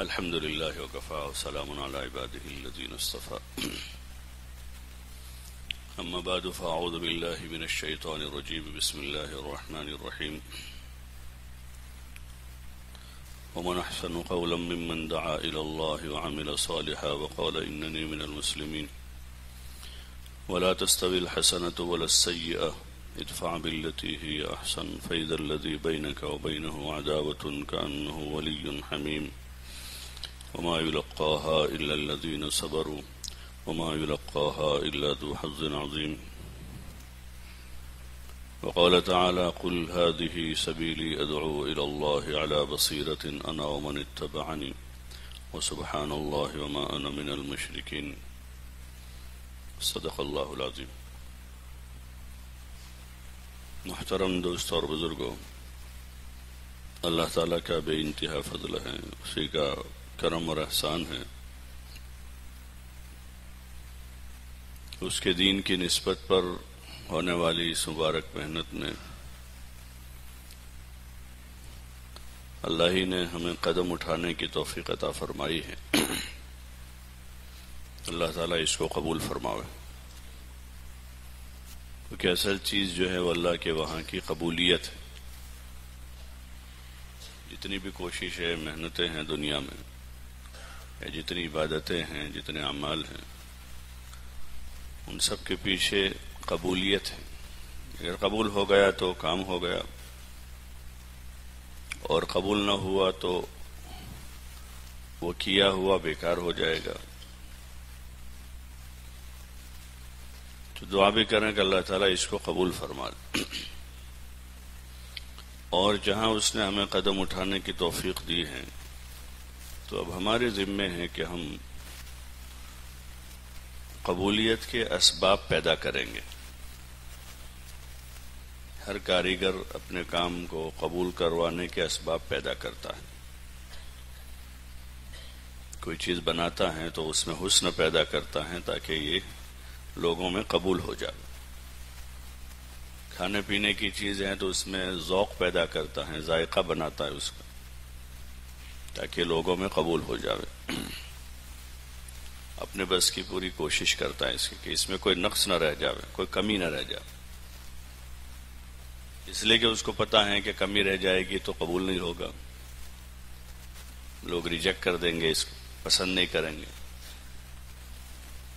الحمد لله وكفى وسلام على عباده الذين اصطفى أما بعد فأعوذ بالله من الشيطان الرجيم بسم الله الرحمن الرحيم ومن أحسن قولا ممن دعا إلى الله وعمل صالحا وقال إنني من المسلمين ولا تستوي الحسنة ولا السيئة ادفع بالتي هي أحسن فإذا الذي بينك وبينه عداوة كأنه ولي حميم وما يلقاها إلا الذين صبروا وما يلقاها إلا ذو حظ عظيم وقال تعالى قل هذه سبيلي أدعو إلى الله على بصيرة أنا ومن اتبعني وسبحان الله وما أنا من المشركين صدق اللہ العظیم. محترم دوست اور بزرگوں، اللہ تعالیٰ کا بے انتہا فضل ہے، اسی کا کرم اور احسان ہے. اس کے دین کی نسبت پر ہونے والی اس مبارک محنت میں اللہ ہی نے ہمیں قدم اٹھانے کی توفیق عطا فرمائی ہے. اللہ تعالیٰ اس کو قبول فرماوے، کیونکہ اصل چیز جو ہے وہ اللہ کے وہاں کی قبولیت ہے. جتنی بھی کوششیں محنتیں ہیں دنیا میں، یا جتنی عبادتیں ہیں، جتنے اعمال ہیں، ان سب کے پیچھے قبولیت ہے. اگر قبول ہو گیا تو کام ہو گیا، اور قبول نہ ہوا تو وہ کیا ہوا بیکار ہو جائے گا. تو دعا بھی کریں کہ اللہ تعالیٰ اس کو قبول فرما لے، اور جہاں اس نے ہمیں قدم اٹھانے کی توفیق دی ہے تو اب ہمارے ذمے ہے کہ ہم قبولیت کے اسباب پیدا کریں گے. ہر کاریگر اپنے کام کو قبول کروانے کے اسباب پیدا کرتا ہے. کوئی چیز بناتا ہے تو اس میں حسن پیدا کرتا ہے تاکہ یہ لوگوں میں قبول ہو جائے. کھانے پینے کی چیزیں ہیں تو اس میں ذوق پیدا کرتا ہے، ذائقہ بناتا ہے اس کا تاکہ لوگوں میں قبول ہو جائے. اپنے بس کی پوری کوشش کرتا ہے اس کی کہ اس میں کوئی نقص نہ رہ جائے، کوئی کمی نہ رہ جائے، اس لیے کہ اس کو پتا ہے کہ کمی رہ جائے گی تو قبول نہیں ہوگا، لوگ ریجیکٹ کر دیں گے، اس کو پسند نہیں کریں گے.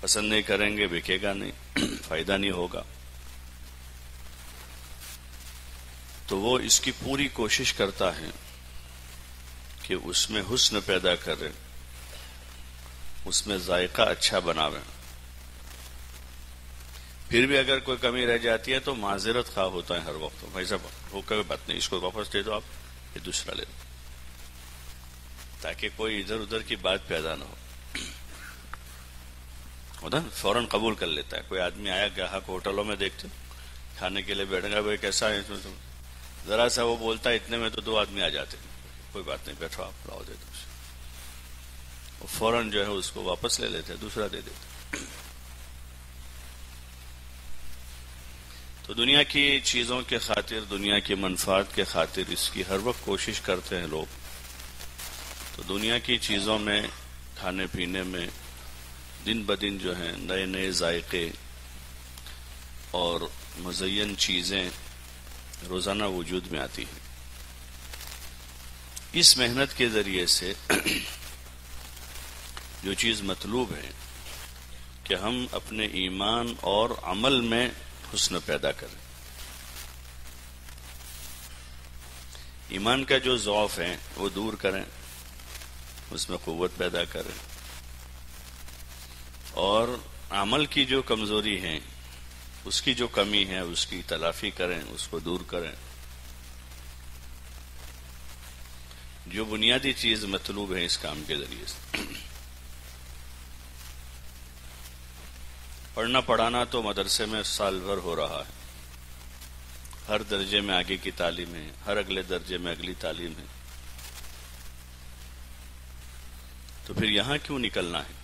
پسند نہیں کریں گے، بکے گا نہیں، فائدہ نہیں ہوگا. تو وہ اس کی پوری کوشش کرتا ہے کہ اس میں حسن پیدا کرے، اس میں ذائقہ اچھا بناوے. پھر بھی اگر کوئی کمی رہ جاتی ہے تو معذرت خواہ ہوتا ہے ہر وقت. بھائی صاحب ہو کوئی بات نہیں، اس کو واپس دے دو، آپ یہ دوسرا لے دو، تاکہ کوئی ادھر ادھر کی بات پیدا نہ ہو. ہوتا فوراً قبول کر لیتا ہے. کوئی آدمی آیا گاہک ہوٹلوں میں دیکھتے کھانے کے لیے بیٹھے گا، بھائی کیسا ہے، ذرا سا وہ بولتا ہے اتنے میں تو 2 آدمی آ جاتے ہیں، کوئی بات نہیں بیٹھو آپ لاؤ دے دو. وہ فوراً جو ہے اس کو واپس لے لیتے، دوسرا دے دیتے. تو دنیا کی چیزوں کے خاطر، دنیا کی منفعت کے خاطر اس کی ہر وقت کوشش کرتے ہیں لوگ. تو دنیا کی چیزوں میں، کھانے پینے میں دن بدن جو ہیں نئے نئے ذائقے اور مزین چیزیں روزانہ وجود میں آتی ہیں. اس محنت کے ذریعے سے جو چیز مطلوب ہے کہ ہم اپنے ایمان اور عمل میں حسن پیدا کریں. ایمان کا جو ضعف ہے وہ دور کریں، اس میں قوت پیدا کریں، اور عمل کی جو کمزوری ہے، اس کی جو کمی ہے، اس کی تلافی کریں، اس کو دور کریں. جو بنیادی چیز مطلوب ہے اس کام کے ذریعے سے. پڑھنا پڑھانا تو مدرسے میں سال بھر ہو رہا ہے، ہر درجے میں آگے کی تعلیم ہے، ہر اگلے درجے میں اگلی تعلیم ہے. تو پھر یہاں کیوں نکلنا ہے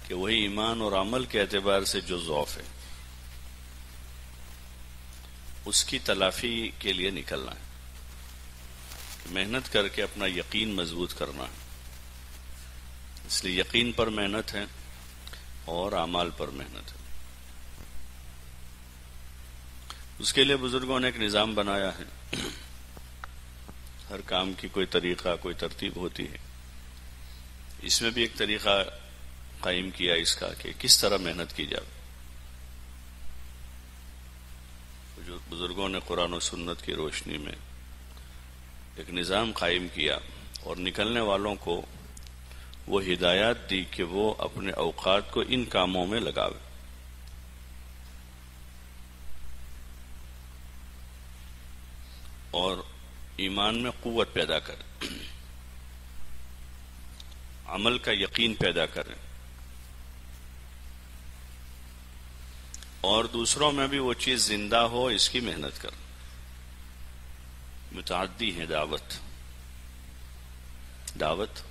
کہ وہی ایمان اور عمل کے اعتبار سے جو ضعف ہے اس کی تلافی کے لیے نکلنا ہے. محنت کر کے اپنا یقین مضبوط کرنا ہے. اس لیے یقین پر محنت ہے اور اعمال پر محنت ہے. اس کے لیے بزرگوں نے ایک نظام بنایا ہے. ہر کام کی کوئی طریقہ کوئی ترتیب ہوتی ہے. اس میں بھی ایک طریقہ قائم کیا اس کا کہ کس طرح محنت کی جائے. جو بزرگوں نے قرآن و سنت کی روشنی میں ایک نظام قائم کیا اور نکلنے والوں کو وہ ہدایات دی کہ وہ اپنے اوقات کو ان کاموں میں لگاوے. اور ایمان میں قوت پیدا کرے، عمل کا یقین پیدا کریں، اور دوسروں میں بھی وہ چیز زندہ ہو اس کی محنت کریں. متعدی ہے دعوت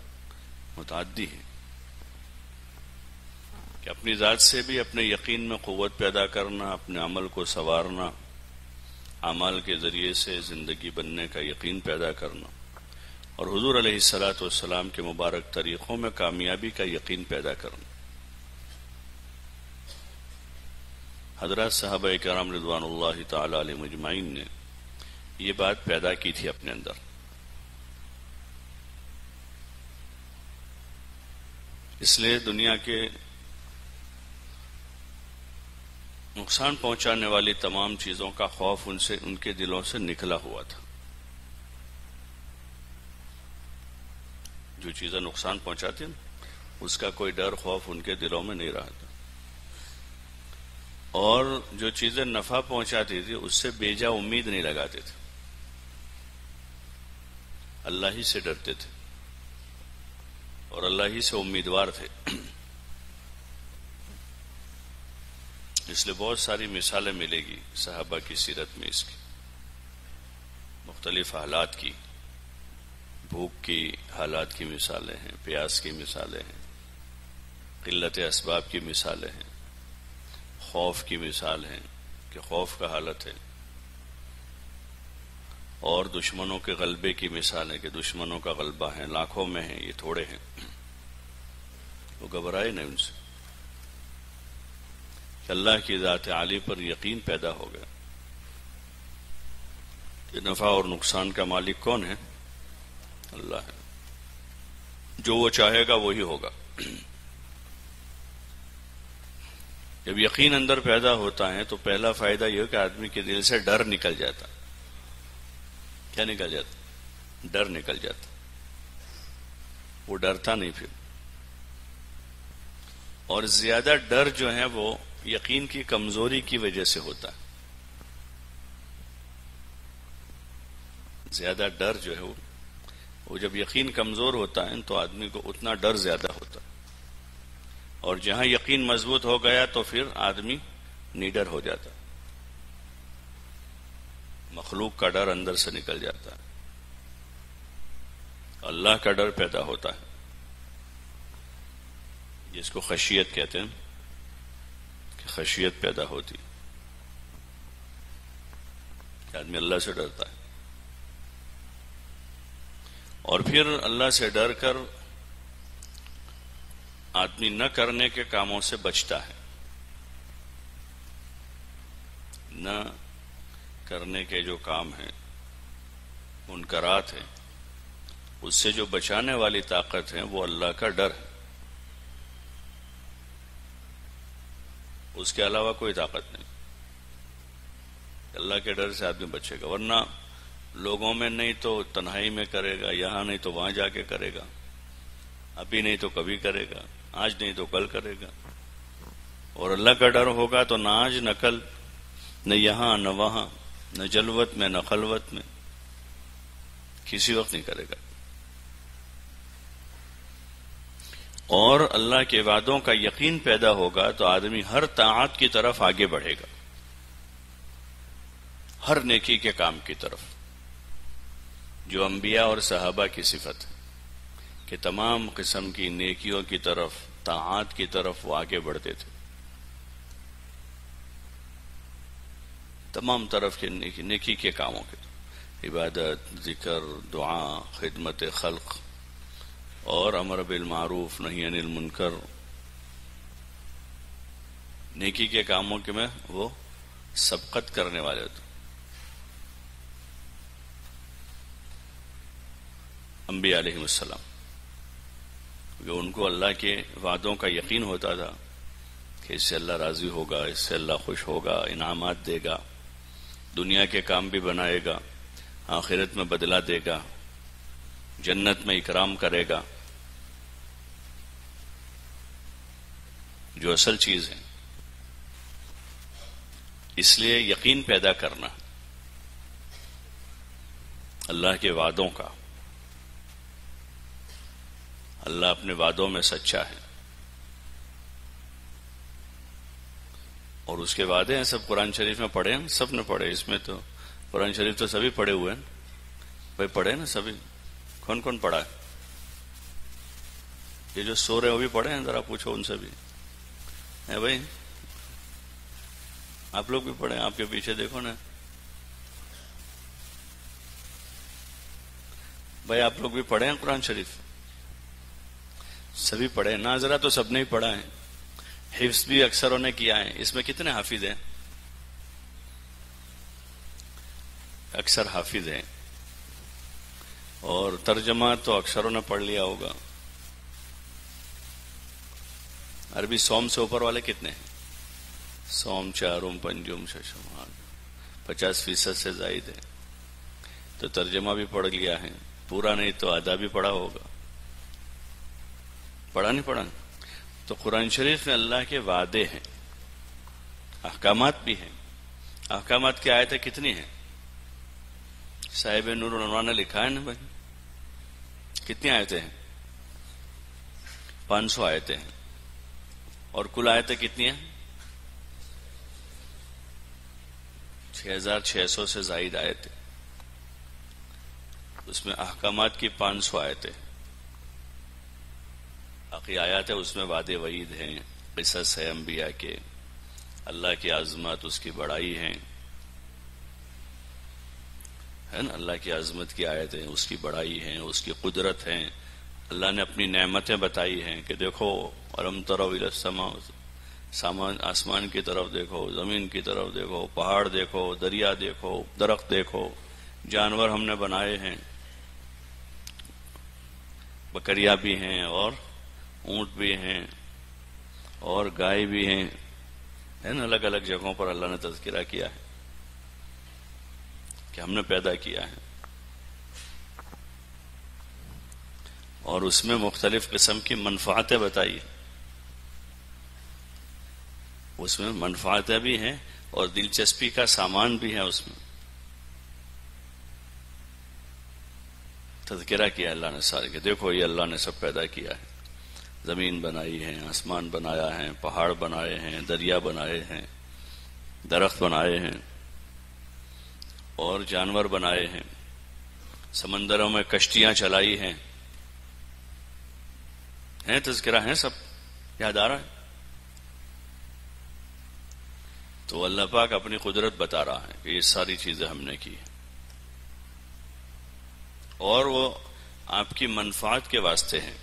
متعدی ہے کہ اپنی ذات سے بھی اپنے یقین میں قوت پیدا کرنا، اپنے عمل کو سنوارنا، اعمال کے ذریعے سے زندگی بننے کا یقین پیدا کرنا، اور حضور علیہ الصلاۃ والسلام کے مبارک طریقوں میں کامیابی کا یقین پیدا کرنا. حضرات صحابہ کرام رضوان اللہ تعالی علیہم اجمعین نے یہ بات پیدا کی تھی اپنے اندر. اس لیے دنیا کے نقصان پہنچانے والی تمام چیزوں کا خوف ان کے دلوں سے نکلا ہوا تھا. جو چیزیں نقصان پہنچاتی ہیں اس کا کوئی ڈر خوف ان کے دلوں میں نہیں رہا تھا، اور جو چیزیں نفع پہنچاتی تھی اس سے بیجا امید نہیں لگاتے تھے. اللہ ہی سے ڈرتے تھے اور اللہ ہی سے امیدوار تھے. اس لیے بہت ساری مثالیں ملے گی صحابہ کی سیرت میں اس کی، مختلف حالات کی. بھوک کی حالات کی مثالیں ہیں، پیاس کی مثالیں ہیں، قلت اسباب کی مثالیں ہیں، خوف کی مثال ہے کہ خوف کا حالت ہے، اور دشمنوں کے غلبے کی مثال ہے کہ دشمنوں کا غلبہ ہے، لاکھوں میں ہیں، یہ تھوڑے ہیں. وہ گھبرائے نہیں ان سے کہ اللہ کی ذات عالی پر یقین پیدا ہو گیا کہ نفع اور نقصان کا مالک کون ہے؟ اللہ ہے. جو وہ چاہے گا وہی ہوگا. جب یقین اندر پیدا ہوتا ہے تو پہلا فائدہ یہ ہے کہ آدمی کے دل سے ڈر نکل جاتا. کیا نکل جاتا؟ ڈر نکل جاتا. وہ ڈرتا نہیں پھر. اور زیادہ ڈر جو ہے وہ یقین کی کمزوری کی وجہ سے ہوتا ہے. زیادہ ڈر جو ہے وہ جب یقین کمزور ہوتا ہے تو آدمی کو اتنا ڈر زیادہ ہوتا ہے، اور جہاں یقین مضبوط ہو گیا تو پھر آدمی نیڈر ہو جاتا، مخلوق کا ڈر اندر سے نکل جاتا ہے، اللہ کا ڈر پیدا ہوتا ہے، جس کو خشیت کہتے ہیں کہ خشیت پیدا ہوتی کہ آدمی اللہ سے ڈرتا ہے. اور پھر اللہ سے ڈر کر آدمی نہ کرنے کے کاموں سے بچتا ہے. نہ کرنے کے جو کام ہیں، منکرات ہیں، اس سے جو بچانے والی طاقت ہے وہ اللہ کا ڈر ہے. اس کے علاوہ کوئی طاقت نہیں. اللہ کے ڈر سے آدمی بچے گا، ورنہ لوگوں میں نہیں تو تنہائی میں کرے گا، یہاں نہیں تو وہاں جا کے کرے گا، ابھی نہیں تو کبھی کرے گا، آج نہیں تو کل کرے گا. اور اللہ کا ڈر ہوگا تو نہ آج نہ کل، نہ یہاں نہ وہاں، نہ جلوت میں نہ خلوت میں، کسی وقت نہیں کرے گا. اور اللہ کے وعدوں کا یقین پیدا ہوگا تو آدمی ہر طاعت کی طرف آگے بڑھے گا، ہر نیکی کے کام کی طرف، جو انبیاء اور صحابہ کی صفت ہے کہ تمام قسم کی نیکیوں کی طرف، طاعات کی طرف وہ آگے بڑھتے تھے. تمام طرف کے نیکی کے کاموں کے طرف. عبادت، ذکر، دعا، خدمت خلق اور امر بالمعروف نہی عن المنکر، نیکی کے کاموں کے میں وہ سبقت کرنے والے ہوتے. انبیاء علیہ السلام، کہ ان کو اللہ کے وعدوں کا یقین ہوتا تھا کہ اس سے اللہ راضی ہوگا، اس سے اللہ خوش ہوگا، انعامات دے گا، دنیا کے کام بھی بنائے گا، آخرت میں بدلہ دے گا، جنت میں اکرام کرے گا. جو اصل چیز ہے، اس لیے یقین پیدا کرنا اللہ کے وعدوں کا. اللہ اپنے وعدوں میں سچا ہے، اور اس کے وعدے ہیں سب قرآن شریف میں پڑھے ہیں، سب نے پڑھے. اس میں تو قرآن شریف تو سبھی پڑھے ہوئے ہیں بھائی، پڑھے نا سبھی. کون کون پڑھا ہے؟ یہ جو سو رہے ہیں وہ بھی پڑھے ہیں؟ ذرا پوچھو ان سے بھی ہے بھائی. آپ لوگ بھی پڑھیں، آپ کے پیچھے دیکھو نا بھائی، آپ لوگ بھی پڑھے ہیں قرآن شریف؟ سبھی پڑھے. ناظرہ تو سب نے ہی پڑھا ہے، حفظ بھی اکثروں نے کیا ہے. اس میں کتنے حافظ ہیں؟ اکثر حافظ ہیں. اور ترجمہ تو اکثروں نے پڑھ لیا ہوگا. عربی سوم سے اوپر والے کتنے ہیں؟ سوم، چارم، پنجم، ششم، 50% سے زائد ہے. تو ترجمہ بھی پڑھ لیا ہے، پورا نہیں تو آدھا بھی پڑھا ہوگا. پڑھا نہیں پڑھا؟ تو قرآن شریف میں اللہ کے وعدے ہیں، احکامات بھی ہیں. احکامات کی آیتیں کتنی ہیں؟ صاحب نور العنوان نے لکھا ہے نا بھائی. کتنی آیتیں ہیں؟ 500 آیتیں ہیں. اور کل آیتیں کتنی ہیں؟ 6600 سے زائد آیتیں. اس میں احکامات کی 500 آیتیں. باقی آیات ہے اس میں وعدے وعید ہیں، قصص ہے انبیاء کے، اللہ کی عظمت، اس کی بڑائی ہے نا. اللہ کی عظمت کی آیت ہے، اس کی بڑائی ہے، اس کی قدرت ہے. اللہ نے اپنی نعمتیں بتائی ہیں کہ دیکھو، الم تروا الی السماء، آسمان کی طرف دیکھو، زمین کی طرف دیکھو، پہاڑ دیکھو، دریا دیکھو، درخت دیکھو، جانور ہم نے بنائے ہیں، بکریاں بھی ہیں اور اونٹ بھی ہیں اور گائے بھی ہیں نا. الگ الگ جگہوں پر اللہ نے تذکرہ کیا ہے کہ ہم نے پیدا کیا ہے. اور اس میں مختلف قسم کی منفعتیں بتائی. اس میں منفعتیں بھی ہیں اور دلچسپی کا سامان بھی ہے. اس میں تذکرہ کیا اللہ نے سارے کہ دیکھو یہ اللہ نے سب پیدا کیا ہے. زمین بنائی ہے، آسمان بنایا ہے، پہاڑ بنائے ہیں، دریا بنائے ہیں، درخت بنائے ہیں اور جانور بنائے ہیں، سمندروں میں کشتیاں چلائی ہیں. تذکرہ ہیں، سب یاد آ رہا ہے. تو اللہ پاک اپنی قدرت بتا رہا ہے کہ یہ ساری چیزیں ہم نے کی اور وہ آپ کی منفعت کے واسطے ہیں.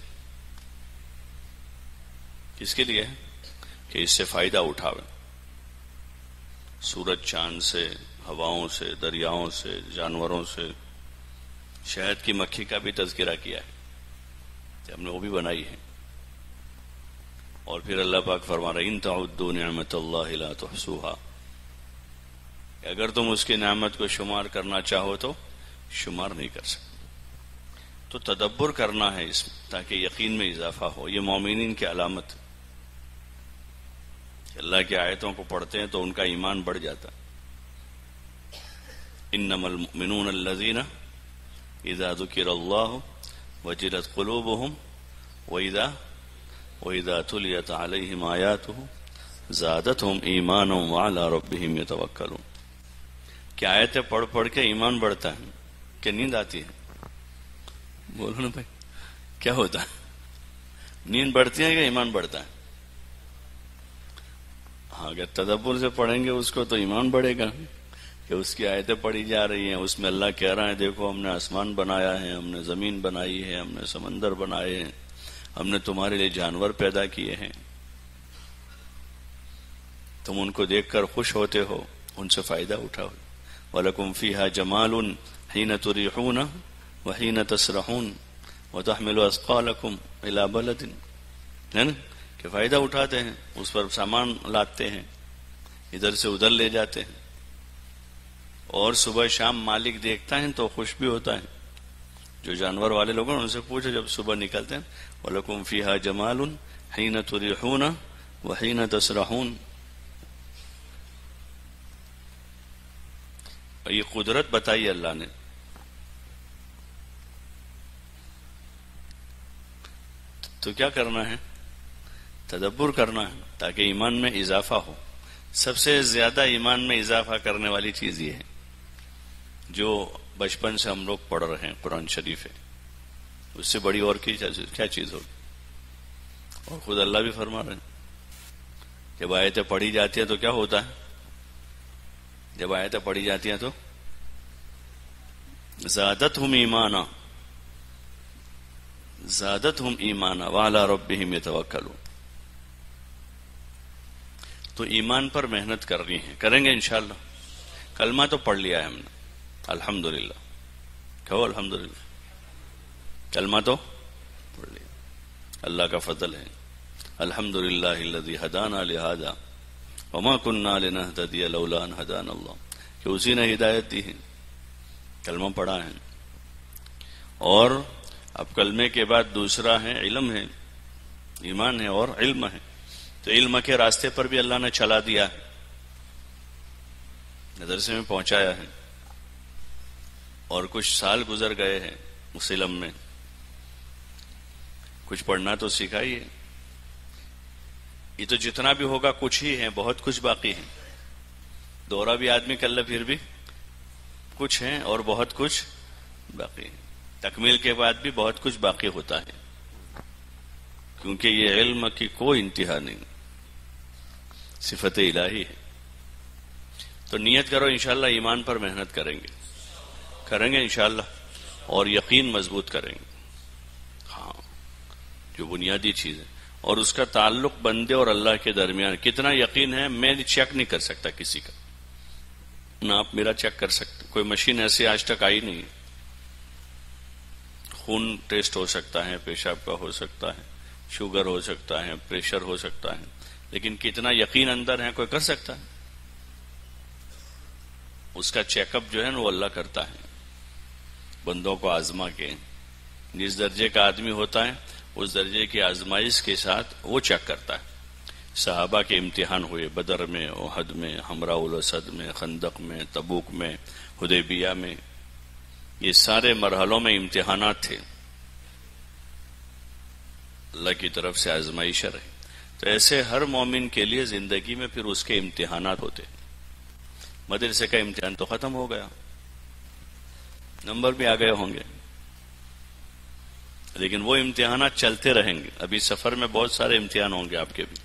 کس کے لیے؟ کہ اس سے فائدہ اٹھاوے. سورج چاند سے، ہواؤں سے، دریاؤں سے، جانوروں سے. شہد کی مکھی کا بھی تذکرہ کیا ہے کہ ہم نے وہ بھی بنائی ہے. اور پھر اللہ پاک فرما رہے ان تعدوا نعمت اللہ لا تحصوها، اگر تم اس کی نعمت کو شمار کرنا چاہو تو شمار نہیں کر سکتے. تو تدبر کرنا ہے اس میں تاکہ یقین میں اضافہ ہو. یہ مومنین کی علامت. اللہ کی آیتوں کو پڑھتے ہیں تو ان کا ایمان بڑھ جاتا. انما المؤمنون الذین اذا ذکر اللہ وجلت قلوبهم واذا تلیت علیہم آیاتہ زادتهم ایمانا وعلی ربهم یتوکلون. کہ آیتیں پڑھ پڑھ کے ایمان بڑھتا ہے کہ نیند آتی ہے؟ بولو نا بھائی، کیا ہوتا ہے؟ نیند بڑھتی ہے کہ ایمان بڑھتا ہے؟ ہاں، اگر تدبر سے پڑھیں گے اس کو تو ایمان بڑھے گا کہ اس کی آیتیں پڑھی جا رہی ہیں، اس میں اللہ کہہ رہا ہے دیکھو ہم نے آسمان بنایا ہے، ہم نے زمین بنائی ہے، ہم نے سمندر بنائے ہیں، ہم نے تمہارے لیے جانور پیدا کیے ہیں، تم ان کو دیکھ کر خوش ہوتے ہو، ان سے فائدہ اٹھاؤ۔ وَلَكُمْ فِيهَا جَمَالٌ حِينَ تُرِيحُونَ وَحِينَ تَسْرَحُونَ وَتَحْمِلُ أَثْقَالَكُمْ إِلَى بَلَدٍ، ہے نا کہ فائدہ اٹھاتے ہیں، اس پر سامان لاتے ہیں، ادھر سے ادھر لے جاتے ہیں، اور صبح شام مالک دیکھتا ہے تو خوش بھی ہوتا ہے۔ جو جانور والے لوگ ہیں ان سے پوچھو جب صبح نکلتے ہیں، وَلَكُمْ فِيهَا جَمَالٌ حِينَ تُرِيحُونَ وَحِينَ تَسْرَحُونَ۔ یہ قدرت بتائی اللہ نے، تو کیا کرنا ہے؟ تدبر کرنا ہے تاکہ ایمان میں اضافہ ہو۔ سب سے زیادہ ایمان میں اضافہ کرنے والی چیز یہ ہے جو بچپن سے ہم لوگ پڑھ رہے ہیں، قرآن شریف ہے، اس سے بڑی اور کیا چیز ہوگی؟ اور خود اللہ بھی فرما رہے ہیں جب آیتیں پڑھی جاتی ہیں تو کیا ہوتا ہے؟ جب آیتیں پڑھی جاتی ہیں تو زادتہم ایمانا، زادتہم ایمانا وعلی ربہم یتوکلون۔ تو ایمان پر محنت کرنی ہے، کریں گے انشاءاللہ۔ کلمہ تو پڑھ لیا ہے ہم نے، الحمدللہ، کہو الحمدللہ، کلمہ تو پڑھ لیا، اللہ کا فضل ہے۔ الحمدللہ الذی ہدانا لہذا وما کننا لنہتدی لولا ان ہدانا اللہ، کہ اسی نے ہدایت دی ہے، کلمہ پڑھا ہے۔ اور اب کلمے کے بعد دوسرا ہے علم ہے، ایمان ہے اور علم ہے، تو علم کے راستے پر بھی اللہ نے چلا دیا ہے، مدرسے میں پہنچایا ہے، اور کچھ سال گزر گئے ہیں اس علم میں، کچھ پڑھنا تو سکھائیے۔ یہ تو جتنا بھی ہوگا کچھ ہی ہے، بہت کچھ باقی ہے، دورہ بھی آدمی کر لے پھر بھی کچھ ہے اور بہت کچھ باقی ہے، تکمیل کے بعد بھی بہت کچھ باقی ہوتا ہے، کیونکہ یہ علم کی کوئی انتہا نہیں، صفت الہی ہے۔ تو نیت کرو انشاءاللہ ایمان پر محنت کریں گے انشاءاللہ، اور یقین مضبوط کریں گے، ہاں جو بنیادی چیز ہے، اور اس کا تعلق بندے اور اللہ کے درمیان کتنا یقین ہے میں چیک نہیں کر سکتا کسی کا، نہ آپ میرا چیک کر سکتے، کوئی مشین ایسی آج تک آئی نہیں۔ خون ٹیسٹ ہو سکتا ہے، پیشاب کا ہو سکتا ہے، شوگر ہو سکتا ہے، پریشر ہو سکتا ہے، لیکن کتنا یقین اندر ہے کوئی کر سکتا ہے؟ اس کا چیک اپ جو ہے نا وہ اللہ کرتا ہے، بندوں کو آزما کے، جس درجے کا آدمی ہوتا ہے اس درجے کی آزمائش کے ساتھ وہ چیک کرتا ہے۔ صحابہ کے امتحان ہوئے، بدر میں، احد میں، حمراء الاسد میں، خندق میں، تبوک میں، حدیبیہ میں، یہ سارے مرحلوں میں امتحانات تھے، اللہ کی طرف سے آزمائش رہی۔ تو ایسے ہر مومن کے لیے زندگی میں پھر اس کے امتحانات ہوتے۔ مدرسے کا امتحان تو ختم ہو گیا، نمبر بھی آ گئے ہوں گے، لیکن وہ امتحانات چلتے رہیں گے۔ ابھی سفر میں بہت سارے امتحان ہوں گے آپ کے بھی،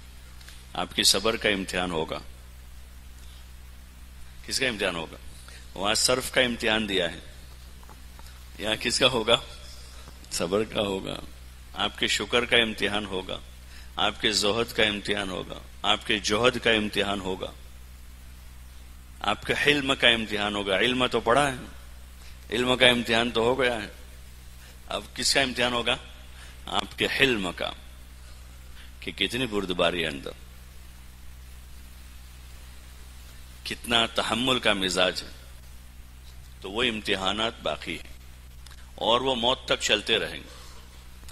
آپ کی صبر کا امتحان ہوگا۔ کس کا امتحان ہوگا؟ وہاں صرف کا امتحان دیا ہے، یہاں کس کا ہوگا؟ صبر کا ہوگا۔ آپ کے شکر کا امتحان ہوگا، آپ کے زہد کا امتحان ہوگا، آپ کے جوہد کا امتحان ہوگا، آپ کے حلم کا امتحان ہوگا۔ علم تو پڑھا ہے، علم کا امتحان تو ہو گیا ہے، اب کس کا امتحان ہوگا؟ آپ کے حلم کا، کہ کتنی بردباری ہے اندر، کتنا تحمل کا مزاج ہے۔ تو وہ امتحانات باقی ہیں، اور وہ موت تک چلتے رہیں گے۔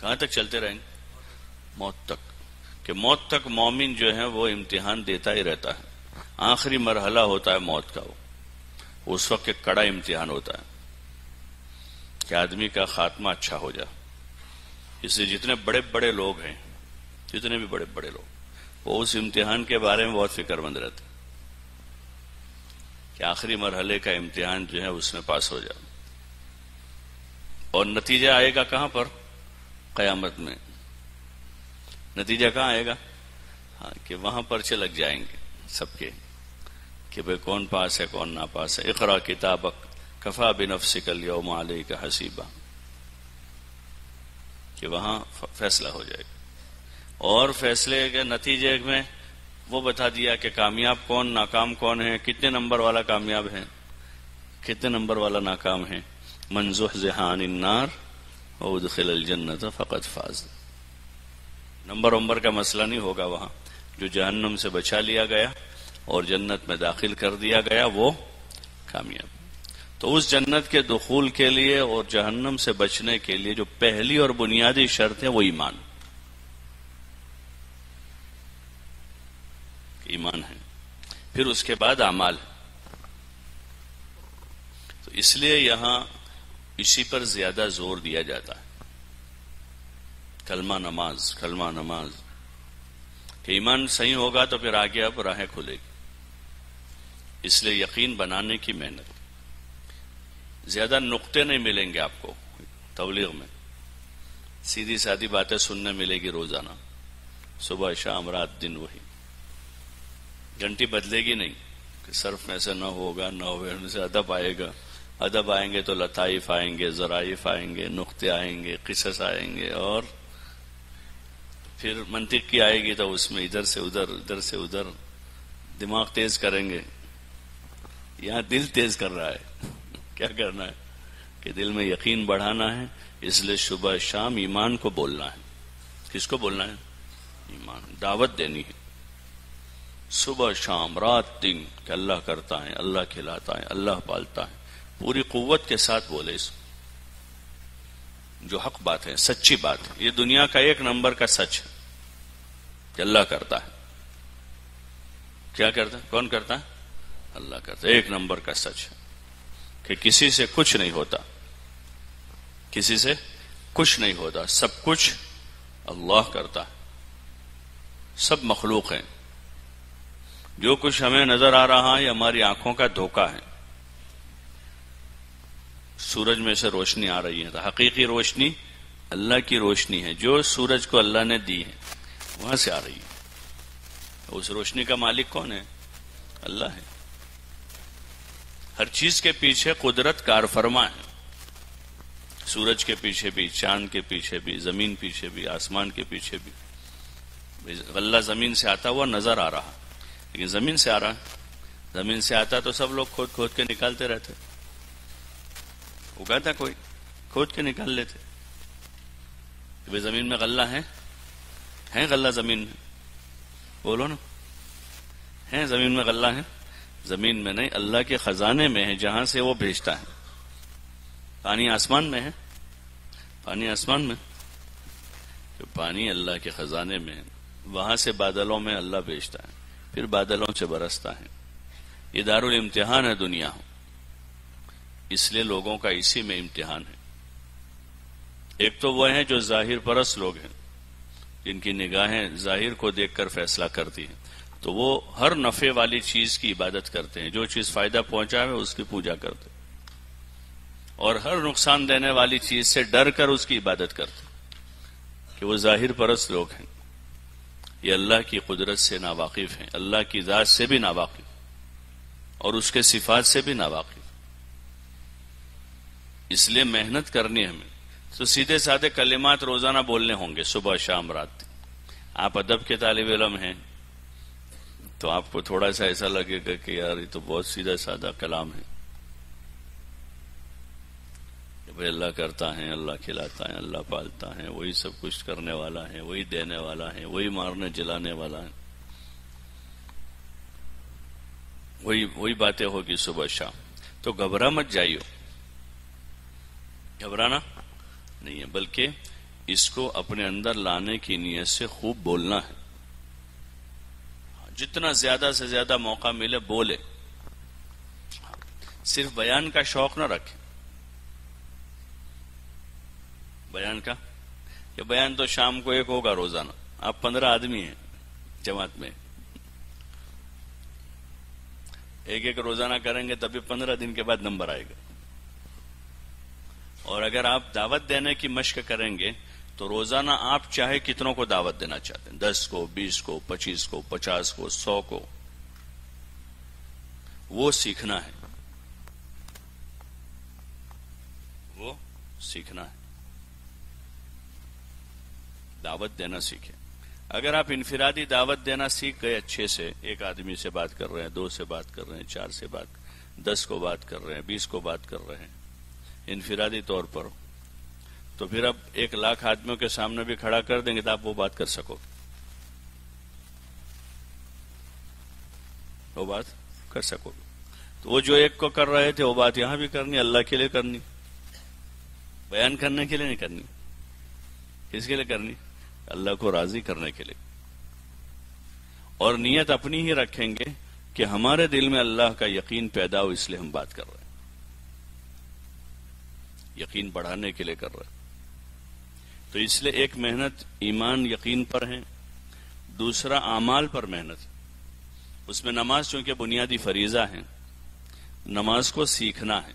کہاں تک چلتے رہیں گے؟ موت تک، کہ موت تک مومن جو ہے وہ امتحان دیتا ہی رہتا ہے۔ آخری مرحلہ ہوتا ہے موت کا، وہ اس وقت ایک کڑا امتحان ہوتا ہے کہ آدمی کا خاتمہ اچھا ہو جائے۔ اس لیے جتنے بڑے بڑے لوگ ہیں، جتنے بھی بڑے بڑے لوگ، وہ اس امتحان کے بارے میں بہت فکر مند رہتے ہیں کہ آخری مرحلے کا امتحان جو ہے اس میں پاس ہو جائے۔ اور نتیجہ آئے گا کہاں پر؟ قیامت میں۔ نتیجہ کہاں آئے گا؟ ہاں، کہ وہاں پرچے لگ جائیں گے سب کے، کہ بھئی کون پاس ہے کون نا پاس ہے. اقرا کتابک کفا بنفسک الیوم علیک حسیبا، کہ وہاں فیصلہ ہو جائے گا. اور فیصلے کے نتیجے میں وہ بتا دیا کہ کامیاب کون ناکام کون ہے، کتنے نمبر والا کامیاب ہے کتنے نمبر والا ناکام ہے. من زحزح عن النار وادخل الجنت فقد فاز. نمبر کا مسئلہ نہیں ہوگا وہاں. جو جہنم سے بچا لیا گیا اور جنت میں داخل کر دیا گیا وہ کامیاب. تو اس جنت کے دخول کے لیے اور جہنم سے بچنے کے لیے جو پہلی اور بنیادی شرط ہے وہ ایمان ہے. پھر اس کے بعد اعمال. تو اس لیے یہاں اسی پر زیادہ زور دیا جاتا ہے. کلمہ نماز کہ ایمان صحیح ہوگا تو پھر آگے اب راہیں کھلے گی. اس لیے یقین بنانے کی محنت. زیادہ نقطے نہیں ملیں گے آپ کو تبلیغ میں، سیدھی سادی باتیں سننے ملے گی روزانہ، صبح شام رات دن وہی. گھنٹی بدلے گی نہیں کہ صرف میں سے نہ ہوگا نہ ہونے سے ادب آئے گا. ادب آئیں گے تو لطائف آئیں گے، ظرائف آئیں گے، نقطے آئیں گے، قصص آئیں گے، اور پھر منطق کی آئے گی تو اس میں ادھر سے ادھر دماغ تیز کریں گے. یہاں دل تیز کر رہا ہے. کیا کرنا ہے کہ دل میں یقین بڑھانا ہے. اس لیے صبح شام ایمان کو بولنا ہے. کس کو بولنا ہے؟ ایمان. دعوت دینی ہے صبح شام رات دن کہ اللہ کرتا ہے، اللہ کھلاتا ہے، اللہ پالتا ہے. پوری قوت کے ساتھ بولے اس جو حق بات ہے، سچی بات ہے. یہ دنیا کا ایک نمبر کا سچ ہے کہ اللہ کرتا ہے. کیا کرتا ہے؟ کون کرتا ہے؟ اللہ کرتا ہے. ایک نمبر کا سچ ہے کہ کسی سے کچھ نہیں ہوتا، کسی سے کچھ نہیں ہوتا، سب کچھ اللہ کرتا ہے. سب مخلوق ہیں. جو کچھ ہمیں نظر آ رہا ہے یہ ہماری آنکھوں کا دھوکہ ہے. سورج میں سے روشنی آ رہی ہے تو حقیقی روشنی اللہ کی روشنی ہے جو سورج کو اللہ نے دی ہے، وہاں سے آ رہی ہے. اس روشنی کا مالک کون ہے؟ اللہ ہے. ہر چیز کے پیچھے قدرت کار فرما ہے. سورج کے پیچھے بھی، چاند کے پیچھے بھی، زمین پیچھے بھی، آسمان کے پیچھے بھی. اللہ زمین سے آتا ہوا نظر آ رہا، لیکن زمین سے آ رہا ہے. زمین سے آتا تو سب لوگ کھود کے نکالتے رہتے. اگاتا کوئی کھود کے نکال لیتے. کہ زمین میں غلہ ہے غلہ زمین میں؟ بولو نا، ہے زمین میں غلہ ہے؟ زمین میں نہیں، اللہ کے خزانے میں ہے جہاں سے وہ بھیجتا ہے. پانی آسمان میں ہے، پانی آسمان میں، کہ پانی اللہ کے خزانے میں ہے. وہاں سے بادلوں میں اللہ بھیجتا ہے، پھر بادلوں سے برستا ہے. یہ دارالامتحان ہے دنیا. اس لیے لوگوں کا اسی میں امتحان ہے. ایک تو وہ ہیں جو ظاہر پرست لوگ ہیں، جن کی نگاہیں ظاہر کو دیکھ کر فیصلہ کرتی ہیں. تو وہ ہر نفع والی چیز کی عبادت کرتے ہیں، جو چیز فائدہ پہنچائے اس کی پوجا کرتے ہیں. اور ہر نقصان دینے والی چیز سے ڈر کر اس کی عبادت کرتے ہیں، کہ وہ ظاہر پرست لوگ ہیں. یہ اللہ کی قدرت سے ناواقف ہیں، اللہ کی ذات سے بھی ناواقف اور اس کے صفات سے بھی ناواقف. اس لیے محنت کرنی ہمیں. تو سیدھے سادے کلمات روزانہ بولنے ہوں گے صبح شام رات. آپ ادب کے طالب علم ہیں تو آپ کو تھوڑا سا ایسا لگے گا کہ یار یہ تو بہت سیدھا سادہ کلام ہے. بھئی اللہ کرتا ہے، اللہ کھلاتا ہے، اللہ پالتا ہے، وہی سب کچھ کرنے والا ہے، وہی دینے والا ہے، وہی مارنے جلانے والا ہے. وہی باتیں ہوگی صبح شام. تو گھبرا مت جائیو، گھبرانا نہیں ہے، بلکہ اس کو اپنے اندر لانے کی نیت سے خوب بولنا ہے. جتنا زیادہ سے زیادہ موقع ملے بولے. صرف بیان کا شوق نہ رکھے. بیان کا یہ بیان تو شام کو ایک ہوگا روزانہ. آپ 15 آدمی ہیں جماعت میں، ایک روزانہ کریں گے تبھی 15 دن کے بعد نمبر آئے گا. اور اگر آپ دعوت دینے کی مشق کریں گے تو روزانہ آپ چاہے کتنوں کو دعوت دینا چاہتے ہیں، 10 کو، 20 کو، 25 کو، 50 کو، 100 کو. وہ سیکھنا ہے، وہ سیکھنا ہے، دعوت دینا سیکھیں۔ اگر آپ انفرادی دعوت دینا سیکھ گئے اچھے سے، ایک آدمی سے بات کر رہے ہیں، 2 سے بات کر رہے ہیں، 4 سے بات، 10 کو بات کر رہے ہیں، 20 کو بات کر رہے ہیں انفرادی طور پر، تو پھر اب 1,00,000 آدمیوں کے سامنے بھی کھڑا کر دیں گے تو آپ وہ بات کر سکو، وہ بات کر سکو گے۔ تو وہ جو ایک کو کر رہے تھے وہ بات یہاں بھی کرنی، اللہ کے لیے کرنی، بیان کرنے کے لیے نہیں کرنی۔ کس کے لیے کرنی؟ اللہ کو راضی کرنے کے لیے۔ اور نیت اپنی ہی رکھیں گے کہ ہمارے دل میں اللہ کا یقین پیدا ہو، اس لیے ہم بات کر رہے ہیں، یقین بڑھانے کے لیے کر رہے ہیں۔ تو اس لیے ایک محنت ایمان یقین پر ہے، دوسرا اعمال پر محنت۔ اس میں نماز چونکہ بنیادی فریضہ ہے، نماز کو سیکھنا ہے۔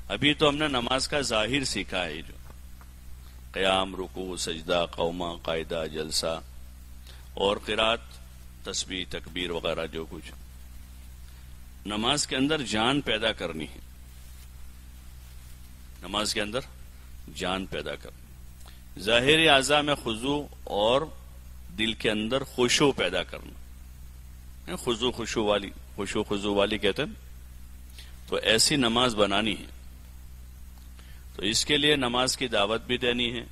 ابھی تو ہم نے نماز کا ظاہر سیکھا ہے، جو قیام، رکوع، سجدہ، قومہ، قاعدہ، جلسہ اور قرات، تسبیح، تکبیر وغیرہ جو کچھ۔ نماز کے اندر جان پیدا کرنی ہے، نماز کے اندر جان پیدا کرنی، ظاہری اعضاء میں خضوع اور دل کے اندر خشوع پیدا کرنا، خضوع والی کہتے ہیں، تو ایسی نماز بنانی ہے۔ تو اس کے لیے نماز کی دعوت بھی دینی ہے،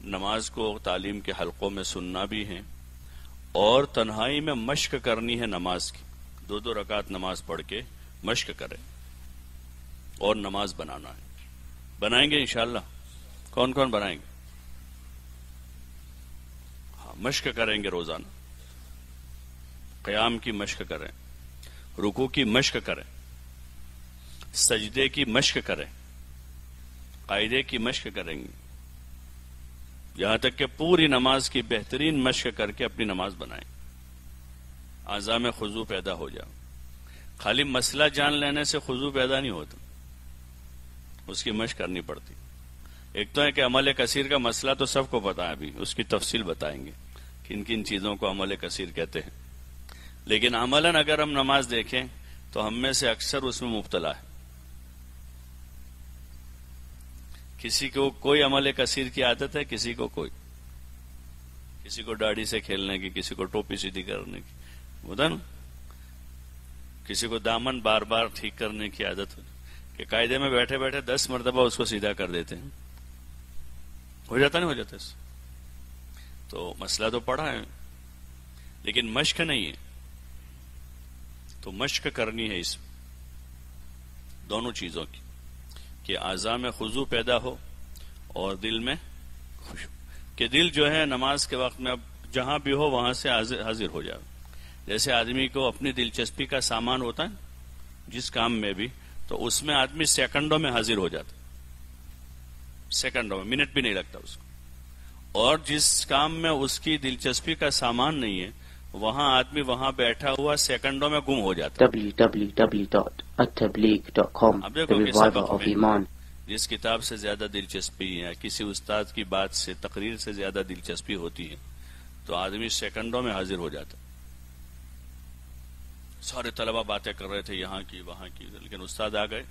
نماز کو تعلیم کے حلقوں میں سننا بھی ہے، اور تنہائی میں مشق کرنی ہے نماز کی، 2 رکعت نماز پڑھ کے مشق کریں اور نماز بنانا ہے۔ بنائیں گے انشاءاللہ؟ کون کون بنائیں گے؟ ہاں، مشق کریں گے روزانہ، قیام کی مشق کریں، رکوع کی مشق کریں، سجدے کی مشق کریں، قاعدے کی مشق کریں گے، یہاں تک کہ پوری نماز کی بہترین مشق کر کے اپنی نماز بنائیں، اعضاء میں خضوع پیدا ہو جائے۔ خالی مسئلہ جان لینے سے خضوع پیدا نہیں ہوتا، اس کی مشق کرنی پڑتی۔ ایک تو ہے کہ عمل کثیر کا مسئلہ تو سب کو پتا ہے، ابھی اس کی تفصیل بتائیں گے کن کن چیزوں کو عمل کثیر کہتے ہیں، لیکن عملاً اگر ہم نماز دیکھیں تو ہم میں سے اکثر اس میں مبتلا ہے۔ کسی کو کوئی عمل کثیر کی عادت ہے، کسی کو کوئی، کسی کو داڑھی سے کھیلنے کی، کسی کو ٹوپی سیدھی کرنے کی، ہوتا نا، کسی کو دامن بار بار ٹھیک کرنے کی عادت ہو کہ قاعدے میں بیٹھے بیٹھے 10 مرتبہ اس کو سیدھا کر دیتے ہیں، ہو جاتا نہیں ہو جاتا اس؟ تو مسئلہ تو پڑا ہے لیکن مشق نہیں ہے، تو مشق کرنی ہے اس دونوں چیزوں کی، کہ اعضاء میں خضوع پیدا ہو اور دل میں خشوع، کہ دل جو ہے نماز کے وقت میں اب جہاں بھی ہو وہاں سے حاضر ہو جائے۔ جیسے آدمی کو اپنی دلچسپی کا سامان ہوتا ہے جس کام میں بھی، تو اس میں آدمی سیکنڈوں میں حاضر ہو جاتا، سیکنڈوں میں، منٹ بھی نہیں لگتا اس کو۔ اور جس کام میں اس کی دلچسپی کا سامان نہیں ہے وہاں آدمی وہاں بیٹھا ہوا سیکنڈوں میں گم ہو جاتا۔ www.attableek.com اب The دیکھو کہ Reviver سبق of میں Iman۔ جس کتاب سے زیادہ دلچسپی ہے، کسی استاد کی بات سے، تقریر سے زیادہ دلچسپی ہوتی ہے، تو آدمی سیکنڈوں میں حاضر ہو جاتا۔ سارے طلبہ باتیں کر رہے تھے یہاں کی وہاں کی، لیکن استاد آ گئے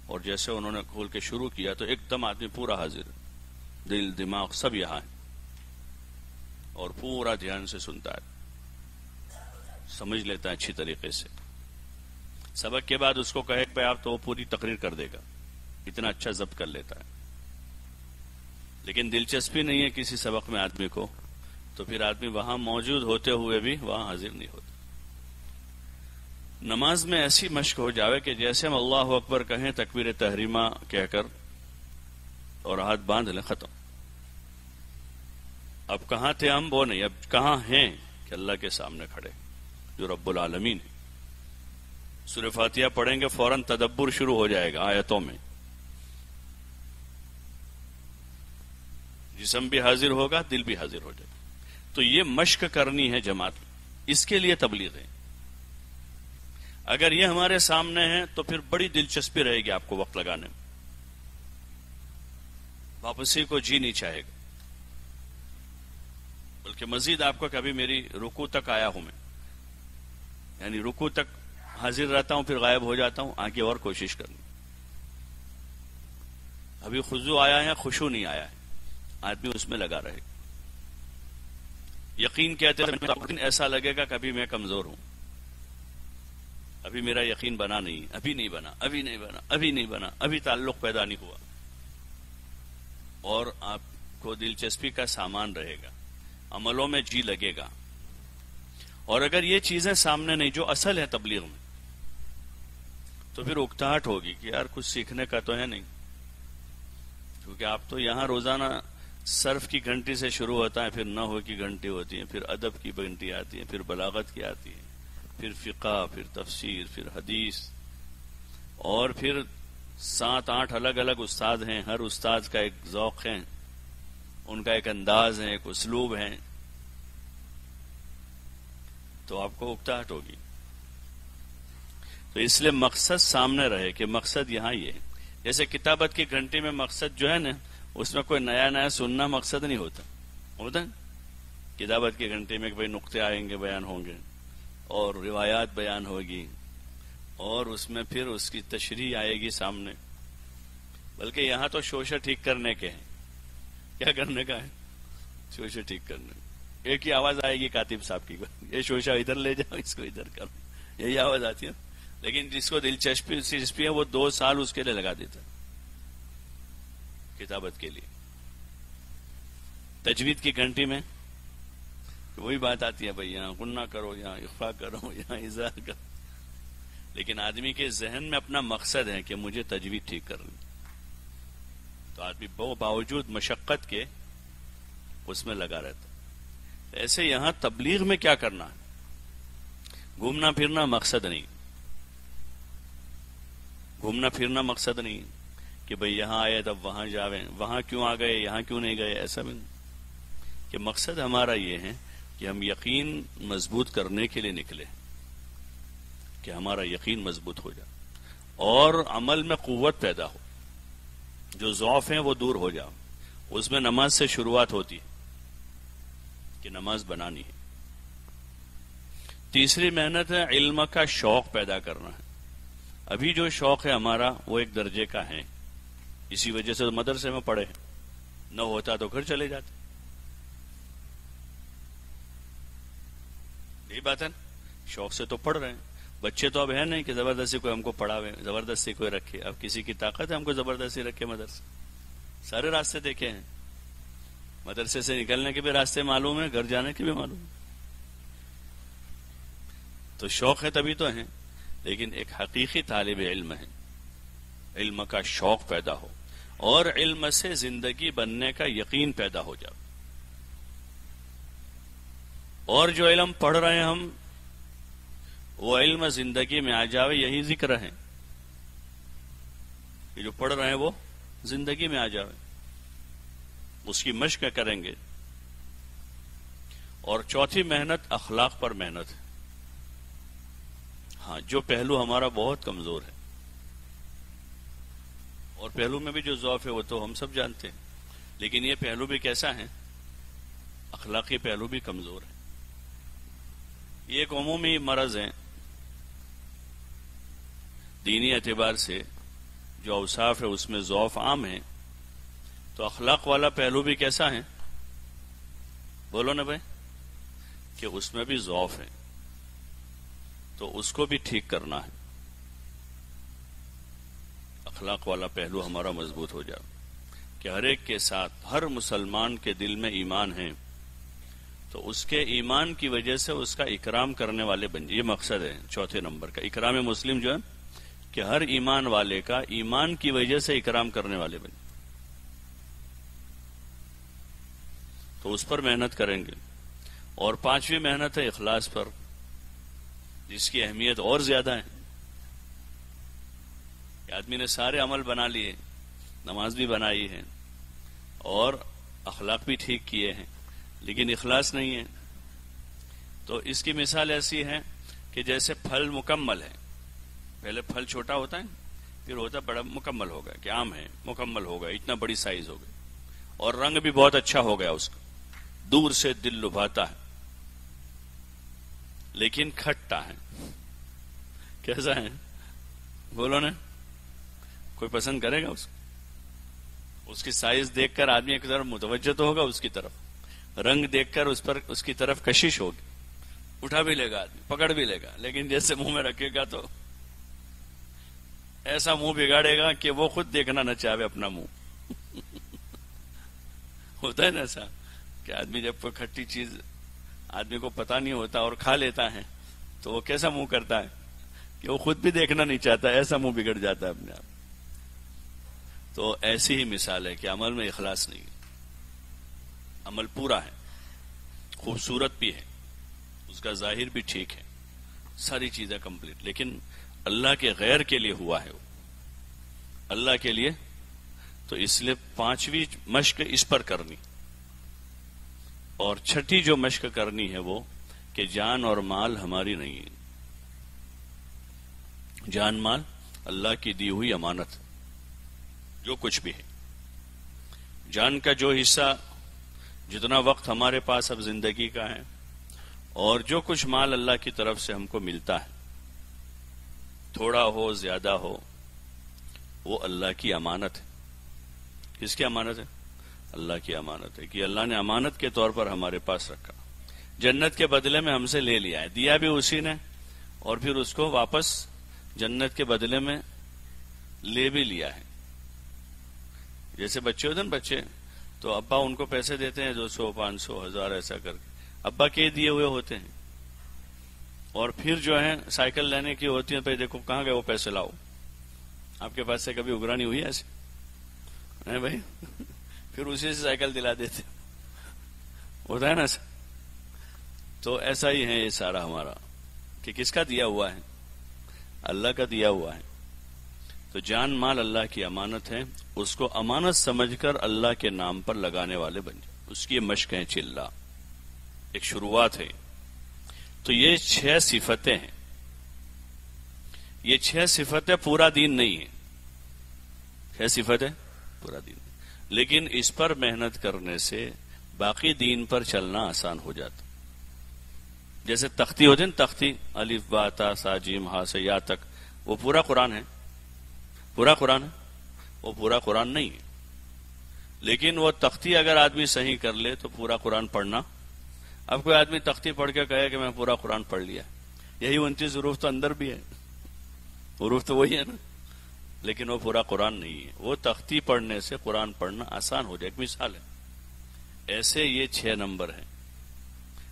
اور جیسے انہوں نے کھول کے شروع کیا تو ایک دم آدمی پورا حاضر، دل دماغ سب یہاں ہے، اور پورا دھیان سے سنتا ہے، سمجھ لیتا ہے اچھی طریقے سے۔ سبق کے بعد اس کو کہے کہ آپ تو وہ پوری تقریر کر دے گا، اتنا اچھا ضبط کر لیتا ہے۔ لیکن دلچسپی نہیں ہے کسی سبق میں آدمی کو، تو پھر آدمی وہاں موجود ہوتے ہوئے بھی وہاں حاضر نہیں ہوتا۔ نماز میں ایسی مشق ہو جاوے کہ جیسے ہم اللہ اکبر کہیں، تکبیر تحریمہ کہہ کر اور ہاتھ باندھ لیں، ختم۔ اب کہاں تھے ہم وہ نہیں، اب کہاں ہیں کہ اللہ کے سامنے کھڑے جو رب العالمین ہے۔ سورہ فاتحہ پڑھیں گے فوراً تدبر شروع ہو جائے گا آیتوں میں، جسم بھی حاضر ہوگا، دل بھی حاضر ہو جائے گا۔ تو یہ مشق کرنی ہے جماعت میں، اس کے لیے تبلیغ ہے۔ اگر یہ ہمارے سامنے ہے تو پھر بڑی دلچسپی رہے گی آپ کو وقت لگانے میں، واپسی کو جی نہیں چاہے گا، بلکہ مزید آپ کو کہ ابھی میری رکوع تک آیا ہوں میں، یعنی رکوع تک حاضر رہتا ہوں پھر غائب ہو جاتا ہوں، آگے اور کوشش کرنی. ابھی خضوع آیا ہے، خشوع نہیں آیا ہے، آدمی اس میں لگا رہے. یقین کہتے ہیں ایسا لگے گا کبھی میں کمزور ہوں، ابھی میرا یقین بنا نہیں، ابھی نہیں بنا، ابھی نہیں بنا، ابھی نہیں بنا، ابھی تعلق پیدا نہیں ہوا. اور آپ کو دلچسپی کا سامان رہے گا، عملوں میں جی لگے گا. اور اگر یہ چیزیں سامنے نہیں جو اصل ہے تبلیغ میں، تو پھر اکتاہٹ ہوگی کہ یار کچھ سیکھنے کا تو ہے نہیں. کیونکہ آپ تو یہاں روزانہ صرف کی گھنٹی سے شروع ہوتا ہے، پھر نحو کی گھنٹی ہوتی ہے، پھر ادب کی گھنٹی آتی ہے، پھر بلاغت کی آتی ہے، پھر فقہ، پھر تفسیر، پھر حدیث، اور پھر 7-8 الگ الگ استاد ہیں. ہر استاد کا ایک ذوق ہے، ان کا ایک انداز ہے، ایک اسلوب ہے. تو آپ کو اکتاہٹ ہوگی. تو اس لیے مقصد سامنے رہے کہ مقصد یہاں یہ ہے. جیسے کتابت کی گھنٹی میں مقصد جو ہے نا، اس میں کوئی نیا نیا سننا مقصد نہیں ہوتا. کتابت کی گھنٹی میں کہ بھائی نقطے آئیں گے، بیان ہوں گے، اور روایات بیان ہوگی، اور اس میں پھر اس کی تشریح آئے گی سامنے. بلکہ یہاں تو شوشہ ٹھیک کرنے کے ہیں. کیا کرنے کا ہے؟ شوشہ ٹھیک کرنے. ایک ہی آواز آئے گی کاتب صاحب کی، یہ شوشہ ادھر لے جاؤ، اس کو ادھر کرو، یہی آواز آتی ہے. لیکن جس کو دلچسپی ہے وہ 2 سال اس کے لیے لگا دیتا ہے کتابت کے لیے. تجوید کی گھنٹی میں وہی بات آتی ہے، بھائی یہاں غنہ کرو، یہاں اخفا کرو، یہاں اظہار کرو. لیکن آدمی کے ذہن میں اپنا مقصد ہے کہ مجھے تجوید ٹھیک کرنی، تو آدمی باوجود مشقت کے اس میں لگا رہتا. ایسے یہاں تبلیغ میں کیا کرنا ہے؟ گھومنا پھرنا مقصد نہیں. گھومنا پھرنا مقصد نہیں کہ بھئی یہاں آئے تب وہاں جاویں، وہاں کیوں آ گئے، یہاں کیوں نہیں گئے. ایسا بھی نہیں. کہ مقصد ہمارا یہ ہے کہ ہم یقین مضبوط کرنے کے لیے نکلے، کہ ہمارا یقین مضبوط ہو جائے اور عمل میں قوت پیدا ہو، جو ضعف ہیں وہ دور ہو جائے. اس میں نماز سے شروعات ہوتی ہے کہ نماز بنانی ہے. تیسری محنت ہے علم کا شوق پیدا کرنا ہے. ابھی جو شوق ہے ہمارا وہ ایک درجے کا ہے، اسی وجہ سے مدرسے میں پڑھے ہیں، نہ ہوتا تو گھر چلے جاتے. یہی بات ہے نا، شوق سے تو پڑھ رہے ہیں. بچے تو اب ہے نہیں کہ زبردستی کوئی ہم کو پڑھاوے، زبردستی کوئی رکھے. اب کسی کی طاقت ہے ہم کو زبردستی رکھے مدرسے؟ سارے راستے دیکھے ہیں. مدرسے سے نکلنے کے بھی راستے معلوم ہیں، گھر جانے کے بھی معلوم ہیں. تو شوق ہے تبھی تو ہیں. لیکن ایک حقیقی طالب علم ہے، علم کا شوق پیدا ہو اور علم سے زندگی بننے کا یقین پیدا ہو جائے. اور جو علم پڑھ رہے ہیں ہم، وہ علم زندگی میں آ جاوے. یہی ذکر ہے کہ جو پڑھ رہے ہیں وہ زندگی میں آ جاوے، اس کی مشق کریں گے. اور چوتھی محنت اخلاق پر محنت ہے. ہاں، جو پہلو ہمارا بہت کمزور ہے، اور پہلو میں بھی جو ضعف ہے وہ تو ہم سب جانتے ہیں، لیکن یہ پہلو بھی کیسا ہے؟ اخلاقی پہلو بھی کمزور ہے. یہ ایک عمومی مرض ہے. دینی اعتبار سے جو اوصاف ہے اس میں ضعف عام ہے، تو اخلاق والا پہلو بھی کیسا ہے؟ بولو نا بھائی، کہ اس میں بھی ضعف ہے. تو اس کو بھی ٹھیک کرنا ہے. اخلاق والا پہلو ہمارا مضبوط ہو جائے کہ ہر ایک کے ساتھ، ہر مسلمان کے دل میں ایمان ہے، تو اس کے ایمان کی وجہ سے اس کا اکرام کرنے والے بن جائے. یہ مقصد ہے چوتھے نمبر کا. اکرام مسلم جو ہے کہ ہر ایمان والے کا ایمان کی وجہ سے اکرام کرنے والے بن جائے. تو اس پر محنت کریں گے. اور پانچویں محنت ہے اخلاص پر، جس کی اہمیت اور زیادہ ہے. کہ آدمی نے سارے عمل بنا لیے، نماز بھی بنائی ہے اور اخلاق بھی ٹھیک کیے ہیں، لیکن اخلاص نہیں ہے. تو اس کی مثال ایسی ہے کہ جیسے پھل مکمل ہے. پہلے پھل چھوٹا ہوتا ہے، پھر ہوتا بڑا مکمل ہوگا، کہ آم ہے مکمل ہوگا، اتنا بڑی سائز ہو گئی، اور رنگ بھی بہت اچھا ہو گیا اس کا، دور سے دل لبھاتا ہے، لیکن کھٹا ہے. کیسا ہے بولو نا؟ کوئی پسند کرے گا اس کی سائز دیکھ کر آدمی ایک طرف متوجہ تو ہوگا، اس کی طرف رنگ دیکھ کر اس کی طرف کشش ہوگی، اٹھا بھی لے گا آدمی، پکڑ بھی لے گا، لیکن جیسے منہ میں رکھے گا تو ایسا منہ بگاڑے گا کہ وہ خود دیکھنا نہ چاہے اپنا منہ ہوتا ہے نا ایسا کہ آدمی جب کوئی کھٹی چیز آدمی کو پتا نہیں ہوتا اور کھا لیتا ہے تو وہ کیسا منہ کرتا ہے کہ وہ خود بھی دیکھنا نہیں چاہتا، ایسا منہ بگڑ جاتا ہے اپنے آپ. تو ایسی ہی مثال ہے کہ عمل میں اخلاص نہیں ہے. عمل پورا ہے، خوبصورت بھی ہے، اس کا ظاہر بھی ٹھیک ہے، ساری چیزیں کمپلیٹ، لیکن اللہ کے غیر کے لیے ہوا ہے وہ، اللہ کے لیے. تو اس لیے 5ویں مشق اس پر کرنی، اور 6ٹھی جو مشق کرنی ہے وہ کہ جان اور مال ہماری نہیں ہے. جان مال اللہ کی دی ہوئی امانت، جو کچھ بھی ہے. جان کا جو حصہ، جتنا وقت ہمارے پاس اب زندگی کا ہے، اور جو کچھ مال اللہ کی طرف سے ہم کو ملتا ہے، تھوڑا ہو زیادہ ہو، وہ اللہ کی امانت ہے. کس کی امانت ہے؟ اللہ کی امانت ہے کہ اللہ نے امانت کے طور پر ہمارے پاس رکھا. جنت کے بدلے میں ہم سے لے لیا ہے، دیا بھی اسی نے، اور پھر اس کو واپس جنت کے بدلے میں لے بھی لیا ہے. جیسے بچے ہوتے ہیں نا، بچے تو ابا ان کو پیسے دیتے ہیں 200 500 1000 ایسا کر کے، ابا کے دیے ہوئے ہوتے ہیں، اور پھر جو ہے سائیکل لینے کی ہوتی ہے، پہ دیکھو کہاں گئے وہ پیسے، لاؤ. آپ کے پاس سے کبھی اگرانی ہوئی ایسے؟ نہیں بھائی. پھر اسی سے سائیکل دلا دیتے، ہوتا ہے نا. تو ایسا ہی ہے یہ سارا ہمارا، کہ کس کا دیا ہوا ہے؟ اللہ کا دیا ہوا ہے. تو جان مال اللہ کی امانت ہے، اس کو امانت سمجھ کر اللہ کے نام پر لگانے والے بن جائے. اس کی مشق ہے چلا، ایک شروعات ہے. تو یہ 6 صفتیں ہیں. یہ 6 صفتیں پورا دین نہیں ہے. 6 صفتیں پورا دین نہیں. لیکن اس پر محنت کرنے سے باقی دین پر چلنا آسان ہو جاتا. جیسے تختی ہوتے ہیں، تختی الف با تا سا جیم ہا سے یا تک، وہ پورا قرآن ہے، پورا قرآن ہے، وہ پورا قرآن نہیں ہے. لیکن وہ تختی اگر آدمی صحیح کر لے تو پورا قرآن پڑھنا. اب کوئی آدمی تختی پڑھ کے کہے کہ میں پورا قرآن پڑھ لیا، یہی 29 حروف تو اندر بھی ہے، حروف تو وہی ہے نا، لیکن وہ پورا قرآن نہیں ہے. وہ تختی پڑھنے سے قرآن پڑھنا آسان ہو جائے. ایک مثال ہے. ایسے یہ 6 نمبر ہیں.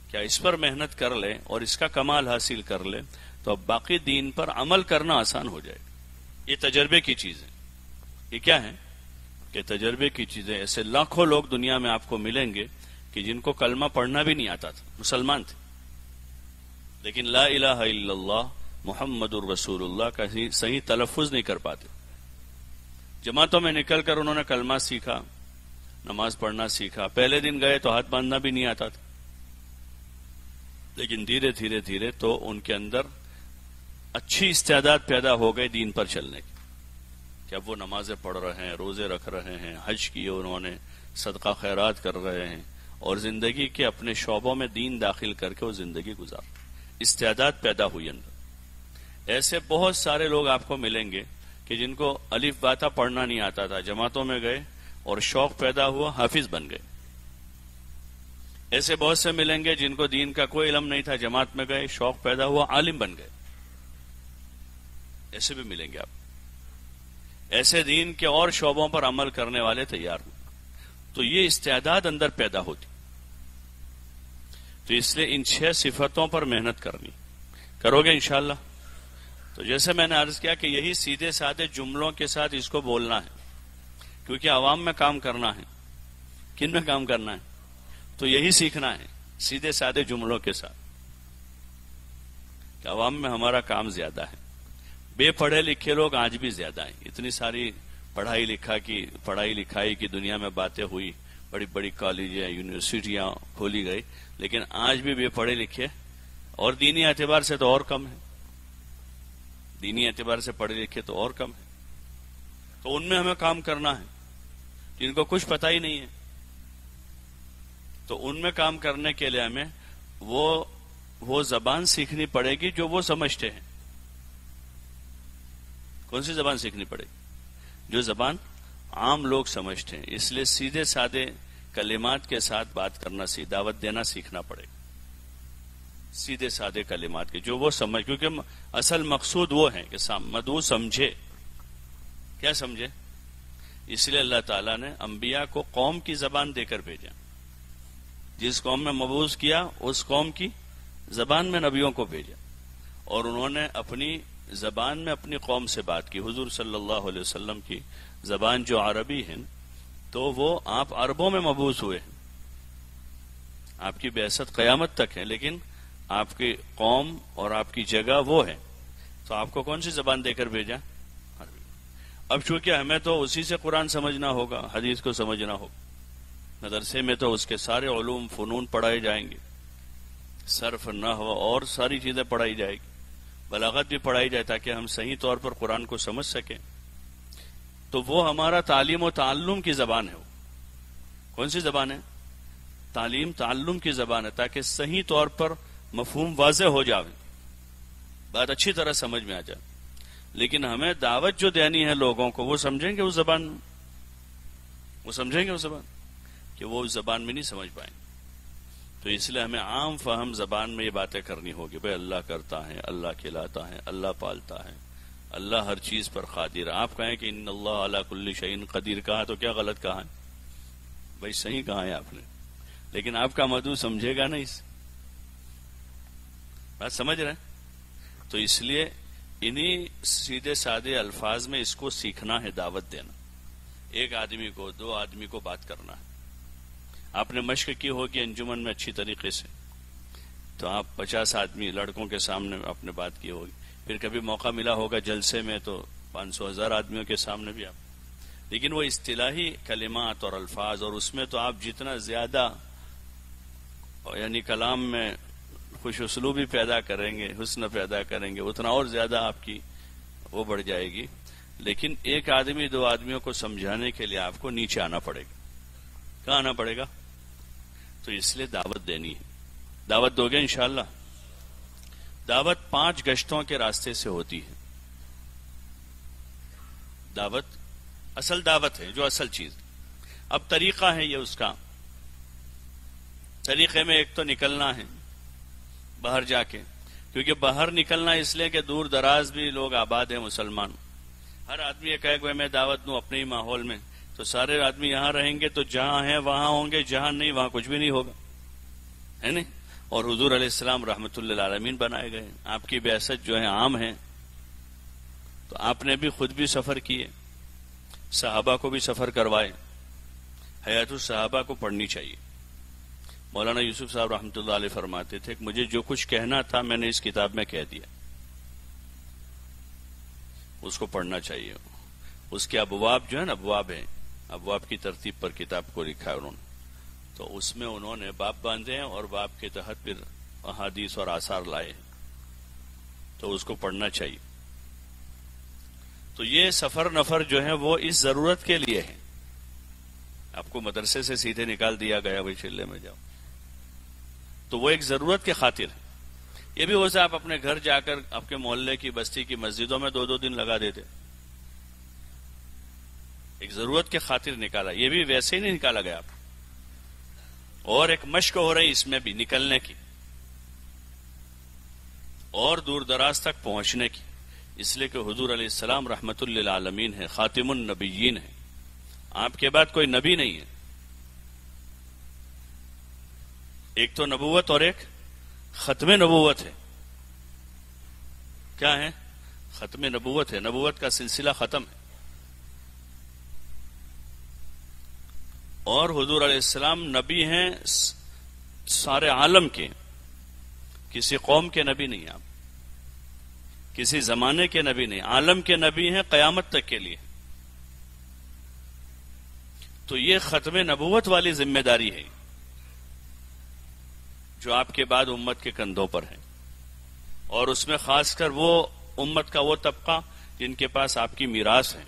کیا اس پر محنت کر لے اور اس کا کمال حاصل کر لے تو اب باقی دین پر عمل کرنا آسان ہو جائے. یہ تجربے کی چیز ہے. یہ کیا ہے کہ تجربے کی چیزیں. ایسے لاکھوں لوگ دنیا میں آپ کو ملیں گے کہ جن کو کلمہ پڑھنا بھی نہیں آتا تھا، مسلمان تھے، لیکن لا الہ الا اللہ محمد الرسول اللہ کا صحیح تلفظ نہیں کر پاتے. جماعتوں میں نکل کر انہوں نے کلمہ سیکھا، نماز پڑھنا سیکھا. پہلے دن گئے تو ہاتھ باندھنا بھی نہیں آتا تھا، لیکن دھیرے دھیرے دھیرے تو ان کے اندر اچھی استعداد پیدا ہو گئی دین پر چلنے کی، کہ اب وہ نمازیں پڑھ رہے ہیں، روزے رکھ رہے ہیں، حج کیے انہوں نے، صدقہ خیرات کر رہے ہیں، اور زندگی کے اپنے شعبوں میں دین داخل کر کے وہ زندگی گزار. استعداد پیدا ہوئی اندر. ایسے بہت سارے لوگ آپ کو ملیں گے کہ جن کو الف باتا پڑھنا نہیں آتا تھا، جماعتوں میں گئے اور شوق پیدا ہوا، حافظ بن گئے. ایسے بہت سے ملیں گے جن کو دین کا کوئی علم نہیں تھا، جماعت میں گئے، شوق پیدا ہوا، عالم بن گئے. ایسے بھی ملیں گے آپ. ایسے دین کے اور شعبوں پر عمل کرنے والے تیار ہوں. تو یہ استعداد اندر پیدا ہوتی. تو اس لیے ان 6 صفتوں پر محنت کرنی. کرو گے انشاءاللہ؟ تو جیسے میں نے عرض کیا کہ یہی سیدھے سادے جملوں کے ساتھ اس کو بولنا ہے، کیونکہ عوام میں کام کرنا ہے. کن میں کام کرنا ہے؟ تو یہی سیکھنا ہے سیدھے سادے جملوں کے ساتھ، کہ عوام میں ہمارا کام زیادہ ہے. بے پڑھے لکھے لوگ آج بھی زیادہ ہیں. اتنی ساری پڑھائی لکھائی کی دنیا میں باتیں ہوئی، بڑی بڑی کالجیں، یونیورسٹیاں کھولی گئی، لیکن آج بھی بے پڑھے لکھے اور دینی اعتبار سے تو اور کم ہے. دینی اعتبار سے پڑھے لکھے تو اور کم ہے. تو ان میں ہمیں کام کرنا ہے جن کو کچھ پتہ ہی نہیں ہے. تو ان میں کام کرنے کے لیے ہمیں وہ زبان سیکھنی پڑے گی جو وہ سمجھتے ہیں. کون سی زبان سیکھنی پڑے گی؟ جو زبان عام لوگ سمجھتے ہیں. اس لیے سیدھے سادے کلمات کے ساتھ بات کرنا دعوت دینا سیکھنا پڑے گا. سیدھے سادے کلمات کے جو وہ سمجھ، کیونکہ اصل مقصود وہ ہے کہ مدعو سمجھے. کیا سمجھے؟ اس لیے اللہ تعالیٰ نے انبیاء کو قوم کی زبان دے کر بھیجا. جس قوم میں مبعوث کیا اس قوم کی زبان میں نبیوں کو بھیجا، اور انہوں نے اپنی زبان میں اپنی قوم سے بات کی. حضور صلی اللہ علیہ وسلم کی زبان جو عربی ہے تو وہ آپ عربوں میں مبعوث ہوئے ہیں. آپ کی بعثت قیامت تک ہے، لیکن آپ کی قوم اور آپ کی جگہ وہ ہے. تو آپ کو کون سی زبان دے کر بھیجا؟ عربی. اب چونکہ ہمیں تو اسی سے قرآن سمجھنا ہوگا، حدیث کو سمجھنا ہوگا. مدرسے میں تو اس کے سارے علوم فنون پڑھائے جائیں گے، صرف نحو اور ساری چیزیں پڑھائی جائے گی، بلاغت بھی پڑھائی جائے تاکہ ہم صحیح طور پر قرآن کو سمجھ سکیں. تو وہ ہمارا تعلیم و تعلم کی زبان ہے. وہ کون سی زبان ہے؟ تعلیم تعلم کی زبان ہے، تاکہ صحیح طور پر مفہوم واضح ہو جائے، بات اچھی طرح سمجھ میں آ جائے. لیکن ہمیں دعوت جو دینی ہے لوگوں کو، وہ سمجھیں گے اس زبان میں، وہ سمجھیں گے اس زبان کہ وہ اس زبان میں نہیں سمجھ پائیں. تو اس لیے ہمیں عام فہم زبان میں یہ باتیں کرنی ہوگی. بھائی اللہ کرتا ہے، اللہ کھلاتا ہے، اللہ پالتا ہے، اللہ ہر چیز پر قادر ہے. آپ کہیں کہ ان اللہ علی کل شیء قدیر کہا تو کیا غلط کہا ہے؟ بھائی صحیح کہا ہے آپ نے، لیکن آپ کا مدعو سمجھے گا نہیں. اس بات سمجھ رہے ہیں؟ تو اس لیے انہی سیدھے سادے الفاظ میں اس کو سیکھنا ہے، دعوت دینا. ایک آدمی کو، دو آدمی کو بات کرنا ہے. آپ نے مشق کی ہوگی انجمن میں اچھی طریقے سے، تو آپ 50 آدمی لڑکوں کے سامنے آپ نے بات کی ہوگی. پھر کبھی موقع ملا ہوگا جلسے میں تو 500,000 آدمیوں کے سامنے بھی آپ. لیکن وہ اصطلاحی کلمات اور الفاظ، اور اس میں تو آپ جتنا زیادہ یعنی کلام میں خوش اسلوبی پیدا کریں گے، حسن پیدا کریں گے، اتنا اور زیادہ آپ کی وہ بڑھ جائے گی. لیکن ایک آدمی دو آدمیوں کو سمجھانے کے لیے آپ کو نیچے آنا پڑے گا. کہاں آنا پڑے گا؟ تو اس لیے دعوت دینی ہے. دعوت دو گے انشاءاللہ؟ دعوت 5 گشتوں کے راستے سے ہوتی ہے. دعوت اصل دعوت ہے، جو اصل چیز. اب طریقہ ہے یہ اس کا. طریقے میں ایک تو نکلنا ہے باہر جا کے، کیونکہ باہر نکلنا اس لیے کہ دور دراز بھی لوگ آباد ہیں مسلمان. ہر آدمی یہ کہے کہ میں دعوت دوں اپنے ہی ماحول میں، تو سارے آدمی یہاں رہیں گے تو جہاں ہیں وہاں ہوں گے، جہاں نہیں وہاں کچھ بھی نہیں ہوگا، ہے نہیں. اور حضور علیہ السلام رحمت اللہ للعالمین بنائے گئے. آپ کی بعثت جو ہے عام ہے، تو آپ نے بھی خود بھی سفر کیے، صحابہ کو بھی سفر کروائے. حیات الصحابہ کو پڑھنی چاہیے. مولانا یوسف صاحب رحمۃ اللہ علیہ فرماتے تھے کہ مجھے جو کچھ کہنا تھا میں نے اس کتاب میں کہہ دیا. اس کو پڑھنا چاہیے. اس کے ابواب جو ہے نا، ابواب ہیں، ابواب کی ترتیب پر کتاب کو لکھا ہے انہوں نے. تو اس میں انہوں نے باب باندھے ہیں اور باب کے تحت پھر احادیث اور آثار لائے ہیں. تو اس کو پڑھنا چاہیے. تو یہ سفر نفر جو ہے وہ اس ضرورت کے لیے ہے. آپ کو مدرسے سے سیدھے نکال دیا گیا بھائی چلے میں جاؤ، تو وہ ایک ضرورت کے خاطر ہے. یہ بھی ہو سکتا آپ اپنے گھر جا کر آپ کے محلے کی بستی کی مسجدوں میں 2 دن لگا دیتے. ایک ضرورت کے خاطر نکالا. یہ بھی ویسے ہی نہیں نکالا گیا آپ، اور ایک مشق ہو رہی اس میں بھی نکلنے کی اور دور دراز تک پہنچنے کی. اس لیے کہ حضور علیہ السلام رحمت للعالمین ہے، خاتم النبیین ہے. آپ کے بعد کوئی نبی نہیں ہے. ایک تو نبوت اور ایک ختم نبوت ہے. کیا ہے؟ ختم نبوت ہے. نبوت کا سلسلہ ختم ہے. اور حضور علیہ السلام نبی ہیں سارے عالم کے، کسی قوم کے نبی نہیں. آپ کسی زمانے کے نبی نہیں، عالم کے نبی ہیں قیامت تک کے لیے. تو یہ ختم نبوت والی ذمہ داری ہے جو آپ کے بعد امت کے کندھوں پر ہے. اور اس میں خاص کر وہ امت کا وہ طبقہ جن کے پاس آپ کی میراث ہے.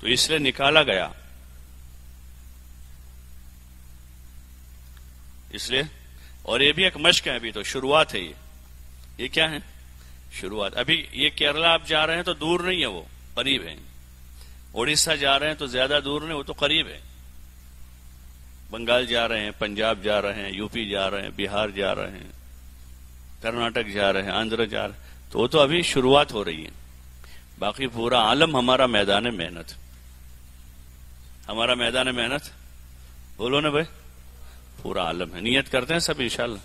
تو اس لیے نکالا گیا. اس لیے، اور یہ بھی ایک مشق ہے، ابھی تو شروعات ہے. یہ کیا ہے؟ شروعات. ابھی یہ کیرلا آپ جا رہے ہیں تو دور نہیں ہے، وہ قریب ہے. اڑیسہ جا رہے ہیں تو زیادہ دور نہیں، وہ تو قریب ہے. بنگال جا رہے ہیں، پنجاب جا رہے ہیں، یو پی جا رہے ہیں، بہار جا رہے ہیں، کرناٹک جا رہے ہیں، آندھرا جا رہے ہیں، تو وہ تو ابھی شروعات ہو رہی ہے. باقی پورا عالم ہمارا میدان محنت. ہمارا میدان محنت بولو نا بھائی، پورا عالم ہے. نیت کرتے ہیں سب انشاءاللہ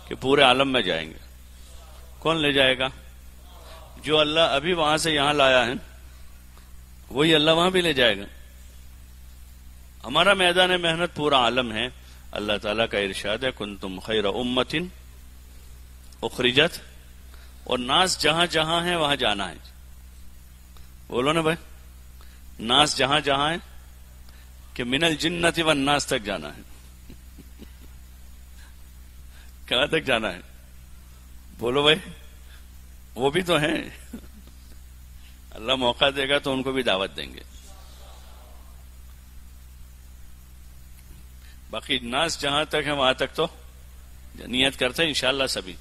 کہ پورے عالم میں جائیں گے. کون لے جائے گا؟ جو اللہ ابھی وہاں سے یہاں لایا ہے وہی اللہ وہاں بھی لے جائے گا. ہمارا میدان محنت پورا عالم ہے. اللہ تعالیٰ کا ارشاد ہے کنتم خیر امت اخرجت، اور ناس جہاں جہاں ہے وہاں جانا ہے. بولو نا بھائی، ناس جہاں جہاں ہے کہ من الجنت والناس تک جانا ہے. کہاں تک جانا ہے؟ بولو بھائی، وہ بھی تو ہیں. اللہ موقع دے گا تو ان کو بھی دعوت دیں گے. باقی ناس جہاں تک ہے وہاں تک تو نیت کرتے ہیں انشاءاللہ سبھی.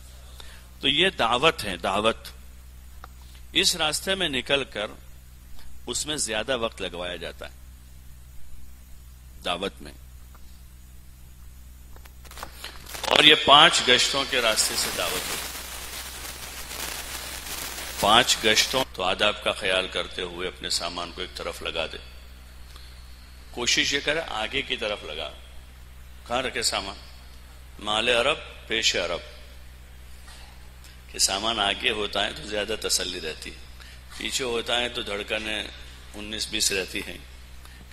تو یہ دعوت ہے، دعوت. اس راستے میں نکل کر اس میں زیادہ وقت لگوایا جاتا ہے دعوت میں. اور یہ 5 گشتوں کے راستے سے دعوت ہوتی ہے. 5 گشتوں تو آداب کا خیال کرتے ہوئے اپنے سامان کو ایک طرف لگا دے. کوشش یہ کرے آگے کی طرف لگا. کہاں رکھے سامان؟ مال عرب پیش عرب. کہ سامان آگے ہوتا ہے تو زیادہ تسلی رہتی ہے، پیچھے ہوتا ہے تو دھڑکنیں 19-20 رہتی ہیں.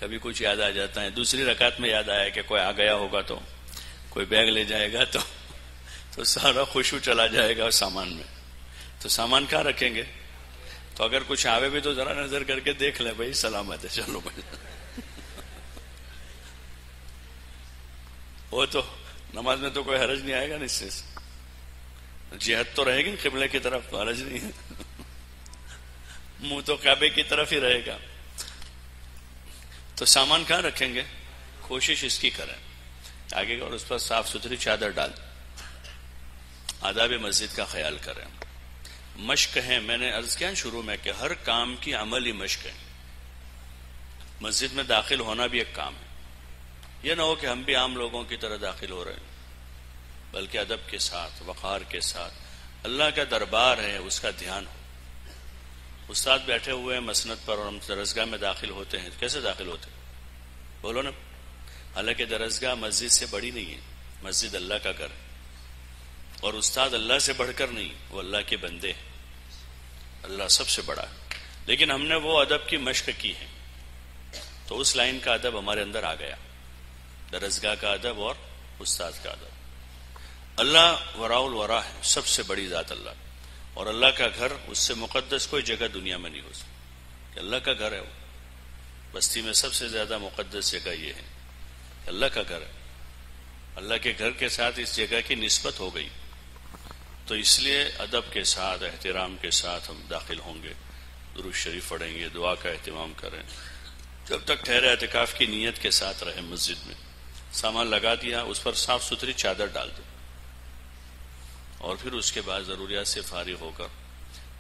کبھی کچھ یاد آ جاتا ہے. دوسری رکعت میں یاد آیا کہ کوئی آ گیا ہوگا تو کوئی بیگ لے جائے گا تو سارا خشوع چلا جائے گا سامان میں. تو سامان کہاں رکھیں گے؟ تو اگر کچھ آوے بھی تو ذرا نظر کر کے دیکھ لیں بھائی سلامت ہے، چلو بھائی. وہ تو نماز میں تو کوئی حرج نہیں آئے گا نا. اس سے جہت تو رہے گی قبلے کی طرف، تو حرج نہیں ہے. منہ تو کعبے کی طرف ہی رہے گا. تو سامان کہاں رکھیں گے؟ کوشش اس کی کریں آگے کا، اور اس پر صاف ستھری چادر ڈال. آداب مسجد کا خیال کریں. مشق ہے، میں نے عرض کیا شروع میں کہ ہر کام کی عملی مشق ہے. مسجد میں داخل ہونا بھی ایک کام ہے. یہ نہ ہو کہ ہم بھی عام لوگوں کی طرح داخل ہو رہے ہیں، بلکہ ادب کے ساتھ، وقار کے ساتھ. اللہ کا دربار ہے، اس کا دھیان ہو. استاد بیٹھے ہوئے ہیں مسند پر اور ہم درسگاہ میں داخل ہوتے ہیں، کیسے داخل ہوتے ہیں؟ بولو نا. حالانکہ درسگاہ مسجد سے بڑی نہیں ہے، مسجد اللہ کا گھر ہے. اور استاد اللہ سے بڑھ کر نہیں، وہ اللہ کے بندے ہیں. اللہ سب سے بڑا ہے. لیکن ہم نے وہ ادب کی مشق کی ہے تو اس لائن کا ادب ہمارے اندر آ گیا. درسگاہ کا ادب اور استاد کا ادب. اللہ وراء الورا ہے، سب سے بڑی ذات اللہ. اور اللہ کا گھر، اس سے مقدس کوئی جگہ دنیا میں نہیں ہو سکتی. کہ اللہ کا گھر ہے. وہ بستی میں سب سے زیادہ مقدس جگہ یہ ہے، اللہ کا گھر ہے. اللہ کے گھر کے ساتھ اس جگہ کی نسبت ہو گئی. تو اس لیے ادب کے ساتھ، احترام کے ساتھ ہم داخل ہوں گے. درود شریف پڑھیں گے، دعا کا اہتمام کریں. جب تک ٹھہرے اعتکاف کی نیت کے ساتھ رہے. مسجد میں سامان لگا دیا، اس پر صاف ستھری چادر ڈال دو، اور پھر اس کے بعد ضروریات سے فارغ ہو کر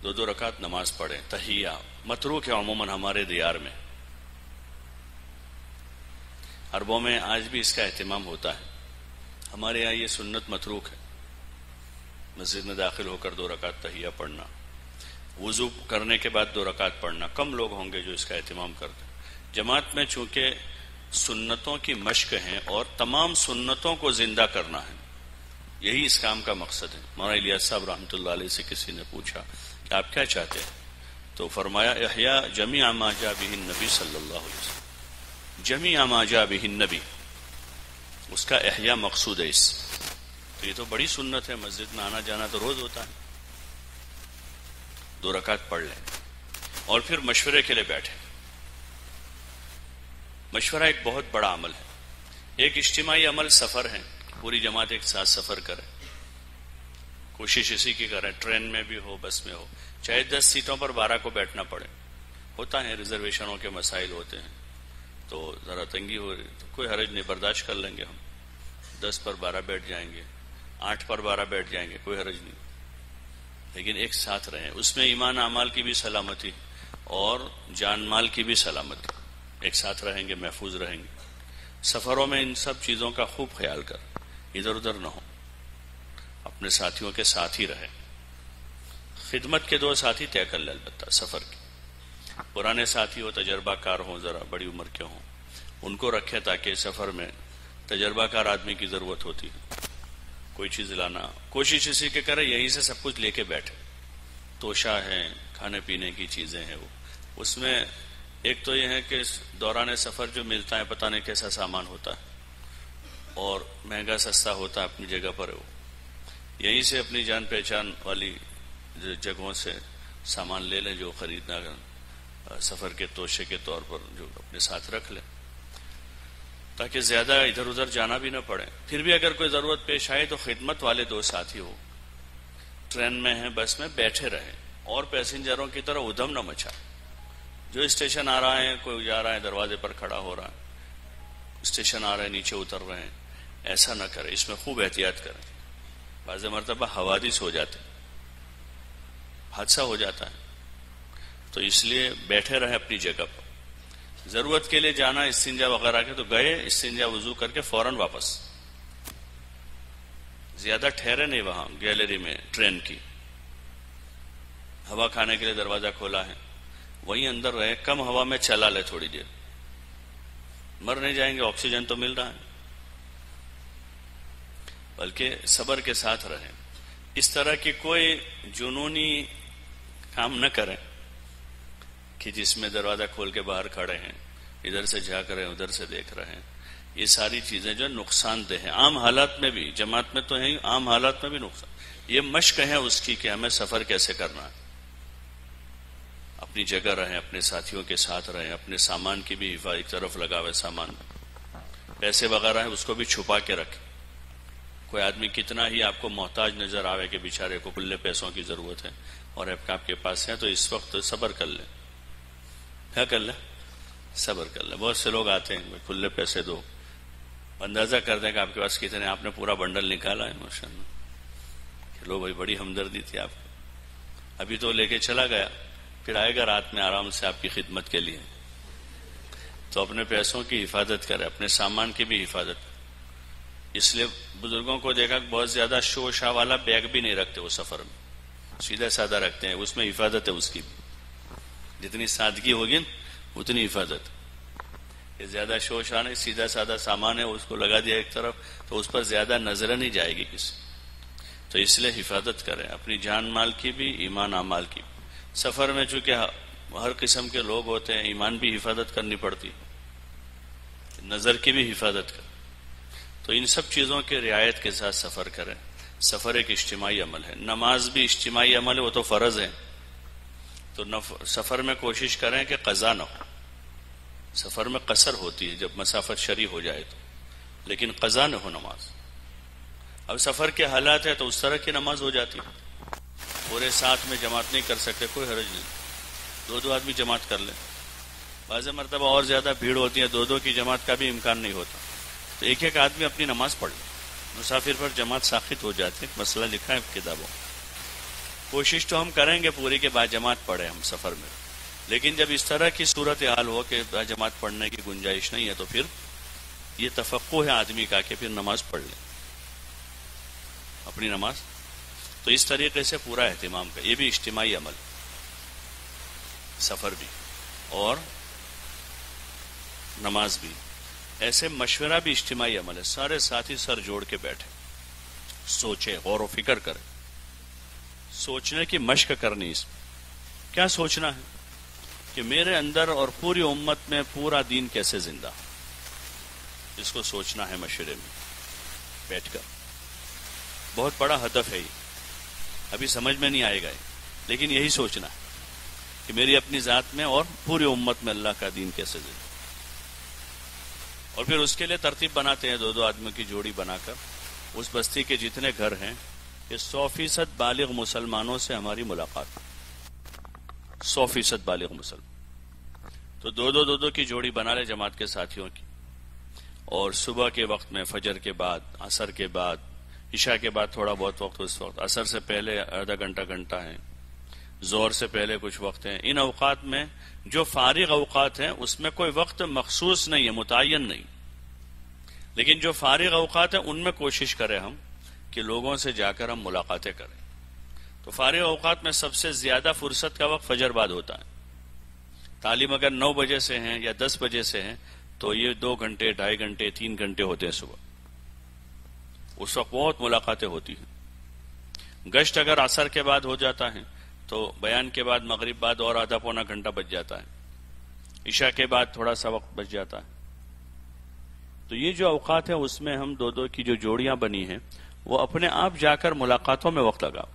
2 رکعت نماز پڑھیں. تحیہ متروک ہے عموماً ہمارے دیار میں. عربوں میں آج بھی اس کا اہتمام ہوتا ہے. ہمارے یہاں یہ سنت متروک ہے. مسجد میں داخل ہو کر 2 رکعت تحیہ پڑھنا، وضو کرنے کے بعد 2 رکعت پڑھنا. کم لوگ ہوں گے جو اس کا اہتمام کرتے ہیں. جماعت میں چونکہ سنتوں کی مشق ہیں اور تمام سنتوں کو زندہ کرنا ہے، یہی اس کام کا مقصد ہے. مولانا الیاس صاحب رحمۃ اللہ علیہ سے کسی نے پوچھا کہ آپ کیا چاہتے ہیں؟ تو فرمایا احیاء جمیع ما جاء بہ النبی صلی اللہ علیہ وسلم. جمیع ما جاء بہ النبی، اس کا احیاء مقصود ہے. اس تو یہ تو بڑی سنت ہے. مسجد میں آنا جانا تو روز ہوتا ہے. 2 رکعت پڑھ لیں اور پھر مشورے کے لیے بیٹھے. مشورہ ایک بہت بڑا عمل ہے. ایک اجتماعی عمل سفر ہے، پوری جماعت ایک ساتھ سفر کرے. کوشش اسی کی کریں، ٹرین میں بھی ہو، بس میں ہو، چاہے 10 سیٹوں پر 12 کو بیٹھنا پڑے. ہوتا ہے ریزرویشنوں کے مسائل ہوتے ہیں تو ذرا تنگی ہو رہی تو کوئی حرج نہیں، برداشت کر لیں گے. ہم 10 پر 12 بیٹھ جائیں گے، 8 پر 12 بیٹھ جائیں گے، کوئی حرج نہیں. لیکن ایک ساتھ رہیں، اس میں ایمان اعمال کی بھی سلامتی اور جان مال کی بھی سلامتی، ایک ساتھ رہیں گے، محفوظ رہیں گے۔ سفروں میں ان سب چیزوں کا خوب خیال کر، ادھر ادھر نہ ہو، اپنے ساتھیوں کے ساتھ ہی رہیں۔ خدمت کے 2 ساتھی طے کر لے، البتہ سفر کے پرانے ساتھی ہو، تجربہ کار ہوں، ذرا بڑی عمر کے ہوں، ان کو رکھیں تاکہ سفر میں تجربہ کار آدمی کی ضرورت ہوتی ہے، کوئی چیز لانا کوشش اسی کے کرے یہیں سے سب کچھ لے کے بیٹھے، توشہ ہے، کھانے پینے کی چیزیں ہیں، وہ اس میں ایک تو یہ ہے کہ دوران سفر جو ملتا ہے پتہ نہیں کیسا سامان ہوتا ہے اور مہنگا سستا ہوتا ہے اپنی جگہ پر، وہ یہیں سے اپنی جان پہچان والی جگہوں سے سامان لے لیں، جو خریدنا سفر کے توشے کے طور پر جو اپنے ساتھ رکھ لیں تاکہ زیادہ ادھر ادھر جانا بھی نہ پڑے۔ پھر بھی اگر کوئی ضرورت پیش آئے تو خدمت والے 2 ساتھی ہو، ٹرین میں ہیں، بس میں بیٹھے رہیں اور پیسنجروں کی طرح ادھم نہ مچائے، جو اسٹیشن آ رہا ہے، کوئی جا رہا ہے دروازے پر کھڑا ہو رہا ہے، اسٹیشن آ رہا ہے نیچے اتر رہے ہیں، ایسا نہ کریں، اس میں خوب احتیاط کریں۔ بعض مرتبہ حوادث ہو جاتے، حادثہ ہو جاتا ہے، تو اس لیے بیٹھے رہے اپنی جگہ پر۔ ضرورت کے لیے جانا استنجا وغیرہ کے تو گئے، استنجا وضو کر کے فوراً واپس، زیادہ ٹھہرے نہیں وہاں گیلری میں ٹرین کی، ہوا کھانے کے لیے دروازہ کھولا ہے وہیں اندر رہے، کم ہوا میں چلا لے تھوڑی دیر، مر نہیں جائیں گے، آکسیجن تو مل رہا ہے، بلکہ صبر کے ساتھ رہیں۔ اس طرح کی کوئی جنونی کام نہ کریں کہ جس میں دروازہ کھول کے باہر کھڑے ہیں، ادھر سے جھانک رہے ہیں، ادھر سے دیکھ رہے ہیں، یہ ساری چیزیں جو نقصان دہ ہیں، عام حالات میں بھی، جماعت میں تو ہیں، عام حالات میں بھی نقصان، یہ مشق ہے اس کی کہ ہمیں سفر کیسے کرنا ہے۔ اپنی جگہ رہیں، اپنے ساتھیوں کے ساتھ رہیں، اپنے سامان کی بھی ایک طرف لگا ہوئے سامان، پیسے وغیرہ ہیں اس کو بھی چھپا کے رکھیں۔ کوئی آدمی کتنا ہی آپ کو محتاج نظر آوے کہ بیچارے کو کھلے پیسوں کی ضرورت ہے اور آپ کے پاس ہے، تو اس وقت صبر کر لیں۔ کیا کر لیں؟ صبر کر لیں۔ بہت سے لوگ آتے ہیں کھلے پیسے دو، اندازہ کر دیں کہ آپ کے پاس کتنے، آپ نے پورا بنڈل نکالا ہے ماشاءاللہ، کہ لو بھائی بڑی ہمدردی تھی آپ کو، ابھی تو لے کے چلا گیا، پھر آئے گا رات میں آرام سے آپ کی خدمت کے لیے۔ تو اپنے پیسوں کی حفاظت کرے، اپنے سامان کی بھی حفاظت۔ اس لیے بزرگوں کو دیکھا کہ بہت زیادہ شو شاہ والا بیگ بھی نہیں رکھتے وہ سفر میں، سیدھا سادہ رکھتے ہیں، اس میں حفاظت ہے اس کی بھی، جتنی سادگی ہوگی اتنی حفاظت۔ یہ زیادہ شو شاہ نہیں، سیدھا سادہ سامان ہے، اس کو لگا دیا ایک طرف تو اس پر زیادہ نظر نہیں جائے گی کسی، تو اس لیے حفاظت کریں اپنی جان مال کی بھی، ایمان اعمال کی بھی۔ سفر میں چونکہ ہر قسم کے لوگ ہوتے ہیں، ایمان بھی حفاظت کرنی پڑتی، نظر کی بھی حفاظت کریں، تو ان سب چیزوں کے رعایت کے ساتھ سفر کریں۔ سفر ایک اجتماعی عمل ہے، نماز بھی اجتماعی عمل ہے، وہ تو فرض ہے، تو سفر میں کوشش کریں کہ قضا نہ ہو۔ سفر میں قصر ہوتی ہے جب مسافت شرع ہو جائے تو، لیکن قضا نہ ہو نماز۔ اب سفر کے حالات ہے تو اس طرح کی نماز ہو جاتی ہے، پورے ساتھ میں جماعت نہیں کر سکتے، کوئی حرج نہیں، 2 آدمی جماعت کر لیں۔ بعض مرتبہ اور زیادہ بھیڑ ہوتی ہے، 2 کی جماعت کا بھی امکان نہیں ہوتا، تو ایک آدمی اپنی نماز پڑھ لے، مسافر پر جماعت ساقط ہو جاتی ہے، مسئلہ لکھا ہے کتابوں۔ کوشش تو ہم کریں گے پوری کے بعد جماعت پڑھیں ہم سفر میں، لیکن جب اس طرح کی صورتحال ہو کہ جماعت پڑھنے کی گنجائش نہیں ہے تو پھر یہ تفقع ہے آدمی کا کہ پھر نماز پڑھ لیں اپنی نماز۔ تو اس طریقے سے پورا اہتمام کا، یہ بھی اجتماعی عمل، سفر بھی اور نماز بھی۔ ایسے مشورہ بھی اجتماعی عمل ہے، سارے ساتھی سر جوڑ کے بیٹھے، سوچے، غور و فکر کریں، سوچنے کی مشق کرنی۔ اس میں کیا سوچنا ہے کہ میرے اندر اور پوری امت میں پورا دین کیسے زندہ، اس کو سوچنا ہے مشورے میں بیٹھ کر۔ بہت بڑا ہدف ہے یہ، ابھی سمجھ میں نہیں آئے گا، لیکن یہی سوچنا ہے کہ میری اپنی ذات میں اور پوری امت میں اللہ کا دین کیسے زندہ۔ اور پھر اس کے لیے ترتیب بناتے ہیں، 2 آدمیوں کی جوڑی بنا کر اس بستی کے جتنے گھر ہیں کہ 100% بالغ مسلمانوں سے ہماری ملاقات، 100% بالغ مسلمان، تو 2 کی جوڑی بنا لے جماعت کے ساتھیوں کی، اور صبح کے وقت میں، فجر کے بعد، عصر کے بعد، عشاء کے بعد تھوڑا بہت وقت اس وقت، عصر سے پہلے آدھا گھنٹہ ہے، ظہر سے پہلے کچھ وقت ہیں. ان اوقات میں جو فارغ اوقات ہیں اس میں کوئی وقت مخصوص نہیں ہے، متعین نہیں، لیکن جو فارغ اوقات ہیں ان میں کوشش کریں ہم کہ لوگوں سے جا کر ہم ملاقاتیں کریں. تو فارغ اوقات میں سب سے زیادہ فرصت کا وقت فجر بعد ہوتا ہے. تعلیم اگر 9 بجے سے ہیں یا 10 بجے سے ہیں تو یہ 2 گھنٹے، 2.5 گھنٹے، 3 گھنٹے ہوتے ہیں صبح. اس وقت بہت ملاقاتیں ہوتی ہیں. گشت اگر عصر کے بعد ہو جاتا ہے تو بیان کے بعد مغرب بعد اور آدھا پونا گھنٹہ بچ جاتا ہے. عشاء کے بعد تھوڑا سا وقت بچ جاتا ہے. تو یہ جو اوقات ہیں اس میں ہم دو کی جو جوڑیاں بنی ہیں وہ اپنے آپ جا کر ملاقاتوں میں وقت لگاؤ.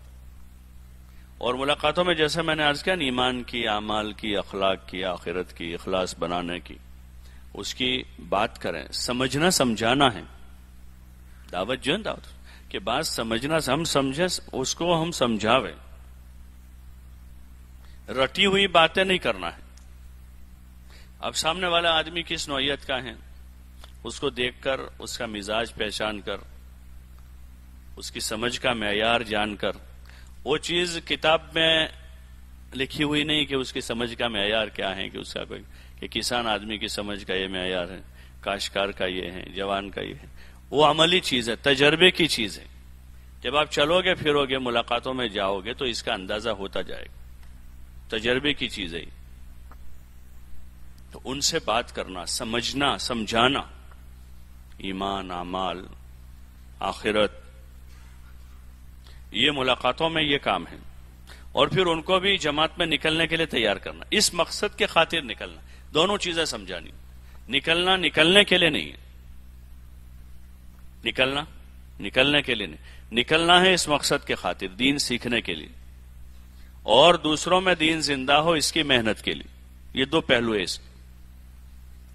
اور ملاقاتوں میں جیسے میں نے عرض کیا ایمان کی، اعمال کی، اخلاق کی، آخرت کی، اخلاص بنانے کی، اس کی بات کریں. سمجھنا سمجھانا ہے. دعوت جو ہے دعوت کہ بات سمجھنا، ہم سمجھے اس کو ہم سمجھاوے. رٹی ہوئی باتیں نہیں کرنا ہے. اب سامنے والا آدمی کس نوعیت کا ہے اس کو دیکھ کر، اس کا مزاج پہچان کر، اس کی سمجھ کا معیار جان کر، وہ چیز کتاب میں لکھی ہوئی نہیں کہ اس کی سمجھ کا معیار کیا ہے، کہ اس کا کوئی کہ کسان آدمی کی سمجھ کا یہ معیار ہے، کاشتکار کا یہ ہے، جوان کا یہ ہے. وہ عملی چیز ہے، تجربے کی چیز ہے. جب آپ چلو گے پھرو گے ملاقاتوں میں جاؤ گے تو اس کا اندازہ ہوتا جائے گا. تجربے کی چیز ہے. تو ان سے بات کرنا، سمجھنا، سمجھانا، ایمان، اعمال، آخرت، یہ ملاقاتوں میں یہ کام ہے. اور پھر ان کو بھی جماعت میں نکلنے کے لیے تیار کرنا، اس مقصد کے خاطر نکلنا. دونوں چیزیں سمجھانی. نکلنا نکلنے کے لیے نہیں ہے، نکلنے کے لیے نہیں، نکلنا ہے اس مقصد کے خاطر، دین سیکھنے کے لیے اور دوسروں میں دین زندہ ہو اس کی محنت کے لیے. یہ دو پہلو ہے اس.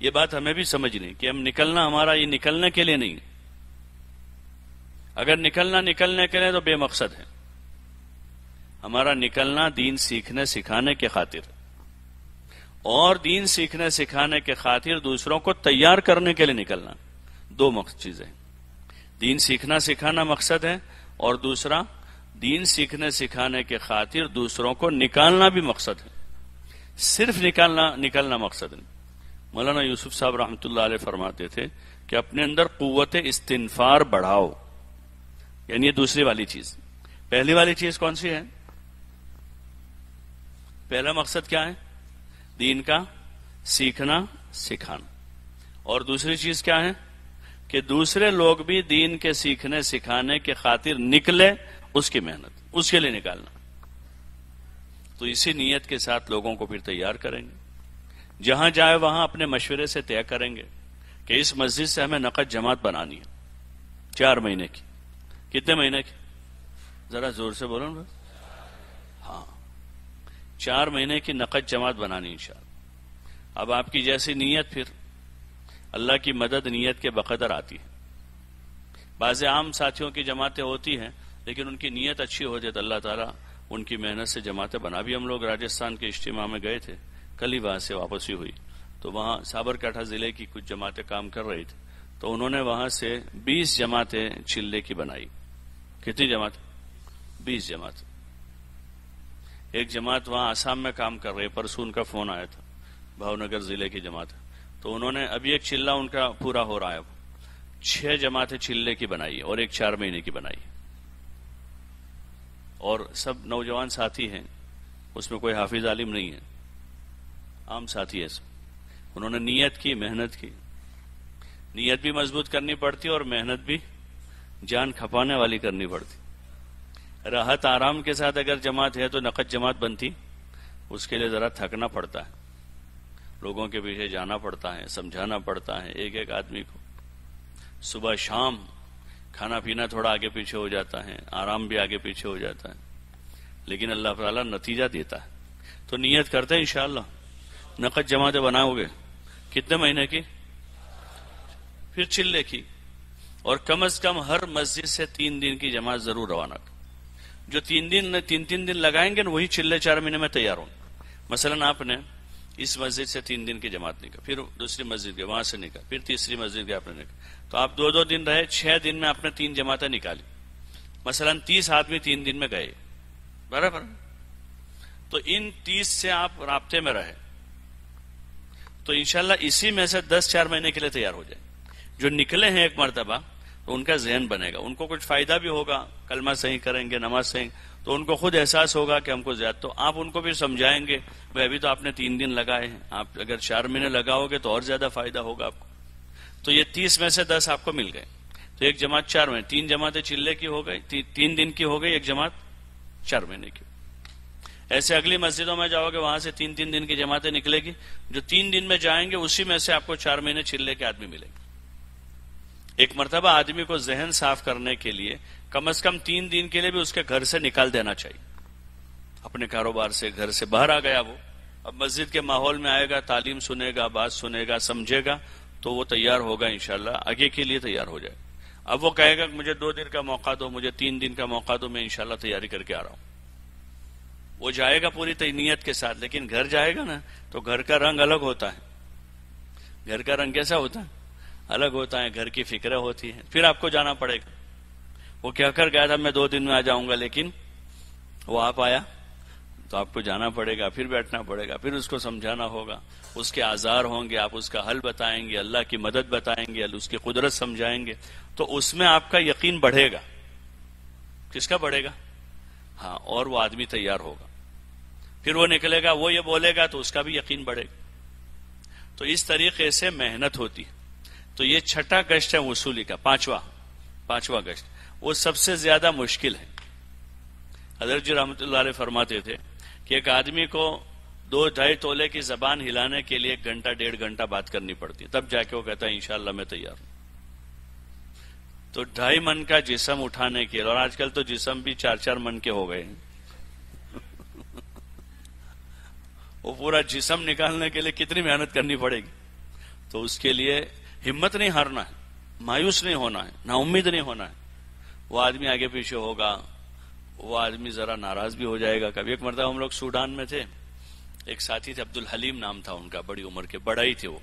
یہ بات ہمیں بھی سمجھنی کہ ہم نکلنا ہمارا یہ نکلنے کے لیے نہیں ہے. اگر نکلنے کے لیے تو بے مقصد ہے. ہمارا نکلنا دین سیکھنے سکھانے کے خاطر اور دین سیکھنے سکھانے کے خاطر دوسروں کو تیار کرنے کے لیے نکلنا. دو چیزیں، دین سیکھنا سکھانا مقصد ہے اور دوسرا دین سیکھنے سکھانے کے خاطر دوسروں کو نکالنا بھی مقصد ہے. صرف نکلنا مقصد نہیں. مولانا یوسف صاحب رحمۃ اللہ علیہ فرماتے تھے کہ اپنے اندر قوت استنفار بڑھاؤ. یعنی یہ دوسری والی چیز. پہلی والی چیز کون سی ہے؟ پہلا مقصد کیا ہے؟ دین کا سیکھنا سکھانا. اور دوسری چیز کیا ہے؟ کہ دوسرے لوگ بھی دین کے سیکھنے سکھانے کے خاطر نکلے، اس کی محنت اس کے لیے نکالنا. تو اسی نیت کے ساتھ لوگوں کو پھر تیار کریں گے. جہاں جائے وہاں اپنے مشورے سے طے کریں گے کہ اس مسجد سے ہمیں نقد جماعت بنانی ہے 4 مہینے کی. کتنے مہینے کی؟ ذرا زور سے بولو نا. ہاں، 4 مہینے کی نقد جماعت بنانی انشاءاللہ. اب آپ کی جیسی نیت پھر اللہ کی مدد نیت کے بقدر آتی ہے. بعض عام ساتھیوں کی جماعتیں ہوتی ہیں لیکن ان کی نیت اچھی ہو جائے تو اللہ تعالیٰ ان کی محنت سے جماعتیں بنا. بھی ہم لوگ راجستھان کے اجتماع میں گئے تھے، کل ہی وہاں سے واپسی ہوئی تو وہاں سابرکاٹھا ضلع کی کچھ جماعتیں کام کر رہی تھی تو انہوں نے وہاں سے 20 جماعتیں چلے کی بنائی. کتنی جماعت؟ 20 جماعت. ایک جماعت وہاں آسام میں کام کر رہی، پرسوں ان کا فون آیا تھا، بھاؤنگر ضلع کی جماعت. تو انہوں نے ابھی ایک چلہ ان کا پورا ہو رہا ہے، 6 جماعتیں چلے کی بنائی اور ایک 4 مہینے کی بنائی. اور سب نوجوان ساتھی ہیں، اس میں کوئی حافظ عالم نہیں ہے، عام ساتھی ہے سب. انہوں نے نیت کی، محنت کی. نیت بھی مضبوط کرنی پڑتی اور محنت بھی جان کھپانے والی کرنی پڑتی. راحت آرام کے ساتھ اگر جماعت ہے تو نقد جماعت بنتی، اس کے لیے ذرا تھکنا پڑتا ہے، لوگوں کے پیچھے جانا پڑتا ہے، سمجھانا پڑتا ہے ایک ایک آدمی کو. صبح شام کھانا پینا تھوڑا آگے پیچھے ہو جاتا ہے، آرام بھی آگے پیچھے ہو جاتا ہے، لیکن اللہ تعالیٰ نتیجہ دیتا ہے. تو نیت کرتے ہیں انشاءاللہ نقد جماعتیں بناؤ گے. کتنے مہینے کی؟ پھر چلے کی. اور کم از کم ہر مسجد سے 3 دن کی جماعت ضرور روانہ. جو 3 دن لگائیں گے نا وہی چلے 4 مہینے میں تیار ہوں. مثلا آپ نے اس مسجد سے 3 دن کی جماعت نکال، پھر دوسری مسجد کے وہاں سے نکال، پھر تیسری مسجد کے آپ نے نکال، تو آپ 2 دن رہے، 6 دن میں آپ نے 3 جماعتیں نکالی. مثلا 30 آدمی 3 دن میں گئے، برابر، تو ان 30 سے آپ رابطے میں رہے تو انشاءاللہ اسی میں سے 10 4 مہینے کے لیے تیار ہو جائے. جو نکلے ہیں ایک مرتبہ تو ان کا ذہن بنے گا، ان کو کچھ فائدہ بھی ہوگا، کلمہ صحیح کریں گے، نماز صحیح، تو ان کو خود احساس ہوگا کہ ہم کو زیادہ. تو آپ ان کو بھی سمجھائیں گے بھائی ابھی تو آپ نے 3 دن لگائے ہیں، آپ اگر 4 مہینے لگاؤ گے تو اور زیادہ فائدہ ہوگا آپ کو. تو یہ 30 میں سے 10 آپ کو مل گئے، تو ایک جماعت 4 مہینے، 3 جماعتیں چلے کی ہو گئی، 3 دن کی ہو گئی، ایک جماعت 4 مہینے کی. ایسے اگلی مسجدوں میں جاؤ گے وہاں سے 3 دن کی جماعتیں نکلے گی، جو 3 دن میں جائیں گے اسی میں سے آپ کو 4 مہینے چلے کے آدمی ملیں گے. ایک مرتبہ آدمی کو ذہن صاف کرنے کے لیے کم از کم 3 دن کے لیے بھی اس کے گھر سے نکال دینا چاہیے، اپنے کاروبار سے، گھر سے باہر آ گیا وہ، اب مسجد کے ماحول میں آئے گا، تعلیم سنے گا، بات سنے گا، سمجھے گا، تو وہ تیار ہوگا انشاءاللہ، آگے کے لیے تیار ہو جائے. اب وہ کہے گا کہ مجھے 2 دن کا موقع دو، مجھے 3 دن کا موقع دو، میں انشاءاللہ تیاری کر کے آ رہا ہوں. وہ جائے گا پوری نیت کے ساتھ، لیکن گھر جائے گا نا تو گھر کا رنگ الگ ہوتا ہے. گھر کا رنگ کیسا ہوتا ہے؟ الگ ہوتا ہے، گھر کی فکریں ہوتی ہیں. پھر آپ کو جانا پڑے گا. وہ کہہ کر گیا تھا میں 2 دن میں آ جاؤں گا، لیکن وہ آپ آیا تو آپ کو جانا پڑے گا، پھر بیٹھنا پڑے گا، پھر اس کو سمجھانا ہوگا، اس کے آزار ہوں گے، آپ اس کا حل بتائیں گے، اللہ کی مدد بتائیں گے، اس کی قدرت سمجھائیں گے، تو اس میں آپ کا یقین بڑھے گا. کس کا بڑھے گا؟ ہاں، اور وہ آدمی تیار ہوگا. پھر وہ نکلے گا، وہ یہ بولے گا تو اس کا بھی یقین بڑھے گا. تو اس طریقے سے محنت ہوتی ہے. تو یہ 6واں گشت ہے وصولی کا، 5واں گشت، وہ سب سے زیادہ مشکل ہے. حضرت جی رحمۃ اللہ علیہ فرماتے تھے کہ ایک آدمی کو 2-2.5 تولے کی زبان ہلانے کے لیے 1 گھنٹہ 1.5 گھنٹہ بات کرنی پڑتی ہے، تب جا کے وہ کہتا ہے انشاءاللہ میں تیار ہوں. تو 2.5 من کا جسم اٹھانے کے لیے، اور آج کل تو جسم بھی 4-4 من کے ہو گئے ہیں، وہ پورا جسم نکالنے کے لیے کتنی محنت کرنی پڑے گی. تو اس کے لیے ہمت نہیں ہارنا ہے، مایوس نہیں ہونا ہے، نا امید نہیں ہونا ہے. وہ آدمی آگے پیچھے ہوگا، وہ آدمی ذرا ناراض بھی ہو جائے گا. کبھی ایک مرتبہ ہم لوگ سوڈان میں تھے، ایک ساتھی تھے عبدالحلیم نام تھا ان کا، بڑی عمر کے، بڑا ہی تھے، وہ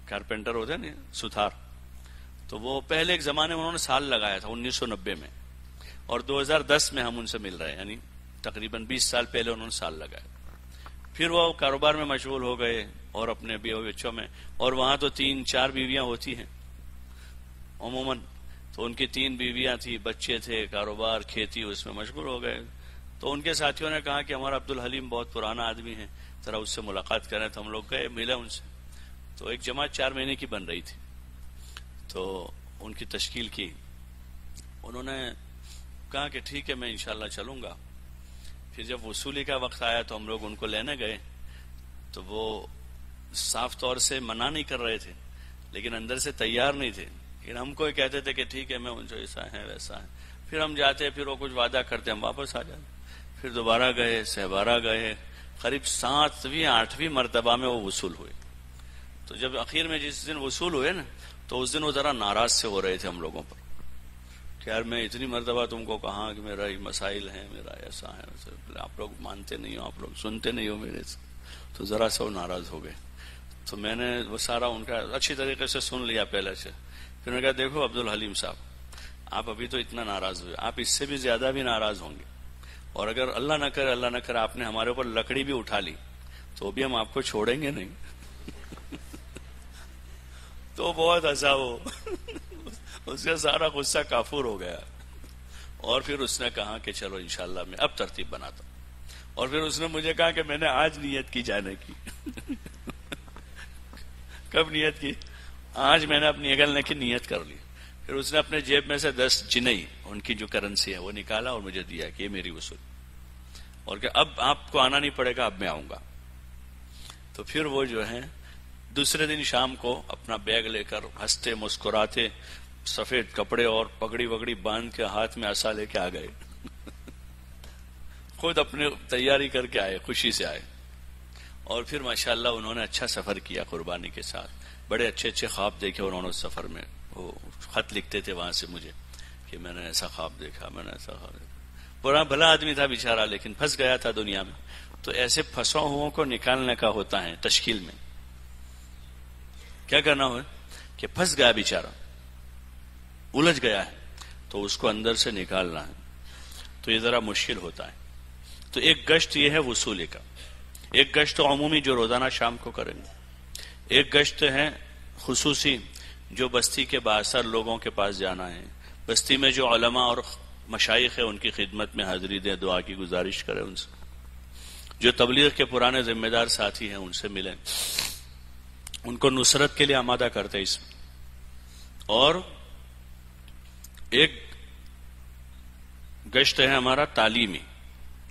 کارپینٹر ہوتے نا، ستھار. تو وہ پہلے ایک زمانے میں انہوں نے سال لگایا تھا 1990 میں، اور 2010 میں ہم ان سے مل رہے ہیں، یعنی تقریباً 20 سال پہلے انہوں نے سال لگایا. پھر وہ کاروبار میں مشغول ہو گئے اور اپنے بیوی بچوں میں، اور وہاں تو 3-4 بیویاں ہوتی ہیں عموماً. تو ان کی 3 بیویاں تھیں، بچے تھے، کاروبار، کھیتی، اس میں مشغول ہو گئے. تو ان کے ساتھیوں نے کہا کہ ہمارا عبدالحلیم بہت پرانا آدمی ہے، ذرا اس سے ملاقات کریں. تو ہم لوگ گئے، ملے ان سے. تو ایک جماعت 4 مہینے کی بن رہی تھی، تو ان کی تشکیل کی. انہوں نے کہا کہ ٹھیک ہے میں انشاءاللہ چلوں گا. پھر جب وصولی کا وقت آیا تو ہم لوگ ان کو لینے گئے. تو وہ صاف طور سے منع نہیں کر رہے تھے، لیکن اندر سے تیار نہیں تھے. لیکن ہم کو کہتے تھے کہ ٹھیک ہے میں ان سے ایسا ہے ویسا ہے. پھر ہم جاتے، پھر وہ کچھ وعدہ کرتے، ہم واپس آ جاتے. پھر دوبارہ گئے، سہبارہ گئے، قریب 7ویں 8ویں مرتبہ میں وہ وصول ہوئے. تو جب اخیر میں جس دن وصول ہوئے نا، تو اس دن وہ ذرا ناراض سے ہو رہے تھے ہم لوگوں پر کہ یار میں اتنی مرتبہ تم کو کہا کہ میرا یہ مسائل ہے، میرا ایسا ہے، آپ لوگ مانتے نہیں ہو، آپ لوگ سنتے نہیں ہو میرے سے. تو ذرا سا وہ ناراض ہو گئے. تو میں نے وہ سارا ان کا اچھی طریقے سے سن لیا پہلے سے. پھر میں نے کہا دیکھو عبدالحلیم صاحب، آپ ابھی تو اتنا ناراض ہوئے، آپ اس سے بھی زیادہ بھی ناراض ہوں گے، اور اگر اللہ نہ کرے آپ نے ہمارے اوپر لکڑی بھی اٹھا لی تو بھی ہم آپ کو چھوڑیں گے نہیں. تو بہت ہنسا وہ، اس کا سارا غصہ کافور ہو گیا. اور پھر اس نے کہا کہ چلو انشاءاللہ میں اب ترتیب بناتا ہوں. اور پھر اس نے مجھے کہا کہ میں نے آج نیت کی جانے کی. کب نیت کی؟ آج میں نے اپنی اگلنے کی نیت کر لی. پھر اس نے اپنے جیب میں سے 10 جنئی، ان کی جو کرنسی ہے، وہ نکالا اور مجھے دیا کہ یہ میری وصول، اور کہ اب آپ کو آنا نہیں پڑے گا، اب میں آؤں گا. تو پھر وہ جو ہے دوسرے دن شام کو اپنا بیگ لے کر ہنستے مسکراتے، سفید کپڑے اور پگڑی وگڑی باندھ کے، ہاتھ میں عصا لے کے آ گئے. خود اپنے تیاری کر کے آئے، خوشی سے آئے. اور پھر ماشاءاللہ انہوں نے اچھا سفر کیا قربانی کے ساتھ. بڑے اچھے اچھے خواب دیکھے انہوں نے سفر میں. وہ خط لکھتے تھے وہاں سے مجھے کہ میں نے ایسا خواب دیکھا، میں نے ایسا خواب دیکھا. بڑا بھلا آدمی تھا بیچارہ، لیکن پھنس گیا تھا دنیا میں. تو ایسے پھنسوں ہوں کو نکالنے کا ہوتا ہے تشکیل میں. کیا کرنا ہو کہ پھنس گیا بیچارہ، الجھ گیا ہے، تو اس کو اندر سے نکالنا ہے تو یہ ذرا مشکل ہوتا ہے. تو ایک گشت یہ ہے وصولی کا. ایک گشت عمومی جو روزانہ شام کو کریں گے. ایک گشت ہے خصوصی جو بستی کے بااثر لوگوں کے پاس جانا ہے. بستی میں جو علماء اور مشائخ ہیں ان کی خدمت میں حاضری دیں, دعا کی گزارش کریں ان سے. جو تبلیغ کے پرانے ذمہ دار ساتھی ہیں ان سے ملیں, ان کو نصرت کے لیے آمادہ کرتے اس میں. اور ایک گشت ہے ہمارا تعلیمی,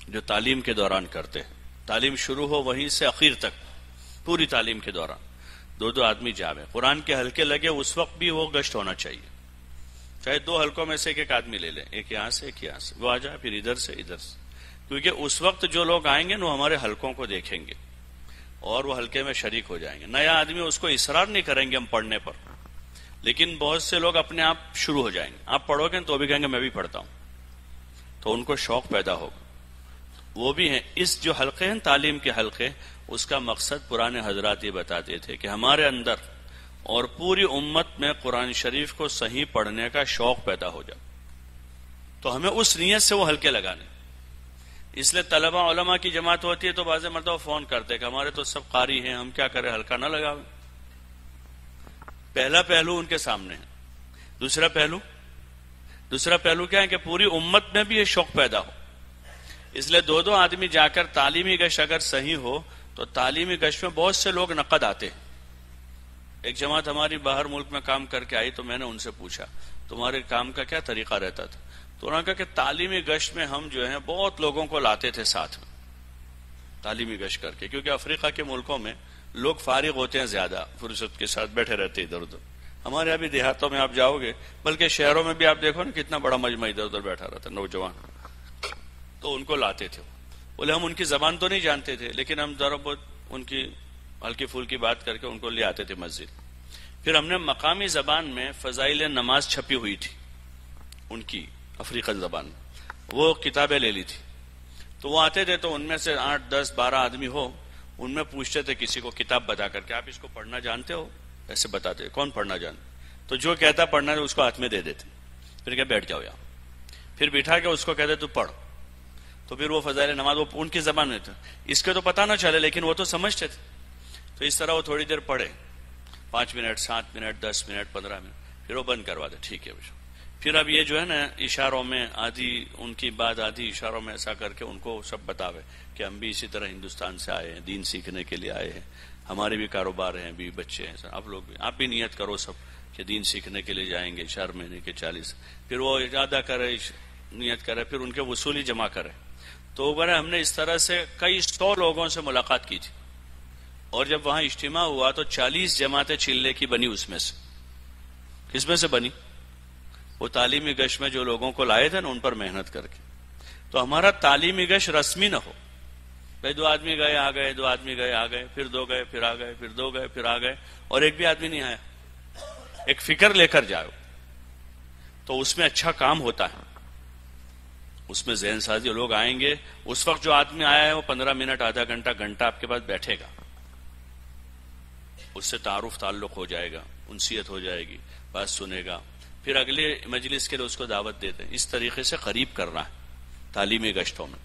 جو تعلیم کے دوران کرتے ہیں. تعلیم شروع ہو وہیں سے اخیر تک پوری تعلیم کے دوران 2 آدمی جاویں. قرآن کے حلقے لگے اس وقت بھی وہ گشت ہونا چاہیے. چاہے 2 حلقوں میں سے ایک آدمی لے لیں, ایک یہاں سے ایک یہاں سے, وہ آ جائے پھر ادھر سے ادھر سے. کیونکہ اس وقت جو لوگ آئیں گے وہ ہمارے حلقوں کو دیکھیں گے اور وہ حلقے میں شریک ہو جائیں گے. نیا آدمی اس کو اصرار نہیں کریں گے ہم پڑھنے پر, لیکن بہت سے لوگ اپنے آپ شروع ہو جائیں گے. آپ پڑھو گے تو بھی کہیں گے میں بھی پڑھتا ہوں, تو ان کو شوق پیدا ہوگا. وہ بھی ہیں. اس جو حلقے ہیں تعلیم کے حلقے, اس کا مقصد پرانے حضرات یہ بتاتے تھے کہ ہمارے اندر اور پوری امت میں قرآن شریف کو صحیح پڑھنے کا شوق پیدا ہو جائے. تو ہمیں اس نیت سے وہ حلقے لگانے. اس لیے طلبہ علماء کی جماعت ہوتی ہے تو بعض مرتبہ فون کرتے کہ ہمارے تو سب قاری ہیں, ہم کیا کریں, حلقہ نہ لگاویں. پہلا پہلو ان کے سامنے ہے. دوسرا پہلو کیا ہے کہ پوری امت میں بھی یہ شوق پیدا ہو. اس لیے 2 آدمی جا کر تعلیمی گشت اگر صحیح ہو تو تعلیمی گشت میں بہت سے لوگ نقد آتے ہیں. ایک جماعت ہماری باہر ملک میں کام کر کے آئی تو میں نے ان سے پوچھا تمہارے کام کا کیا طریقہ رہتا تھا. تو انہوں نے کہا کہ تعلیمی گشت میں ہم جو ہیں بہت لوگوں کو لاتے تھے ساتھ میں تعلیمی گشت کر کے, کیونکہ افریقہ کے ملکوں میں لوگ فارغ ہوتے ہیں, زیادہ فرصت کے ساتھ بیٹھے رہتے ادھر ادھر. ہمارے ابھی دیہاتوں میں آپ جاؤ گے, بلکہ شہروں میں بھی آپ دیکھو نا کتنا بڑا مجمع ادھر ادھر بیٹھا رہتا ہے نوجوان. تو ان کو لاتے تھے. بولے ہم ان کی زبان تو نہیں جانتے تھے, لیکن ہم ذرا بہت ان کی ہلکی پھلکی بات کر کے ان کو لے آتے تھے مسجد. پھر ہم نے مقامی زبان میں فضائل نماز چھپی ہوئی تھی ان کی افریقن زبان میں, وہ کتابیں لے لی تھی. تو وہ آتے تھے تو ان میں سے 8, 10, 12 آدمی ہو, ان میں پوچھتے تھے کسی کو کتاب بتا کر کہ آپ اس کو پڑھنا جانتے ہو, ایسے بتاتے کون پڑھنا جانتے, تو جو کہتا پڑھنا ہے اس کو ہاتھ میں دے دیتے. پھر کہ بیٹھ جاؤ یہاں, پھر بٹھا کے اس کو کہتے تو پڑھ. تو پھر وہ فضائل نماز وہ ان کی زبان میں تھا, اس کے تو پتہ نہ چلے لیکن وہ تو سمجھتے تھے. تو اس طرح وہ تھوڑی دیر پڑھے, 5 منٹ 7 منٹ 10 منٹ 15 منٹ, پھر وہ بند کروا دے. ٹھیک ہے پھر اب یہ جو ہے نا اشاروں میں آدھی ان کی بات آدھی اشاروں میں ایسا کر کے ان کو سب بتاوے کہ ہم بھی اسی طرح ہندوستان سے آئے ہیں, دین سیکھنے کے لیے آئے ہیں, ہمارے بھی کاروبار ہیں, بھی بچے ہیں, آپ لوگ بھی آپ بھی نیت کرو سب کہ دین سیکھنے کے لیے جائیں گے 4 مہینے کے 40. پھر وہ ارادہ کرے, نیت کرے, پھر ان کے وصولی جمع کرے. تو ہم نے اس طرح سے کئی 100 لوگوں سے ملاقات کی تھی, اور جب وہاں اجتماع ہوا تو 40 جماعتیں چلنے کی بنی. اس میں سے کس میں سے بنی؟ وہ تعلیمی گشت میں جو لوگوں کو لائے تھے نا ان پر محنت کر کے. تو ہمارا تعلیمی گشت رسمی نہ ہو, بھائی 2 آدمی گئے آ گئے, 2 آدمی گئے آ گئے, پھر 2 گئے پھر آ گئے, پھر 2 گئے پھر آ گئے, اور ایک بھی آدمی نہیں آیا. ایک فکر لے کر جاؤ تو اس میں اچھا کام ہوتا ہے. اس میں ذہن سازی, لوگ آئیں گے, اس وقت جو آدمی آیا ہے وہ 15 منٹ آدھا گھنٹہ آپ کے پاس بیٹھے گا, اس سے تعارف تعلق ہو جائے گا, انسیت ہو جائے گی, بات سنے گا, پھر اگلے مجلس کے لیے اس کو دعوت دیتے ہیں. اس طریقے سے قریب کرنا ہے تعلیمی گشتوں میں.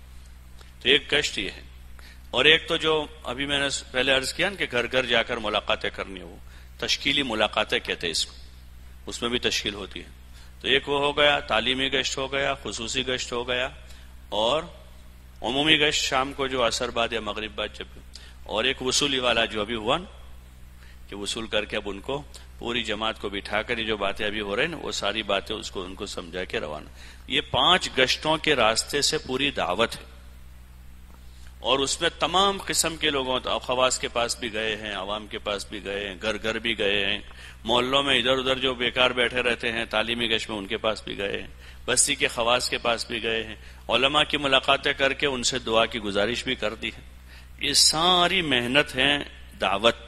تو ایک گشت یہ ہے, اور ایک تو جو ابھی میں نے پہلے عرض کیا نا کہ گھر گھر جا کر ملاقاتیں کرنی, وہ تشکیلی ملاقاتیں کہتے ہیں اس کو, اس میں بھی تشکیل ہوتی ہے. تو ایک وہ ہو گیا تعلیمی گشت ہو گیا, خصوصی گشت ہو گیا, اور عمومی گشت شام کو جو عصر بعد یا مغرب بعد جب, اور ایک وصولی والا جو ابھی ہوا نا کہ وصول کر کے اب ان کو پوری جماعت کو بٹھا کر یہ جو باتیں ابھی ہو رہے ہیں نا وہ ساری باتیں اس کو ان کو سمجھا کے روانہ. یہ 5 گشتوں کے راستے سے پوری دعوت ہے, اور اس میں تمام قسم کے لوگوں, خواص کے پاس بھی گئے ہیں, عوام کے پاس بھی گئے ہیں, گھر گھر بھی گئے ہیں, محلوں میں ادھر ادھر جو بیکار بیٹھے رہتے ہیں تعلیمی گشت میں ان کے پاس بھی گئے ہیں, بستی کے خواص کے پاس بھی گئے ہیں, علماء کی ملاقاتیں کر کے ان سے دعا کی گزارش بھی کر دی ہے. یہ ساری محنت ہے دعوت.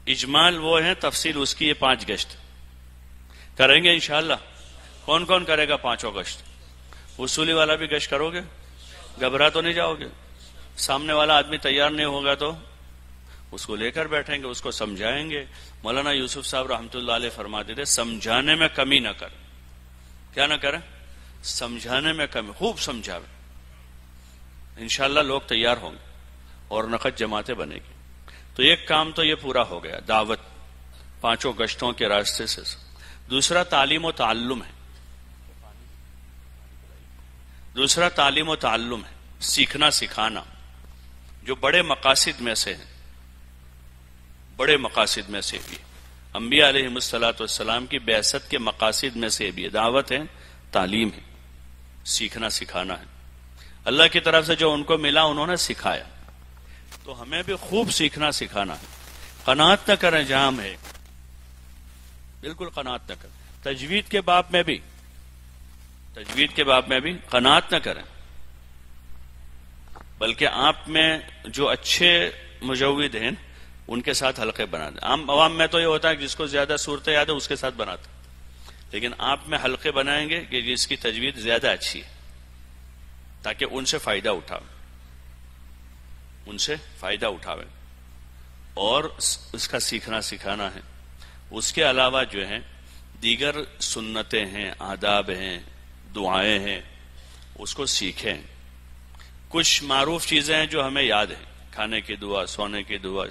اجمال وہ ہے, تفصیل اس کی یہ 5 گشت کریں گے انشاءاللہ. کون کون کرے گا 5 گشت؟ وصولی والا بھی گشت کرو گے؟ گھبرا تو نہیں جاؤ گے؟ سامنے والا آدمی تیار نہیں ہوگا تو اس کو لے کر بیٹھیں گے, اس کو سمجھائیں گے. مولانا یوسف صاحب رحمۃ اللہ علیہ فرماتے تھے سمجھانے میں کمی نہ کر, کیا نہ کریں؟ سمجھانے میں کمی، خوب سمجھاویں، انشاءاللہ لوگ تیار ہوں گے اور نقد جماعتیں بنے گی۔ تو ایک کام تو یہ پورا ہو گیا، دعوت 5 گشتوں کے راستے سے۔ دوسرا تعلیم و تعلم ہے، دوسرا تعلیم و تعلم ہے، سیکھنا سکھانا، جو بڑے مقاصد میں سے ہیں، بڑے مقاصد میں سے بھی انبیاء علیہ السلام کی بعثت کے مقاصد میں سے بھی دعوت ہے، تعلیم ہے، سیکھنا سکھانا ہے۔ اللہ کی طرف سے جو ان کو ملا انہوں نے سکھایا، تو ہمیں بھی خوب سیکھنا سکھانا ہے۔ قناعت نہ کریں جہاں ہم ہے، بالکل قناعت نہ کریں۔ تجوید کے باب میں بھی، تجوید کے باب میں بھی قناعت نہ کریں، بلکہ آپ میں جو اچھے مجود ہیں ان کے ساتھ حلقے بنا دیں۔ عام عوام میں تو یہ ہوتا ہے کہ جس کو زیادہ صورتیں یاد ہے اس کے ساتھ بناتے، لیکن آپ میں حلقے بنائیں گے کہ جس کی تجوید زیادہ اچھی ہے، تاکہ ان سے فائدہ اٹھاویں، ان سے فائدہ اٹھاویں، اور اس کا سیکھنا سکھانا ہے۔ اس کے علاوہ جو ہیں دیگر سنتیں ہیں، آداب ہیں، دعائیں ہیں، اس کو سیکھیں۔ کچھ معروف چیزیں ہیں جو ہمیں یاد ہیں، کھانے کی دعا، سونے کی دعا،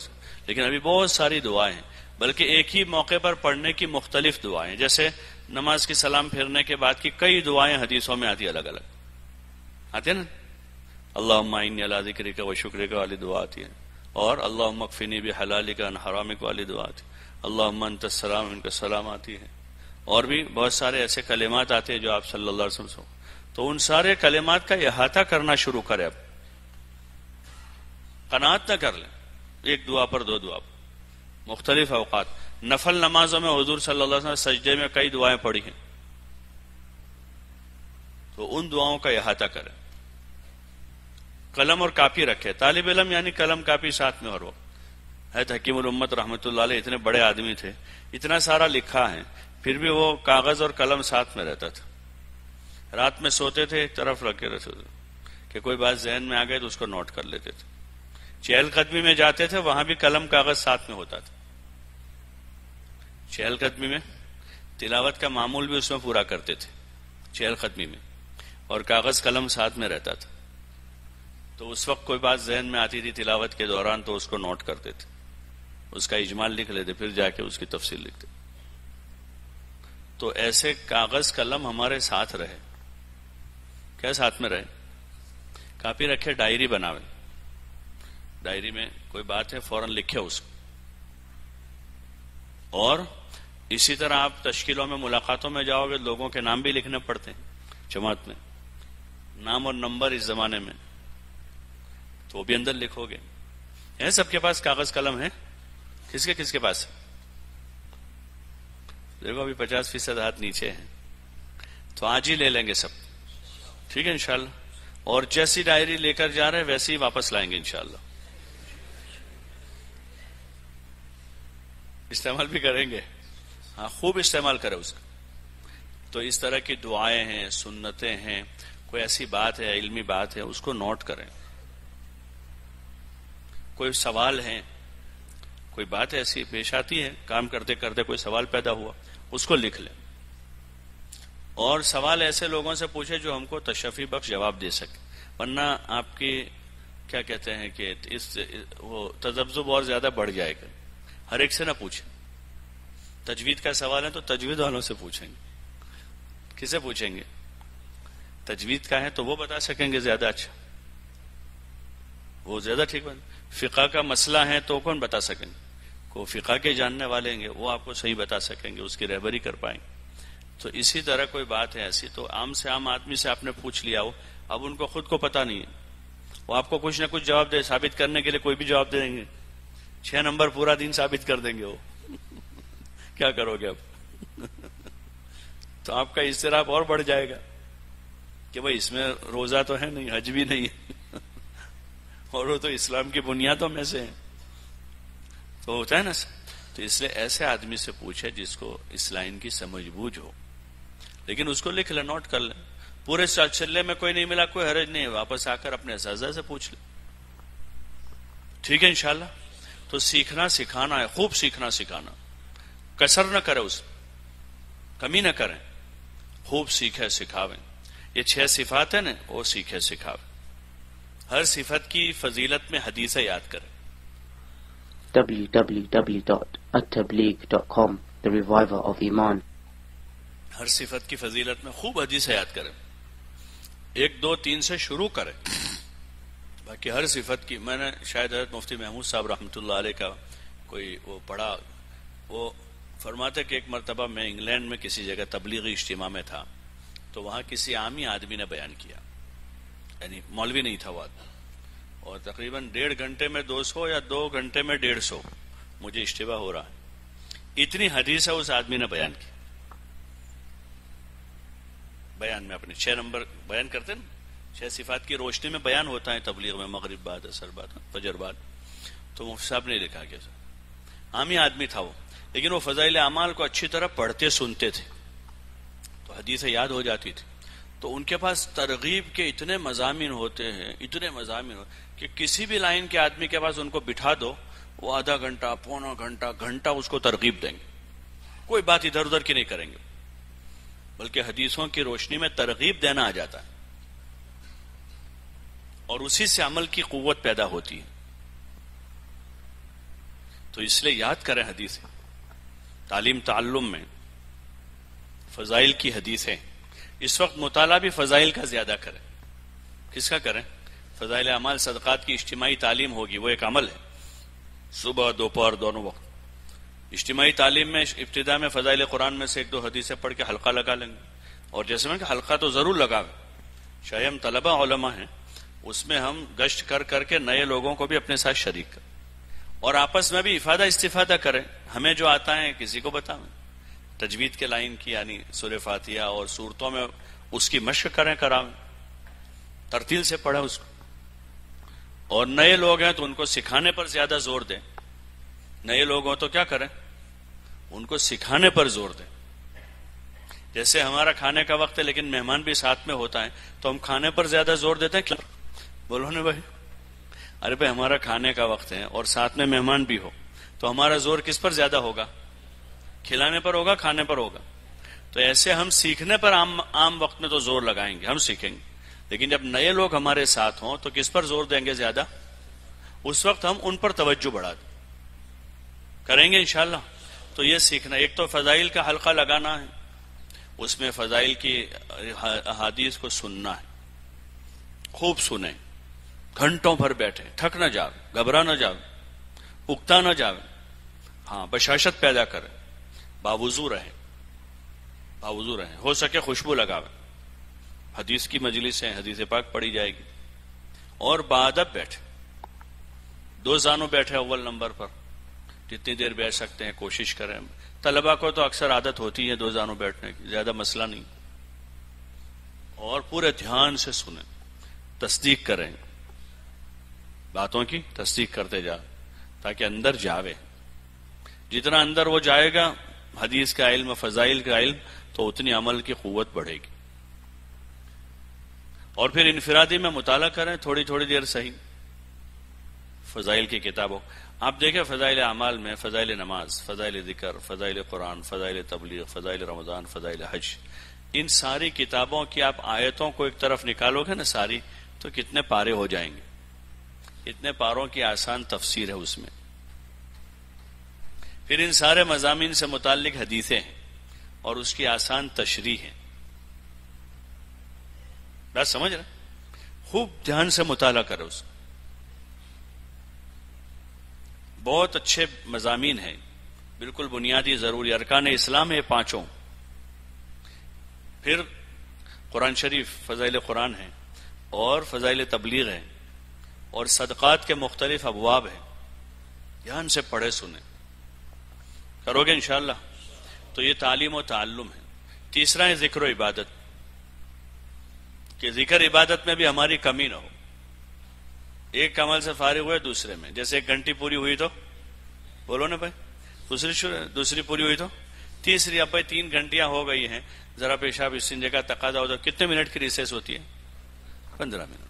لیکن ابھی بہت ساری دعائیں ہیں، بلکہ ایک ہی موقع پر پڑھنے کی مختلف دعائیں، جیسے نماز کی سلام پھیرنے کے بعد کی کئی دعائیں حدیثوں میں آتی، الگ الگ آتی ہیں نا، اللہم انی علی ذکرک و شکرک والی دعا آتی ہے، اور اللہم اکفنی بحلالک عن حرامک والی دعا آتی ہے، اللہم انت السلام منک السلام آتی ہے، اور بھی بہت سارے ایسے کلمات آتے ہیں جو آپ صلی اللہ علیہ وسلم سے، تو ان سارے کلمات کا احاطہ کرنا شروع کرے۔ اب قناعت نہ کر لیں ایک دعا پر، 2 دعا پر، مختلف اوقات۔ نفل نمازوں میں حضور صلی اللہ علیہ وسلم سجدے میں کئی دعائیں پڑھی ہیں، تو ان دعاؤں کا احاطہ کریں۔ قلم اور کاپی رکھے، طالب علم یعنی قلم کاپی ساتھ میں ہر وقت۔ حضرت حکیم الامت رحمۃ اللہ علیہ اتنے بڑے آدمی تھے، اتنا سارا لکھا ہے، پھر بھی وہ کاغذ اور قلم ساتھ میں رہتا تھا۔ رات میں سوتے تھے ایک طرف رکھے رہتے تھے کہ کوئی بات ذہن میں آ گئے تو اس کو نوٹ کر لیتے تھے۔ چہل قدمی میں جاتے تھے، وہاں بھی قلم کاغذ ساتھ میں ہوتا تھا۔ چہل قدمی میں تلاوت کا معمول بھی اس میں پورا کرتے تھے، چہل قدمی میں، اور کاغذ قلم ساتھ میں رہتا تھا، تو اس وقت کوئی بات ذہن میں آتی تھی تلاوت کے دوران تو اس کو نوٹ کرتے تھے، اس کا اجمال لکھ لیتے، پھر جا کے اس کی تفصیل لکھتے۔ تو ایسے کاغذ قلم ہمارے ساتھ رہے۔ کیا ساتھ میں رہے؟ کاپی رکھے، ڈائری بناوے، ڈائری میں کوئی بات ہے فوراً لکھے اس کو۔ اور اسی طرح آپ تشکیلوں میں، ملاقاتوں میں جاؤ گے، لوگوں کے نام بھی لکھنے پڑتے ہیں جماعت میں، نام اور نمبر اس زمانے میں، تو وہ بھی اندر لکھو گے۔ ہے سب کے پاس کاغذ قلم ہے؟ کس کے پاس ہے؟ دیکھو ابھی 50% ہاتھ نیچے ہیں، تو آج ہی لے لیں گے سب، ٹھیک ہے انشاءاللہ، اور جیسی ڈائری لے کر جا رہے ہیں ویسے ہی واپس لائیں گے انشاءاللہ، استعمال بھی کریں گے، ہاں خوب استعمال کرے اس کا۔ تو اس طرح کی دعائیں ہیں، سنتیں ہیں، کوئی ایسی بات ہے، علمی بات ہے، اس کو نوٹ کریں۔ کوئی سوال ہے، کوئی بات ایسی پیش آتی ہے، کام کرتے کرتے کوئی سوال پیدا ہوا، اس کو لکھ لیں، اور سوال ایسے لوگوں سے پوچھے جو ہم کو تشفی بخش جواب دے سکے، ورنہ آپ کی کیا کہتے ہیں کہ وہ تذبذب اور زیادہ بڑھ جائے گا۔ ہر ایک سے نہ پوچھیں، تجوید کا سوال ہے تو تجوید والوں سے پوچھیں گے۔ کسے پوچھیں گے؟ تجوید کا ہے تو وہ بتا سکیں گے زیادہ اچھا، وہ زیادہ ٹھیک بات۔ فقہ کا مسئلہ ہے تو کون بتا سکیں گے؟ کو فقہ کے جاننے والے ہیں گے، وہ آپ کو صحیح بتا سکیں گے، اس کی رہبری کر پائیں گے۔ تو اسی طرح کوئی بات ہے ایسی تو عام سے عام آدمی سے آپ نے پوچھ لیا ہو، اب ان کو خود کو پتہ نہیں ہے، وہ آپ کو کچھ نہ کچھ جواب دے، ثابت کرنے کے لیے کوئی بھی جواب دے دیں گے، 6 نمبر پورا دن ثابت کر دیں گے وہ کیا کرو گے اب؟ تو آپ کا اضطراب اور بڑھ جائے گا کہ بھائی اس میں روزہ تو ہے نہیں، حج بھی نہیں ہے، اور وہ تو اسلام کی بنیادوں میں سے ہیں، تو ہوتا ہے نا۔ تو اس لیے ایسے آدمی سے پوچھے جس کو اس لائن کی سمجھ بوجھ ہو، لیکن اس کو لکھ لیں، نوٹ کر لیں۔ پورے چلے میں کوئی نہیں ملا، کوئی حرج نہیں، واپس آ کر اپنے اساتذہ سے پوچھ لیں، ٹھیک ہے انشاءاللہ۔ تو سیکھنا سکھانا ہے، خوب سیکھنا سکھانا، کسر نہ کرے، اس کمی نہ کریں، خوب سیکھے سکھاویں. یہ 6 صفات ہیں نا، وہ سیکھے سکھاویں. ہر صفت کی فضیلت میں حدیث یاد کریں. www.attableek.com The Reviver of Iman. ہر صفت کی فضیلت میں خوب حدیث یاد کریں. 1 2 3 سے شروع کریں. باقی ہر صفت کی، میں نے شاید حضرت مفتی محمود صاحب رحمۃ اللہ علیہ کا کوئی وہ پڑھا، وہ فرماتے کہ ایک مرتبہ میں انگلینڈ میں کسی جگہ تبلیغی اجتماع میں تھا، تو وہاں کسی عامی آدمی نے بیان کیا، یعنی مولوی نہیں تھا وہ آدمی، اور تقریباً 1.5 گھنٹے میں 200 یا 2 گھنٹے میں 150 مجھے اشتباہ ہو رہا ہے، اتنی حدیث ہے اس آدمی نے بیان کی. بیان میں اپنے 6 نمبر بیان کرتے نا، 6 صفات کی روشنی میں بیان ہوتا ہے تبلیغ میں، مغرب بعد، عصر بعد، فجر بعد. تو مفتی صاحب نے لکھا کہ عامی آدمی تھا وہ، لیکن وہ فضائل اعمال کو اچھی طرح پڑھتے سنتے تھے، تو حدیثیں یاد ہو جاتی تھی. تو ان کے پاس ترغیب کے اتنے مضامین ہوتے ہیں، اتنے مضامین کہ کسی بھی لائن کے آدمی کے پاس ان کو بٹھا دو، وہ آدھا گھنٹہ، پونا گھنٹہ، گھنٹہ اس کو ترغیب دیں گے. کوئی بات ادھر ادھر کی نہیں کریں گے، بلکہ حدیثوں کی روشنی میں ترغیب دینا آ جاتا ہے، اور اسی سے عمل کی قوت پیدا ہوتی ہے. تو اس لیے یاد کریں حدیثیں. تعلیم تعلم میں فضائل کی حدیثیں. اس وقت مطالعہ بھی فضائل کا زیادہ کریں. کس کا کریں؟ فضائل اعمال صدقات کی اجتماعی تعلیم ہوگی، وہ ایک عمل ہے، صبح دوپہر دونوں وقت. اجتماعی تعلیم میں ابتدا میں فضائل قرآن میں سے 1 2 حدیثیں پڑھ کے حلقہ لگا لیں گے. اور جیسے میں کہ حلقہ تو ضرور لگاویں، چاہے ہم طلبہ علماء ہیں، اس میں ہم گشت کر کر کے نئے لوگوں کو بھی اپنے ساتھ شریک کریں، اور آپس میں بھی افادہ استفادہ کریں. ہمیں جو آتا ہے کسی کو بتائیں، تجوید کے لائن کی یعنی سورہ فاتحہ اور سورتوں میں اس کی مشق کریں، کراویں، ترتیل سے پڑھیں اس کو. اور نئے لوگ ہیں تو ان کو سکھانے پر زیادہ زور دیں. نئے لوگ ہوں تو کیا کریں؟ ان کو سکھانے پر زور دیں. جیسے ہمارا کھانے کا وقت ہے لیکن مہمان بھی ساتھ میں ہوتا ہے، تو ہم کھانے پر زیادہ زور دیتے ہیں. کیا بولو نا بھائی؟ ارے بھائی ہمارا کھانے کا وقت ہے اور ساتھ میں مہمان بھی ہو، تو ہمارا زور کس پر زیادہ ہوگا؟ کھلانے پر ہوگا، کھانے پر ہوگا. تو ایسے ہم سیکھنے پر عام وقت میں تو زور لگائیں گے، ہم سیکھیں گے، لیکن جب نئے لوگ ہمارے ساتھ ہوں تو کس پر زور دیں گے زیادہ؟ اس وقت ہم ان پر توجہ بڑھا دیں کریں گے انشاءاللہ. تو یہ سیکھنا، ایک تو فضائل کا حلقہ لگانا ہے، اس میں فضائل کی احادیث کو سننا ہے، خوب سنیں، گھنٹوں بھر بیٹھیں، تھک نہ جاؤ، گھبرا نہ جاؤ، اکتا نہ جاؤ. ہاں، بشاشت پیدا کریں، باوضو رہیں، ہو سکے خوشبو لگاویں. حدیث کی مجلس ہے، حدیث پاک پڑھی جائے گی. اور بادب بیٹھے، 2 زانوں بیٹھے اول نمبر پر، جتنی دیر بیٹھ سکتے ہیں کوشش کریں. طلبہ کو تو اکثر عادت ہوتی ہے 2 زانوں بیٹھنے کی، زیادہ مسئلہ نہیں. اور پورے دھیان سے سنیں، تصدیق کریں، باتوں کی تصدیق کرتے جا تاکہ اندر جاوے. جتنا اندر وہ جائے گا حدیث کا علم، فضائل کا علم، تو اتنی عمل کی قوت بڑھے گی. اور پھر انفرادی میں مطالعہ کریں، تھوڑی تھوڑی دیر صحیح، فضائل کی کتابوں. آپ دیکھیں فضائل اعمال میں فضائل نماز، فضائل ذکر، فضائل قرآن، فضائل تبلیغ، فضائل رمضان، فضائل حج، ان ساری کتابوں کی آپ آیتوں کو ایک طرف نکالو گے نا ساری، تو کتنے پارے ہو جائیں گے. اتنے پاروں کی آسان تفسیر ہے اس میں. پھر ان سارے مضامین سے متعلق حدیثیں ہیں اور اس کی آسان تشریح ہے. بات سمجھ رہے؟ خوب دھیان سے مطالعہ کرو اس. بہت اچھے مضامین ہیں، بالکل بنیادی ضروری ارکان اسلام ہے 5. پھر قرآن شریف، فضائل قرآن ہیں، اور فضائل تبلیغ ہیں، اور صدقات کے مختلف ابواب ہیں. دھیان سے پڑھے سنیں، کرو گے انشاءاللہ. تو یہ تعلیم و تعلم ہے. تیسرا ہے ذکر و عبادت، کہ ذکر عبادت میں بھی ہماری کمی نہ ہو. ایک عمل سے فارغ ہوئے دوسرے میں، جیسے 1 گھنٹی پوری ہوئی تو بولو نا بھائی، دوسری پوری ہوئی تو تیسری. اب بھائی 3 گھنٹیاں ہو گئی ہیں، ذرا پیشاب استنجا کا تقاضا ہو تو کتنے منٹ کی ریسیس ہوتی ہے؟ 15 منٹ.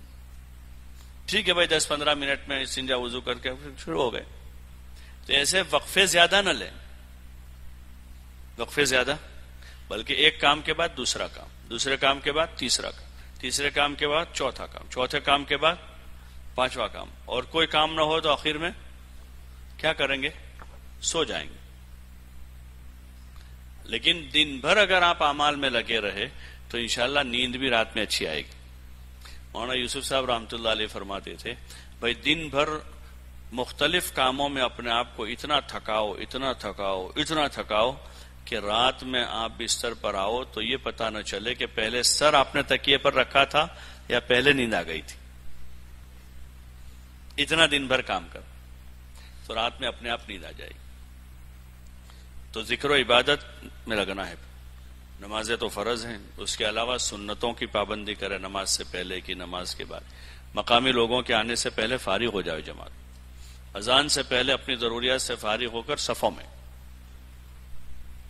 ٹھیک ہے بھائی، 10-15 منٹ میں استنجا وضو کر کے شروع ہو گئے. تو ایسے وقفے زیادہ نہ لیں، وقفے زیادہ بلکہ ایک کام کے بعد دوسرا کام، دوسرے کام کے بعد تیسرا کام، تیسرے کام کے بعد چوتھا کام، چوتھے کام کے بعد پانچواں کام، اور کوئی کام نہ ہو تو آخر میں کیا کریں گے؟ سو جائیں گے۔ لیکن دن بھر اگر آپ اعمال میں لگے رہے تو انشاءاللہ نیند بھی رات میں اچھی آئے گی۔ مولانا یوسف صاحب رحمۃ اللہ علیہ فرماتے تھے بھائی دن بھر مختلف کاموں میں اپنے آپ کو اتنا تھکاؤ اتنا تھکاؤ اتنا تھکاؤ کہ رات میں آپ بستر پر آؤ تو یہ پتہ نہ چلے کہ پہلے سر آپ نے تکیے پر رکھا تھا یا پہلے نیند آ گئی تھی۔ اتنا دن بھر کام کر تو رات میں اپنے آپ نیند آ جائے گی۔ تو ذکر و عبادت میں لگنا ہے۔ نمازیں تو فرض ہیں، اس کے علاوہ سنتوں کی پابندی کرے، نماز سے پہلے کی، نماز کے بعد، مقامی لوگوں کے آنے سے پہلے فارغ ہو جائے جماعت، اذان سے پہلے اپنی ضروریات سے فارغ ہو کر صفوں میں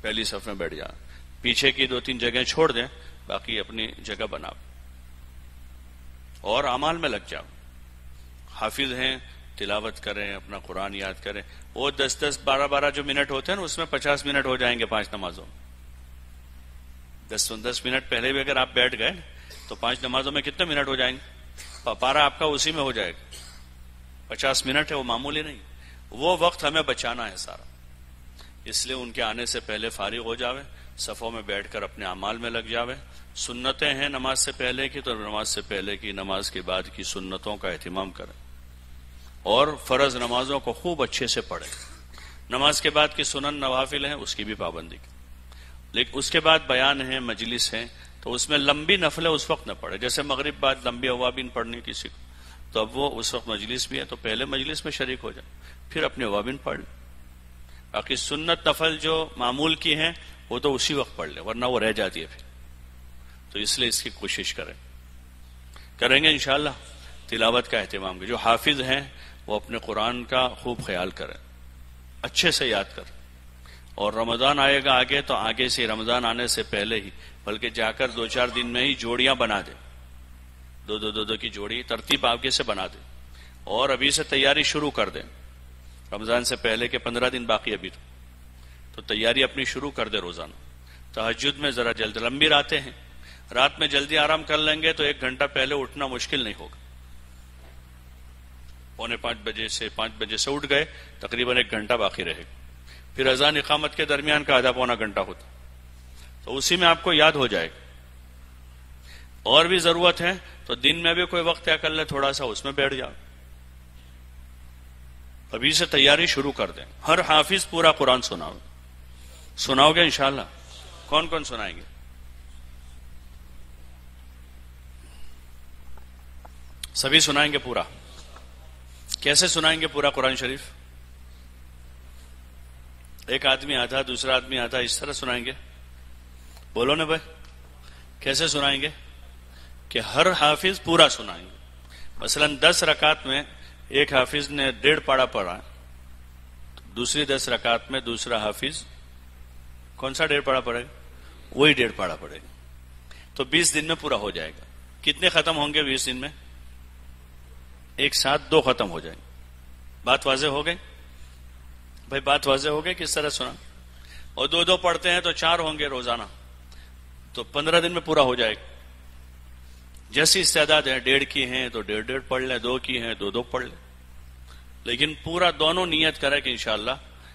پہلی صف میں بیٹھ جائیں، پیچھے کی 2-3 جگہیں چھوڑ دیں، باقی اپنی جگہ بنا اور اعمال میں لگ جاؤ۔ حافظ ہیں، تلاوت کریں، اپنا قرآن یاد کریں۔ وہ 10-10 12-12 جو منٹ ہوتے ہیں نا، اس میں 50 منٹ ہو جائیں گے 5 نمازوں میں۔ 10 منٹ پہلے بھی اگر آپ بیٹھ گئے تو 5 نمازوں میں کتنے منٹ ہو جائیں گے؟ پارا آپ کا اسی میں ہو جائے گا۔ 50 منٹ ہے، وہ معمولی نہیں۔ وہ وقت ہمیں بچانا ہے سارا، اس لیے ان کے آنے سے پہلے فارغ ہو جاوے، صفوں میں بیٹھ کر اپنے اعمال میں لگ جاوے۔ سنتیں ہیں نماز سے پہلے کی تو نماز سے پہلے کی، نماز کے بعد کی سنتوں کا اہتمام کریں اور فرض نمازوں کو خوب اچھے سے پڑھیں۔ نماز کے بعد کی سنن نوافل ہیں، اس کی بھی پابندی کی۔ لیکن اس کے بعد بیان ہے، مجلس ہے، تو اس میں لمبی نفلیں اس وقت نہ پڑھے۔ جیسے مغرب بعد لمبی اوابین پڑھنی کسی کو، تو اب وہ اس وقت مجلس بھی ہے تو پہلے مجلس میں شریک ہو جائے، پھر اپنے اوابین پڑھ لیں۔ باقی سنت نفل جو معمول کی ہیں وہ تو اسی وقت پڑھ لیں، ورنہ وہ رہ جاتی ہے پھر۔ تو اس لیے اس کی کوشش کریں گے انشاءاللہ۔ تلاوت کا اہتمام کریں۔ جو حافظ ہیں وہ اپنے قرآن کا خوب خیال کریں، اچھے سے یاد کریں، اور رمضان آئے گا آگے تو آگے سے رمضان آنے سے پہلے ہی، بلکہ جا کر 2-4 دن میں ہی جوڑیاں بنا دیں، دو کی جوڑی ترتیب آگے سے بنا دیں، اور ابھی سے تیاری شروع کر دیں۔ رمضان سے پہلے کے 15 دن باقی ابھی تو تیاری اپنی شروع کر دے روزانہ۔ تہجد میں ذرا جلد، لمبی راتیں ہیں، رات میں جلدی آرام کر لیں گے تو 1 گھنٹہ پہلے اٹھنا مشکل نہیں ہوگا۔ 4:45 بجے سے 5 بجے سے اٹھ گئے، تقریباً 1 گھنٹہ باقی رہے گا۔ پھر اذان اقامت کے درمیان کا آدھا پونا گھنٹہ ہوتا، تو اسی میں آپ کو یاد ہو جائے گا۔ اور بھی ضرورت ہے تو دن میں بھی کوئی وقت طے کر لے تھوڑا سا، اس میں بیٹھ جاؤ۔ ابھی سے تیاری شروع کر دیں۔ ہر حافظ پورا قرآن سناؤ گے انشاءاللہ؟ کون کون سنائیں گے؟ سبھی سنائیں گے پورا؟ کیسے سنائیں گے پورا قرآن شریف؟ ایک آدمی آتا، دوسرا آدمی آتا، اس طرح سنائیں گے؟ بولو نا بھائی، کیسے سنائیں گے؟ کہ ہر حافظ پورا سنائیں گے۔ مثلا 10 رکعت میں ایک حافظ نے 1.5 پارا پڑھا، دوسری 10 رکعت میں دوسرا حافظ کون سا 1.5 پارا پڑھے گا؟ وہی 1.5 پارا پڑھے گا، تو 20 دن میں پورا ہو جائے گا۔ کتنے ختم ہوں گے 20 دن میں؟ ایک ساتھ 2 ختم ہو جائیں گے۔ بات واضح ہو گئی بھائی؟ بات واضح ہو گئی کس طرح سنا؟ اور 2 پڑھتے ہیں تو 4 ہوں گے روزانہ، تو 15 دن میں پورا ہو جائے گا۔ جیسی استعداد ہے، 1.5 کی ہیں تو 1.5 پڑھ لیں، 2 کی ہیں 2 پڑھ لیں، لیکن پورا دونوں نیت کرے کہ انشاءاللہ،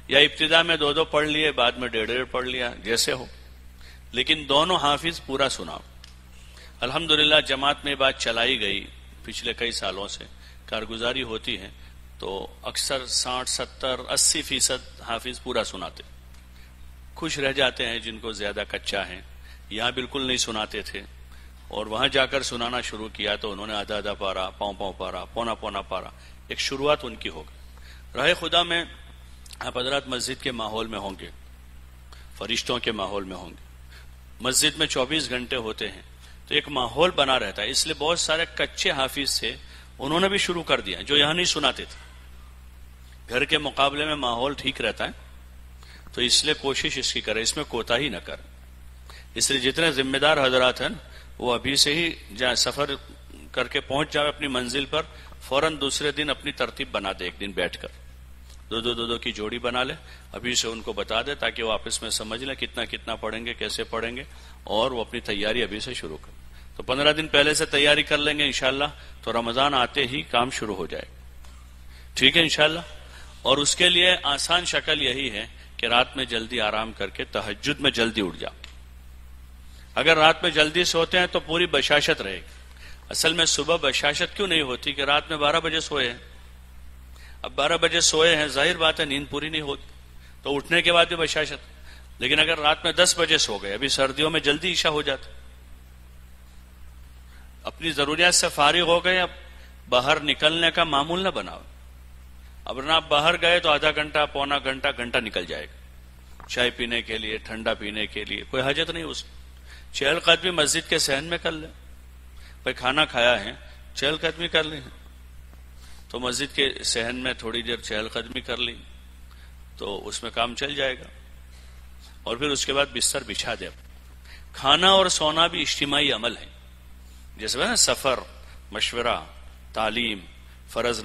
یا ابتدا میں 2 پڑھ لیے، بعد میں 1.5 پڑھ لیا، جیسے ہو، لیکن دونوں حافظ پورا سناؤ۔ الحمدللہ جماعت میں بات چلائی گئی پچھلے کئی سالوں سے، کارگزاری ہوتی ہے تو اکثر 60 70 80% حافظ پورا سناتے۔ خوش رہ جاتے ہیں جن کو زیادہ کچا ہے، یہاں بالکل نہیں سناتے تھے، اور وہاں جا کر سنانا شروع کیا تو انہوں نے آدھا پارا، پاؤں پارا، پونا پارا، ایک شروعات ان کی ہوگی۔ راہ خدا میں آپ حضرات مسجد کے ماحول میں ہوں گے، فرشتوں کے ماحول میں ہوں گے، مسجد میں 24 گھنٹے ہوتے ہیں تو ایک ماحول بنا رہتا ہے، اس لیے بہت سارے کچے حافظ تھے، انہوں نے بھی شروع کر دیا جو یہاں نہیں سناتے تھے۔ گھر کے مقابلے میں ماحول ٹھیک رہتا ہے، تو اس لیے کوشش اس کی کرے، اس میں کوتاہی نہ کرے۔ اس لیے جتنے ذمہ دار حضرات ہیں وہ ابھی سے ہی جہاں سفر کر کے پہنچ جائے اپنی منزل پر، فوراً دوسرے دن اپنی ترتیب بنا دے، ایک دن بیٹھ کر دو کی جوڑی بنا لے، ابھی سے ان کو بتا دے تاکہ وہ آپس میں سمجھ لیں کتنا پڑھیں گے، کیسے پڑھیں گے، اور وہ اپنی تیاری ابھی سے شروع کریں. تو 15 دن پہلے سے تیاری کر لیں گے انشاءاللہ تو رمضان آتے ہی کام شروع ہو جائے. ٹھیک ہے انشاءاللہ. اور اس کے لیے آسان شکل یہی ہے کہ رات میں جلدی آرام کر کے تہجد میں جلدی اٹھ جا. اگر رات میں جلدی سوتے ہیں تو پوری بشاشت رہے گی. اصل میں صبح بشاشت کیوں نہیں ہوتی کہ رات میں 12 بجے سوئے ہیں. اب 12 بجے سوئے ہیں، ظاہر بات ہے نیند پوری نہیں ہوتی، تو اٹھنے کے بعد بھی بشاشت. لیکن اگر رات میں 10 بجے سو گئے، ابھی سردیوں میں جلدی عشاء ہو جاتا، اپنی ضروریات سے فارغ ہو گئے، اب باہر نکلنے کا معمول نہ بناؤ. اب نہ آپ باہر گئے تو آدھا گھنٹہ، پونا گھنٹہ نکل جائے گا چائے پینے کے لیے، ٹھنڈا پینے کے لیے. کوئی حاجت نہیں اس میں. چہل قدمی مسجد کے صحن میں کر لیں. بھائی کھانا کھایا ہے، چہل قدمی کر لیں، تو مسجد کے صحن میں تھوڑی دیر چہل قدمی کر لی تو اس میں کام چل جائے گا. اور پھر اس کے بعد بستر بچھا دے. کھانا اور سونا بھی اجتماعی عمل ہے. جیسے نا سفر، مشورہ، تعلیم، فرض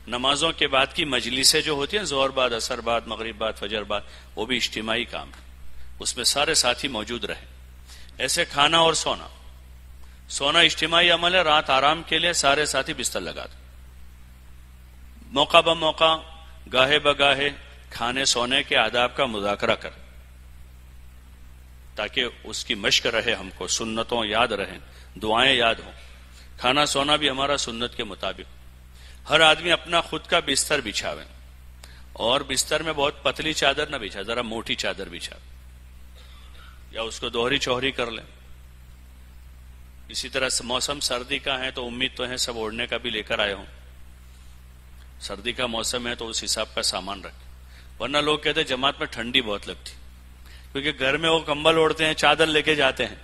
نمازوں کے بعد کی مجلسیں جو ہوتی ہیں، ظہر بعد، عصر بعد، مغرب بعد، فجر بعد، وہ بھی اجتماعی کام ہے. اس میں سارے ساتھی موجود رہیں. ایسے کھانا اور سونا اجتماعی عمل ہے. رات آرام کے لیے سارے ساتھی بستر لگا دیں. موقع بموقع، گاہے بگاہے کھانے سونے کے آداب کا مذاکرہ کریں تاکہ اس کی مشق رہے، ہم کو سنتوں یاد رہیں، دعائیں یاد ہوں. کھانا سونا بھی ہمارا سنت کے مطابق. ہر آدمی اپنا خود کا بستر بچھاوے، اور بستر میں بہت پتلی چادر نہ بچھا، ذرا موٹی چادر بچھا، یا اس کو دوہری چوہری کر لیں. اسی طرح موسم سردی کا ہے تو امید تو ہے سب اوڑھنے کا بھی لے کر آئے ہوں. سردی کا موسم ہے تو اس حساب کا سامان رکھیں. ورنہ لوگ کہتے ہیں جماعت میں ٹھنڈی بہت لگتی، کیونکہ گھر میں وہ کمبل اوڑھتے ہیں، چادر لے کے جاتے ہیں،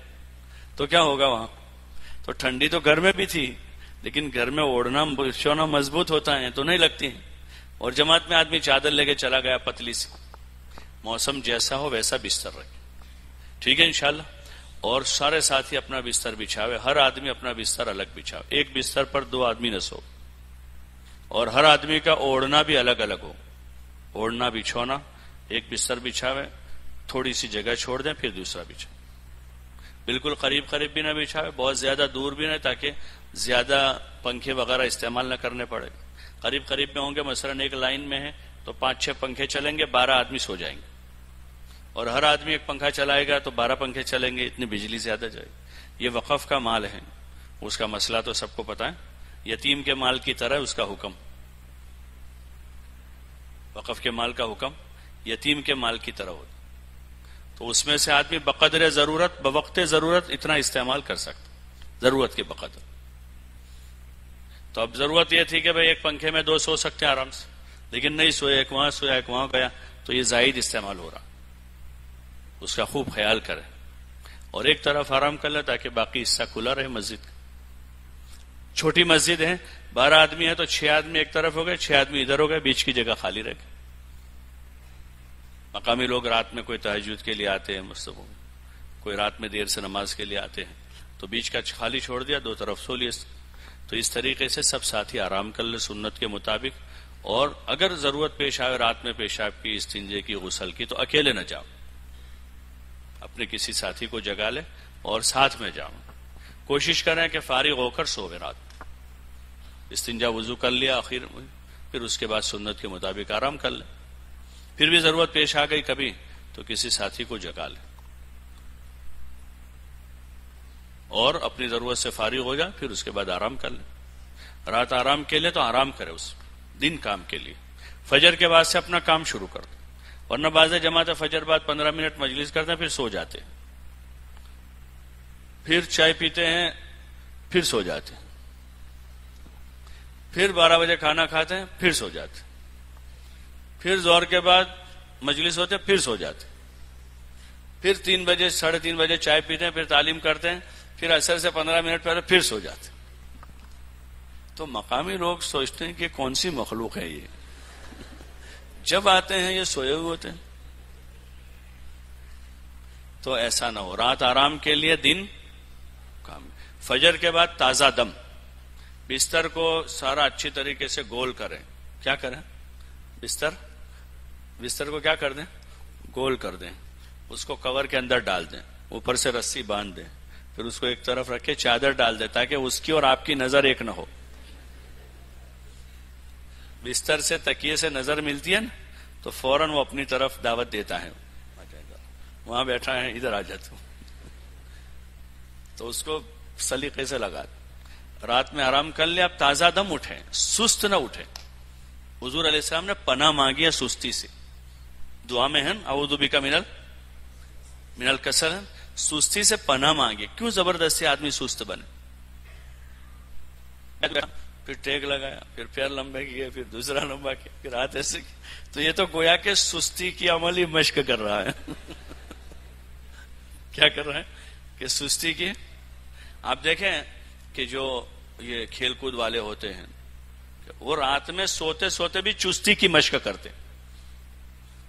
تو کیا ہوگا وہاں؟ تو ٹھنڈی تو گھر میں بھی تھی، لیکن گھر میں اوڑھنا بچھونا مضبوط ہوتا ہے تو نہیں لگتی ہیں. اور جماعت میں آدمی چادر لے کے چلا گیا پتلی سی. موسم جیسا ہو ویسا بستر رکھے. ٹھیک ہے انشاءاللہ. اور سارے ساتھی اپنا بستر بچھاوے. ہر آدمی اپنا بستر الگ بچھاوے. ایک بستر پر 2 آدمی نہ سو. اور ہر آدمی کا اوڑھنا بھی الگ الگ ہو. اوڑھنا بچھونا ایک بستر بچھاوے، تھوڑی سی جگہ چھوڑ دیں، پھر دوسرا بچھاوے. بالکل قریب بھی نہ بچھاوے، بہت زیادہ دور بھی نہ، تاکہ زیادہ پنکھے وغیرہ استعمال نہ کرنے پڑے. قریب میں ہوں گے، مثلا ایک لائن میں ہے تو 5-6 پنکھے چلیں گے، 12 آدمی سو جائیں گے. اور ہر آدمی ایک پنکھا چلائے گا تو 12 پنکھے چلیں گے، اتنی بجلی زیادہ جائے گی. یہ وقف کا مال ہے، اس کا مسئلہ تو سب کو پتہ ہے. یتیم کے مال کی طرح اس کا حکم. وقف کے مال کا حکم یتیم کے مال کی طرح ہوتا. تو اس میں سے آدمی بقدر ضرورت، بوقت ضرورت اتنا استعمال کر سکتا، ضرورت کے بقدر. تو اب ضرورت یہ تھی کہ بھئی ایک پنکھے میں 2 سو سکتے ہیں آرام سے، لیکن نہیں سوئے، ایک وہاں سویا، ایک وہاں گیا، تو یہ زائد استعمال ہو رہا. اس کا خوب خیال کرے اور ایک طرف آرام کر لے تاکہ باقی حصہ کھلا رہے مسجد کا. چھوٹی مسجد ہے، 12 آدمی ہے تو 6 آدمی ایک طرف ہو گئے، 6 آدمی ادھر ہو گئے، بیچ کی جگہ خالی رہ گئی. مقامی لوگ رات میں کوئی تہجد کے لیے آتے ہیں، مستقبل کوئی رات میں دیر سے نماز کے لیے آتے ہیں، تو بیچ کا خالی چھوڑ دیا، 2 طرف سو لیے. تو اس طریقے سے سب ساتھی آرام کر لے سنت کے مطابق. اور اگر ضرورت پیش آئے رات میں پیشاب کی، استنجے کی، غسل کی، تو اکیلے نہ جاؤ، اپنے کسی ساتھی کو جگا لے اور ساتھ میں جاؤ. کوشش کریں کہ فارغ ہو کر سوئے رات. استنجا وضو کر لیا آخر میں، پھر اس کے بعد سنت کے مطابق آرام کر لیں. پھر بھی ضرورت پیش آ گئی کبھی تو کسی ساتھی کو جگا لیں اور اپنی ضرورت سے فارغ ہو جائے، پھر اس کے بعد آرام کر لیں. رات آرام کے لیے تو آرام کرے، اس دن کام کے لیے فجر کے بعد سے اپنا کام شروع کر دیں. ورنہ بعض جماعت فجر بعد 15 منٹ مجلس کرتے ہیں، پھر سو جاتے ہیں، پھر چائے پیتے ہیں، پھر سو جاتے ہیں، پھر 12 بجے کھانا کھاتے ہیں، پھر سو جاتے ہیں، پھر ظہر کے بعد مجلس ہوتے ہیں، پھر سو جاتے ہیں، پھر 3 بجے 3:30 بجے چائے پیتے ہیں، پھر تعلیم کرتے ہیں، پھر عصر سے 15 منٹ پہلے پھر سو جاتے ہیں. تو مقامی لوگ سوچتے ہیں کہ کون سی مخلوق ہے یہ، جب آتے ہیں یہ سوئے ہوئے ہوتے ہیں. تو ایسا نہ ہو. رات آرام کے لیے، دن کام. فجر کے بعد تازہ دم، بستر کو سارا اچھی طریقے سے گول کریں. کیا کریں؟ بستر کو کیا کر دیں؟ گول کر دیں، اس کو کور کے اندر ڈال دیں، اوپر سے رسی باندھ دیں، پھر اس کو ایک طرف رکھے، چادر ڈال دیں تاکہ اس کی اور آپ کی نظر ایک نہ ہو. بستر سے تکیے سے نظر ملتی ہے نا تو فوراً وہ اپنی طرف دعوت دیتا ہے، وہاں بیٹھا ہے ادھر آ جاتا ہوں. تو اس کو سلیقے سے لگا دیں. رات میں آرام کر لے، آپ تازہ دم اٹھیں، سست نہ اٹھیں. حضور علیہ السلام نے پناہ مانگی ہے سستی سے، دعا میں ہے اعوذ بک من الکسل، سستی سے پناہ مانگی. کیوں زبردستی آدمی سست بنے؟ پھر ٹیک لگایا، پھر پیر لمبے کیے، پھر دوسرا لمبا کیا، پھر ہاتھ ایسے کیا، تو یہ تو گویا کہ سستی کی عملی مشق کر رہا ہے. کیا کر رہا ہے کہ سستی کی. آپ دیکھیں کہ جو یہ کھیل کود والے ہوتے ہیں وہ رات میں سوتے سوتے بھی چستی کی مشق کرتے،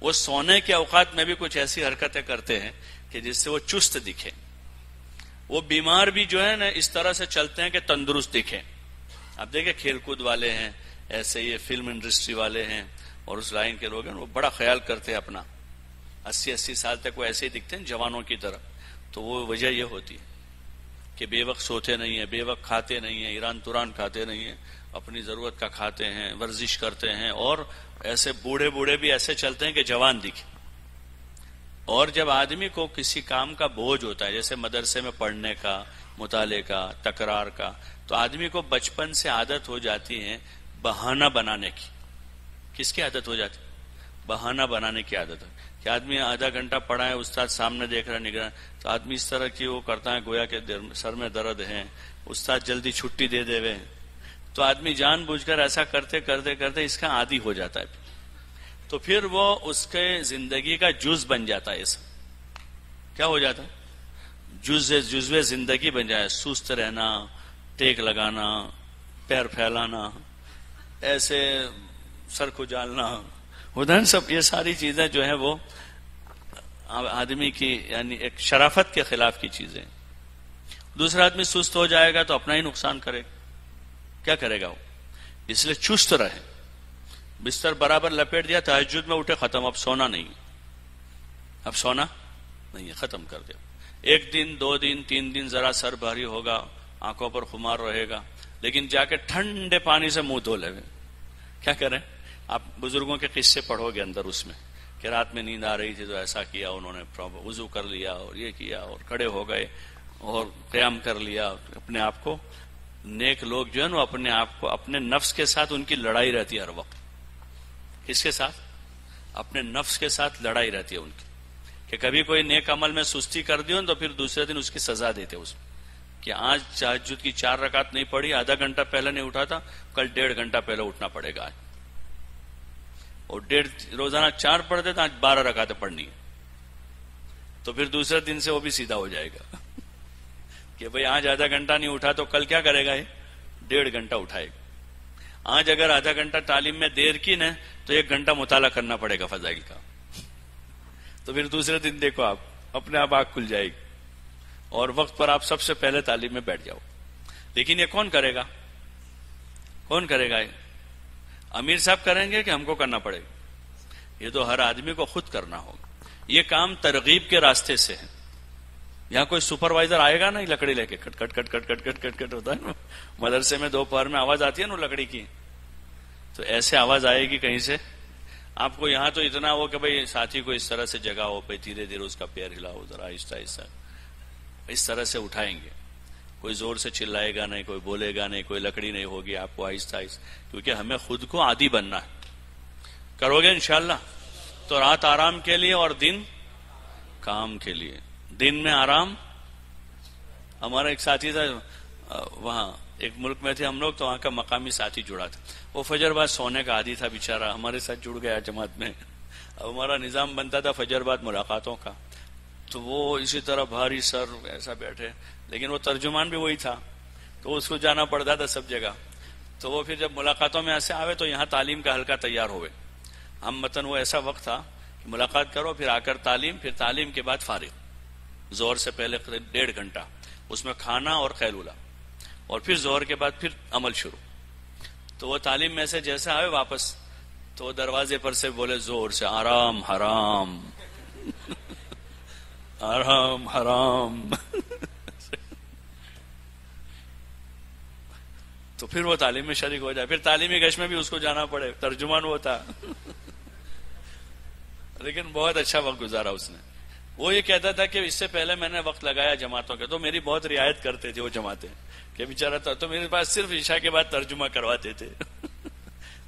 وہ سونے کے اوقات میں بھی کچھ ایسی حرکتیں کرتے ہیں کہ جس سے وہ چست دکھے. وہ بیمار بھی جو ہے نا اس طرح سے چلتے ہیں کہ تندرست دکھیں. آپ دیکھیں کھیل کود والے ہیں، ایسے یہ فلم انڈسٹری والے ہیں اور اس لائن کے لوگ ہیں، وہ بڑا خیال کرتے ہیں اپنا. 80 سال تک وہ ایسے ہی دکھتے ہیں جوانوں کی طرح. تو وہ وجہ یہ ہوتی ہے کہ بے وقت سوتے نہیں ہیں، بے وقت کھاتے نہیں ہیں، ایران توران کھاتے نہیں ہیں، اپنی ضرورت کا کھاتے ہیں، ورزش کرتے ہیں، اور ایسے بوڑھے بھی ایسے چلتے ہیں کہ جوان دکھے. اور جب آدمی کو کسی کام کا بوجھ ہوتا ہے، جیسے مدرسے میں پڑھنے کا، مطالعے کا، تکرار کا، تو آدمی کو بچپن سے عادت ہو جاتی ہے بہانہ بنانے کی. کس کی عادت ہو جاتی؟ بہانہ بنانے کی عادت ہے کہ آدمی آدھا گھنٹہ پڑھا ہے، استاد سامنے دیکھ رہا نگران، تو آدمی اس طرح کی وہ کرتا ہے گویا کہ سر میں درد ہے، استاد جلدی چھٹی دے دے. تو آدمی جان بوجھ کر ایسا کرتے کرتے کرتے اس کا عادی ہو جاتا ہے. تو پھر وہ اس کے زندگی کا جز بن جاتا ہے. ایسا کیا ہو جاتا ہے؟ جزو زندگی بن جائے. سست رہنا، ٹیک لگانا، پیر پھیلانا، ایسے سر کو جالنا، ادھر سب یہ ساری چیزیں جو ہیں وہ آدمی کی یعنی ایک شرافت کے خلاف کی چیزیں. دوسرا آدمی سست ہو جائے گا تو اپنا ہی نقصان کرے گا. کیا کرے گا وہ؟ اس لیے چست رہے. بستر برابر لپیٹ دیا، تہجد میں اٹھے، ختم، اب سونا نہیں، اب سونا نہیں ہے، ختم کر دیا. 1 دن 2 دن 3 دن ذرا سر بھاری ہوگا، آنکھوں پر خمار رہے گا، لیکن جا کے ٹھنڈے پانی سے منہ دھو لے. کیا کریں؟ آپ بزرگوں کے قصے پڑھو گے اندر اس میں کہ رات میں نیند آ رہی تھی تو ایسا کیا انہوں نے، وضو کر لیا اور یہ کیا اور کھڑے ہو گئے اور قیام کر لیا. اپنے آپ کو نیک لوگ جو ہے نا اپنے آپ کو اپنے نفس کے ساتھ ان کی لڑائی رہتی ہے ہر وقت. کس کے ساتھ؟ اپنے نفس کے ساتھ لڑائی رہتی ہے ان کی، کہ کبھی کوئی نیک عمل میں سستی کر دی تو پھر دوسرے دن اس کی سزا دیتے اس میں کہ آج تہجد کی 4 رکعت نہیں پڑھی، آدھا گھنٹہ پہلے نہیں اٹھا تھا، کل 1.5 گھنٹہ پہلے اٹھنا پڑے گا. اور روزانہ 4 پڑھتے تو آج 12 رکعتیں پڑھنی ہے. تو پھر دوسرے دن سے وہ بھی سیدھا ہو جائے گا کہ بھئی آج آدھا گھنٹہ نہیں اٹھا تو کل کیا کرے گا؟ 1.5 گھنٹہ اٹھائے گا. آج اگر آدھا گھنٹہ تعلیم میں دیر کی نا تو 1 گھنٹہ مطالعہ کرنا پڑے گا فضائل کا. تو پھر دوسرے دن دیکھو آپ اپنے آپ آنکھ کھل جائے گی اور وقت پر آپ سب سے پہلے تعلیم میں بیٹھ جاؤ. لیکن یہ کون کرے گا؟ کون کرے گا؟ امیر صاحب کریں گے کہ ہم کو کرنا پڑے گا؟ یہ تو ہر آدمی کو خود کرنا ہوگا. یہ کام ترغیب کے راستے سے ہے. یہاں کوئی سپروائزر آئے گا نا لکڑی لے کے کٹ کٹ کٹ کٹ کٹ کٹ کٹ کٹ ہوتا ہے نا مدرسے میں دوپہر میں آواز آتی ہے نا لکڑی کی، تو ایسے آواز آئے گی کہیں سے. آپ کو یہاں تو اتنا ہو کہ بھئی ساتھی کو اس طرح سے جگہ ہو، پہ دھیرے دھیرے اس کا پیر ہلاؤ، ذرا آہستہ آہستہ اس طرح سے اٹھائیں گے. کوئی زور سے چلائے گا نہیں، کوئی بولے گا نہیں، کوئی لکڑی نہیں ہوگی. آپ کو آہستہ آہستہ، کیونکہ ہمیں خود کو عادی بننا ہے. کرو گے انشاءاللہ؟ تو رات آرام کے لیے اور دن کام کے لیے. دن میں آرام. ہمارا ایک ساتھی تھا وہاں ایک ملک میں تھے ہم لوگ، تو وہاں کا مقامی ساتھی جڑا تھا. وہ فجر بعد سونے کا عادی تھا بیچارہ، ہمارے ساتھ جڑ گیا جماعت میں. اب ہمارا نظام بنتا تھا فجر بعد ملاقاتوں کا، تو وہ اسی طرح بھاری سر ایسا بیٹھے، لیکن وہ ترجمان بھی وہی تھا تو اس کو جانا پڑتا تھا سب جگہ. تو وہ پھر جب ملاقاتوں میں ایسے آوے تو یہاں تعلیم کا حلقہ تیار ہوئے. ہم متن وہ ایسا وقت تھا کہ ملاقات کرو، پھر آ کر تعلیم، پھر تعلیم کے بعد فارغ، زہر سے پہلے 1.5 گھنٹہ اس میں کھانا اور قیلولہ، اور پھر زہر کے بعد پھر عمل شروع. تو وہ تعلیم میں سے جیسے آئے واپس تو وہ دروازے پر سے بولے زور سے آرام حرام آرام حرام تو پھر وہ تعلیم میں شریک ہو جائے. پھر تعلیمی گشت میں بھی اس کو جانا پڑے, ترجمان وہ تھا لیکن بہت اچھا وقت گزارا اس نے. وہ یہ کہتا تھا کہ اس سے پہلے میں نے وقت لگایا جماعتوں کے, تو میری بہت رعایت کرتے تھے وہ جماعتیں, کہ بیچارہ تھا تو میرے پاس صرف عشاء کے بعد ترجمہ کرواتے تھے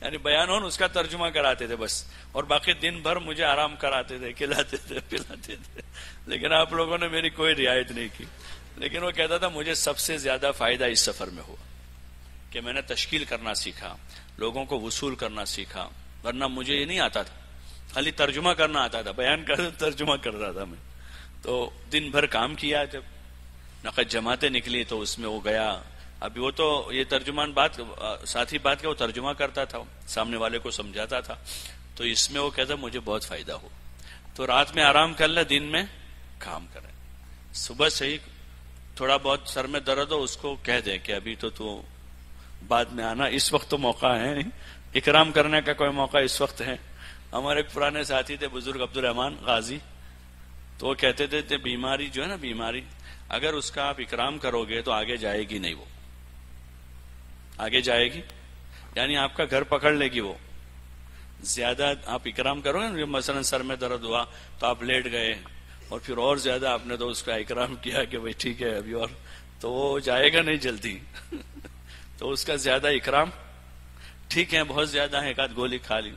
یعنی بیان ہو اس کا ترجمہ کراتے تھے بس, اور باقی دن بھر مجھے آرام کراتے تھے, کھلاتے تھے, پلاتے تھے. لیکن آپ لوگوں نے میری کوئی رعایت نہیں کی. لیکن وہ کہتا تھا مجھے سب سے زیادہ فائدہ اس سفر میں ہوا کہ میں نے تشکیل کرنا سیکھا, لوگوں کو وصول کرنا سیکھا, ورنہ مجھے یہ نہیں آتا تھا, خالی ترجمہ کرنا آتا تھا, بیان کر ترجمہ کر رہا تھا میں. تو دن بھر کام کیا, جب نقد جماعتیں نکلی تو اس میں وہ گیا. ابھی وہ تو یہ ترجمان بات ساتھی بات کا وہ ترجمہ کرتا تھا, سامنے والے کو سمجھاتا تھا, تو اس میں وہ کہتا مجھے بہت فائدہ ہو. تو رات میں آرام کر لیں, دن میں کام کریں. صبح سے ہی تھوڑا بہت سر میں درد ہو اس کو کہہ دیں کہ ابھی تو بعد میں آنا, اس وقت تو موقع ہے, اکرام کرنے کا کوئی موقع اس وقت ہے. ہمارے ایک پرانے ساتھی تھے بزرگ عبدالرحمان غازی, تو وہ کہتے تھے بیماری جو ہے نا, بیماری اگر اس کا آپ اکرام کرو گے تو آگے جائے گی نہیں, وہ آگے جائے گی یعنی آپ کا گھر پکڑ لے گی. وہ زیادہ آپ اکرام کرو گے, مثلا سر میں درد ہوا تو آپ لیٹ گئے اور پھر اور زیادہ آپ نے تو اس کا اکرام کیا کہ بھائی ٹھیک ہے ابھی, اور تو وہ جائے گا نہیں جلدی تو اس کا زیادہ اکرام ٹھیک ہے, بہت زیادہ ہے, ایک آدھ گولی کھا لی.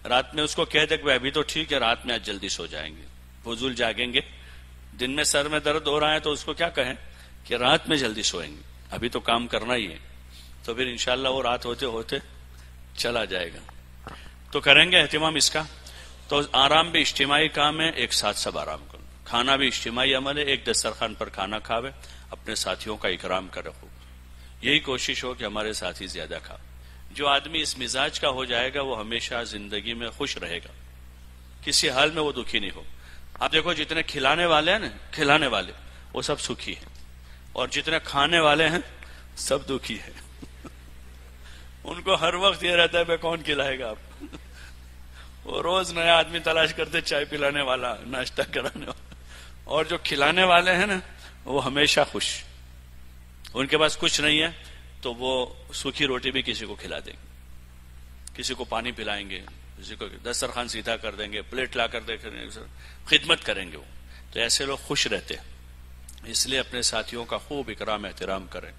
رات میں اس کو کہہ دے کہ ابھی تو ٹھیک ہے, رات میں آج جلدی سو جائیں گے, فضول جاگیں گے. دن میں سر میں درد ہو رہا ہے تو اس کو کیا کہیں کہ رات میں جلدی سوئیں گے, ابھی تو کام کرنا ہی ہے. تو پھر انشاءاللہ وہ رات ہوتے ہوتے چلا جائے گا. تو کریں گے اہتمام اس کا. تو آرام بھی اجتماعی کام ہے, ایک ساتھ سب آرام کرو. کھانا بھی اجتماعی عمل ہے, ایک دسترخوان پر کھانا کھاوے, اپنے ساتھیوں کا اکرام کرے. خوب یہی کوشش ہو کہ ہمارے ساتھی زیادہ کھا. جو آدمی اس مزاج کا ہو جائے گا وہ ہمیشہ زندگی میں خوش رہے گا, کسی حال میں وہ دکھی نہیں ہو. آپ دیکھو جتنے کھلانے والے ہیں نا, کھلانے والے وہ سب سکھی ہیں, اور جتنے کھانے والے ہیں سب دکھی ہیں. ان کو ہر وقت یہ رہتا ہے بھائی کون کھلائے گا آپ وہ روز نیا آدمی تلاش کرتے, چائے پلانے والا, ناشتہ کرانے والا. اور جو کھلانے والے ہیں نا وہ ہمیشہ خوش. ان کے پاس کچھ نہیں ہے تو وہ سوکھی روٹی بھی کسی کو کھلا دیں گے, کسی کو پانی پلائیں گے, کسی کو دسترخوان سیدھا کر دیں گے, پلیٹ لا کر دیں گے, خدمت کریں گے. وہ تو ایسے لوگ خوش رہتے ہیں. اس لیے اپنے ساتھیوں کا خوب اکرام احترام کریں,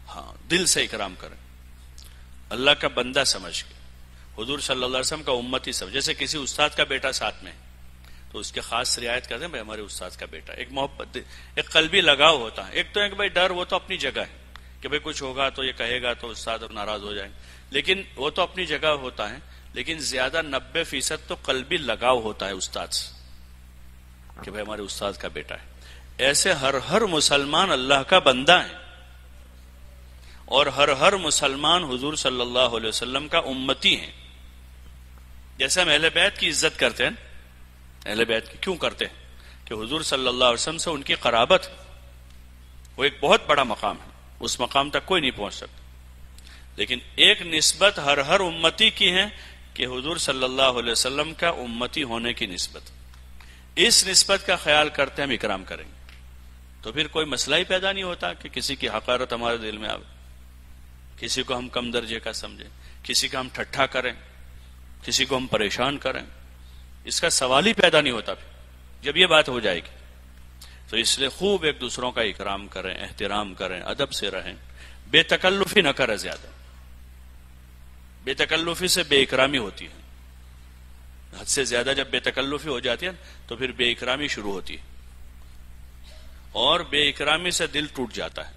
ہاں دل سے اکرام کریں, اللہ کا بندہ سمجھ کے, حضور صلی اللہ علیہ وسلم کا امتی سمجھ. جیسے کسی استاد کا بیٹا ساتھ میں تو اس کے خاص رعایت کرتے ہیں, بھائی ہمارے استاد کا بیٹا, ایک محبت, ایک قلبی لگاؤ ہوتا ہے. ایک تو ہے کہ بھائی ڈر, وہ تو اپنی جگہ ہے کہ بھائی کچھ ہوگا تو یہ کہے گا تو استاد ناراض ہو جائیں, لیکن وہ تو اپنی جگہ ہوتا ہے. لیکن زیادہ 90% تو قلبی لگاؤ ہوتا ہے استاد سے کہ بھائی ہمارے استاد کا بیٹا ہے. ایسے ہر مسلمان اللہ کا بندہ ہے, اور ہر مسلمان حضور صلی اللہ علیہ وسلم کا امتی ہیں. جیسے ہم اہل بیت کی عزت کرتے ہیں, اہل بیت کی کیوں کرتے ہیں کہ حضور صلی اللہ علیہ وسلم سے ان کی قرابت, وہ ایک بہت بڑا مقام ہے, اس مقام تک کوئی نہیں پہنچ سکتا. لیکن ایک نسبت ہر امتی کی ہے کہ حضور صلی اللہ علیہ وسلم کا امتی ہونے کی نسبت. اس نسبت کا خیال کرتے ہم اکرام کریں گے تو پھر کوئی مسئلہ ہی پیدا نہیں ہوتا کہ کسی کی حقارت ہمارے دل میں آئے, کسی کو ہم کم درجے کا سمجھیں, کسی کا ہم ٹھٹھا کریں, کسی کو ہم پریشان کریں. اس کا سوال ہی پیدا نہیں ہوتا پھر جب یہ بات ہو جائے گی. تو اس لیے خوب ایک دوسروں کا اکرام کریں, احترام کریں, ادب سے رہیں, بے تکلفی نہ کریں. زیادہ بے تکلفی سے بے اکرامی ہوتی ہے. حد سے زیادہ جب بے تکلفی ہو جاتی ہے تو پھر بے اکرامی شروع ہوتی ہے, اور بے اکرامی سے دل ٹوٹ جاتا ہے.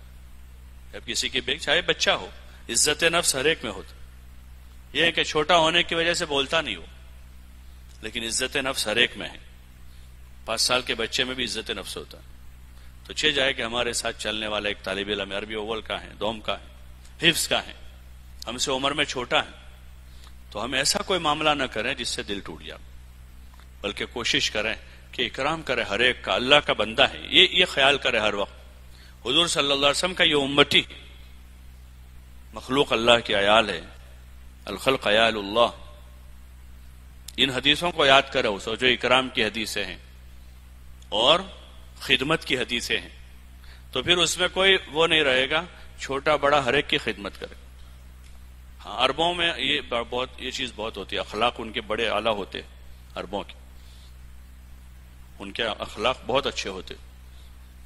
جب کسی کی چاہے بچہ ہو, عزت نفس ہر ایک میں ہوتا. یہ ہے کہ چھوٹا ہونے کی وجہ سے بولتا نہیں ہو, لیکن عزت نفس ہر ایک میں ہے. 5 سال کے بچے میں بھی عزت نفس ہوتا ہے. تو چھ جائے کہ ہمارے ساتھ چلنے والا ایک طالب علم عربی اول کا ہے, دوم کا ہے, حفظ کا ہے, ہم سے عمر میں چھوٹا ہے, تو ہم ایسا کوئی معاملہ نہ کریں جس سے دل ٹوٹ جائے, بلکہ کوشش کریں کہ اکرام کرے ہر ایک کا, اللہ کا بندہ ہے, یہ خیال کرے ہر وقت. حضور صلی اللہ علیہ وسلم کا یہ امتی مخلوق اللہ کی عیال ہے, الخلق عیال اللہ, ان حدیثوں کو یاد کرو، جو اکرام کی حدیثیں ہیں اور خدمت کی حدیثیں ہیں، تو پھر اس میں کوئی وہ نہیں رہے گا، چھوٹا بڑا ہر ایک کی خدمت کرے۔ ہاں، عربوں میں یہ چیز بہت ہوتی ہے، اخلاق ان کے بڑے اعلیٰ ہوتے، عربوں کے ان کے اخلاق بہت اچھے ہوتے،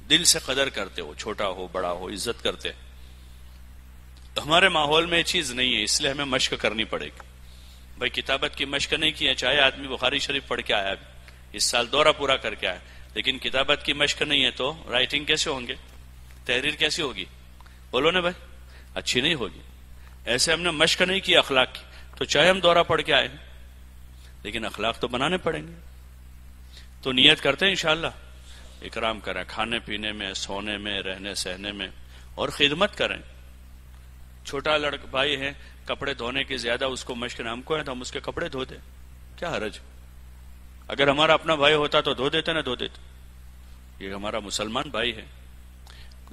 دل سے قدر کرتے، ہو چھوٹا ہو بڑا ہو عزت کرتے۔ ہمارے ماحول میں یہ چیز نہیں ہے، اس لیے ہمیں مشق کرنی پڑے گی۔ بھائی کتابت کی مشق نہیں کی ہے، چاہے آدمی بخاری شریف پڑھ کے آیا بھی، اس سال دورہ پورا کر کے آیا، لیکن کتابت کی مشق نہیں ہے تو رائٹنگ کیسے ہوں گے، تحریر کیسی ہوگی؟ بولو نا بھائی، اچھی نہیں ہوگی۔ ایسے ہم نے مشق نہیں کی اخلاق کی، تو چاہے ہم دورہ پڑھ کے آئے، لیکن اخلاق تو بنانے پڑیں گے۔ تو نیت کرتے ہیں انشاءاللہ اکرام کریں، کھانے پینے میں، سونے میں، رہنے سہنے میں، اور خدمت کریں۔ چھوٹا لڑکا بھائی ہے، کپڑے دھونے کی زیادہ اس کو مشق نام کو ہے تو ہم اس کے کپڑے دھو دیں، کیا حرج؟ اگر ہمارا اپنا بھائی ہوتا تو دھو دیتے، نہ دھو دیتے۔ یہ ہمارا مسلمان بھائی ہے،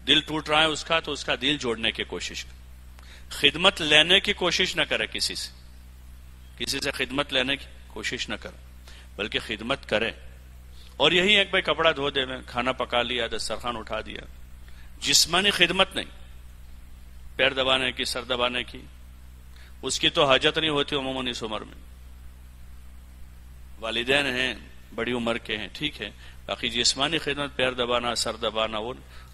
دل ٹوٹ رہا ہے اس کا تو اس کا دل جوڑنے کی کوشش کریں۔ خدمت لینے کی کوشش نہ کرے، کسی سے خدمت لینے کی کوشش نہ کرے، بلکہ خدمت کرے۔ اور یہی ایک بھائی کپڑا دھو دے، کھانا پکا لیا، دسترخوان اٹھا دیا، جسمانی خدمت نہیں، پیر دبانے کی، سر دبانے کی، اس کی تو حاجت نہیں ہوتی عموماً اس عمر میں۔ والدین ہیں، بڑی عمر کے ہیں، ٹھیک ہے، باقی جسمانی خدمت، پیر دبانا، سر دبانا،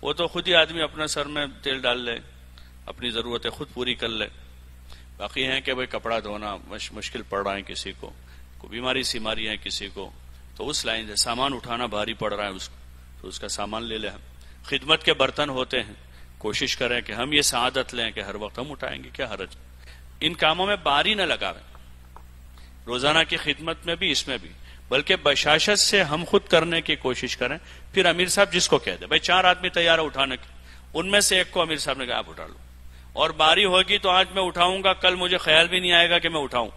وہ تو خود ہی آدمی اپنا سر میں تیل ڈال لے، اپنی ضرورتیں خود پوری کر لے۔ باقی ہیں کہ بھئی کپڑا دھونا مشکل پڑ رہا ہے، کسی کو کوئی بیماری سیماری ہے، کسی کو تو اس لائن سے سامان اٹھانا بھاری پڑ رہا ہے اس کو، تو اس کا سامان لے لیں۔ خدمت کے برتن ہوتے ہیں، کوشش کریں کہ ہم یہ سعادت لیں کہ ہر وقت ہم اٹھائیں گے، کیا حرج؟ ان کاموں میں باری نہ لگاویں، روزانہ کی خدمت میں بھی، اس میں بھی، بلکہ بشاشت سے ہم خود کرنے کی کوشش کریں۔ پھر امیر صاحب جس کو کہہ دیں، بھائی 4 آدمی تیار ہے اٹھانے کے، ان میں سے ایک کو امیر صاحب نے کہا آپ اٹھا لو، اور باری ہوگی تو آج میں اٹھاؤں گا، کل مجھے خیال بھی نہیں آئے گا کہ میں اٹھاؤں۔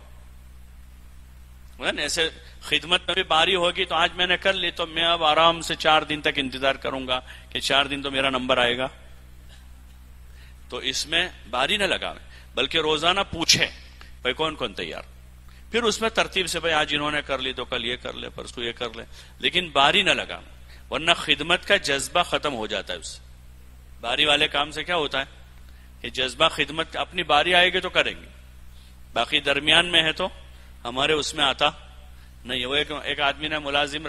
ایسے خدمت میں بھی باری ہوگی تو آج میں نے کر لی تو میں اب آرام سے 4 دن تک انتظار کروں گا کہ 4 دن تو میرا نمبر آئے گا۔ تو اس میں باری نہ لگاویں، بلکہ روزانہ پوچھیں بھائی کون کون تیار، پھر اس میں ترتیب سے بھائی آج انہوں نے کر لی تو کل یہ کر لے، پرسوں یہ کر لے، لیکن باری نہ لگاویں، ورنہ خدمت کا جذبہ ختم ہو جاتا ہے اس سے۔ باری والے کام سے کیا ہوتا ہے کہ جذبہ خدمت، اپنی باری آئے گی تو کریں گے، باقی درمیان میں ہے تو ہمارے اس میں آتا نہیں۔ وہ ایک آدمی نے ملازم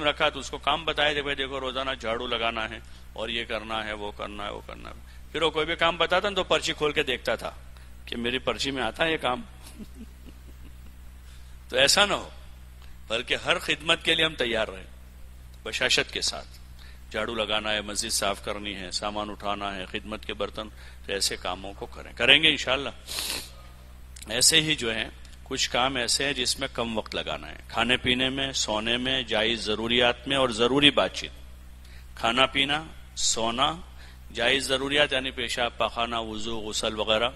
رکھا تو اس کو کام بتایا کہ بھائی دیکھو روزانہ جھاڑو لگانا ہے اور یہ کرنا ہے، وہ کرنا ہے، وہ کرنا ہے۔ پھر وہ کوئی بھی کام بتاتا تو پرچی کھول کے دیکھتا تھا کہ میری پرچی میں آتا ہے یہ کام۔ تو ایسا نہ ہو، بلکہ ہر خدمت کے لیے ہم تیار رہیں، بشاشت کے ساتھ۔ جھاڑو لگانا ہے، مسجد صاف کرنی ہے، سامان اٹھانا ہے، خدمت کے برتن، تو ایسے کاموں کو کریں گے انشاءاللہ۔ ایسے ہی جو ہیں کچھ کام ایسے ہیں جس میں کم وقت لگانا ہے، کھانے پینے میں، سونے میں، جائز ضروریات میں، اور ضروری بات چیت۔ کھانا پینا، سونا، جائز ضروریات یعنی پیشاب، پاخانہ، وضو، غسل وغیرہ،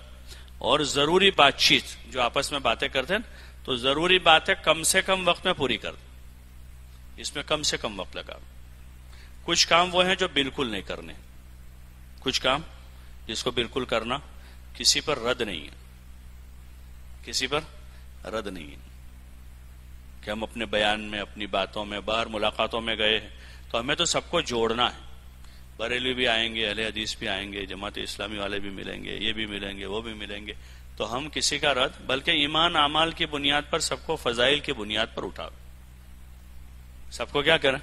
اور ضروری بات چیت جو آپس میں باتیں کرتے ہیں، تو ضروری باتیں کم سے کم وقت میں پوری کر دیں، اس میں کم سے کم وقت لگا۔ کچھ کام وہ ہیں جو بالکل نہیں کرنے، کچھ کام جس کو بالکل کرنا کسی پر رد نہیں ہے، کسی پر رد نہیں ہے، کہ ہم اپنے بیان میں، اپنی باتوں میں، باہر ملاقاتوں میں گئے ہیں تو ہمیں تو سب کو جوڑنا ہے، بریلوی بھی آئیں گے، اہل حدیث بھی آئیں گے، جماعت اسلامی والے بھی ملیں گے، یہ بھی ملیں گے، وہ بھی ملیں گے، تو ہم کسی کا رد، بلکہ ایمان اعمال کی بنیاد پر سب کو فضائل کی بنیاد پر اٹھاؤ، سب کو کیا کریں،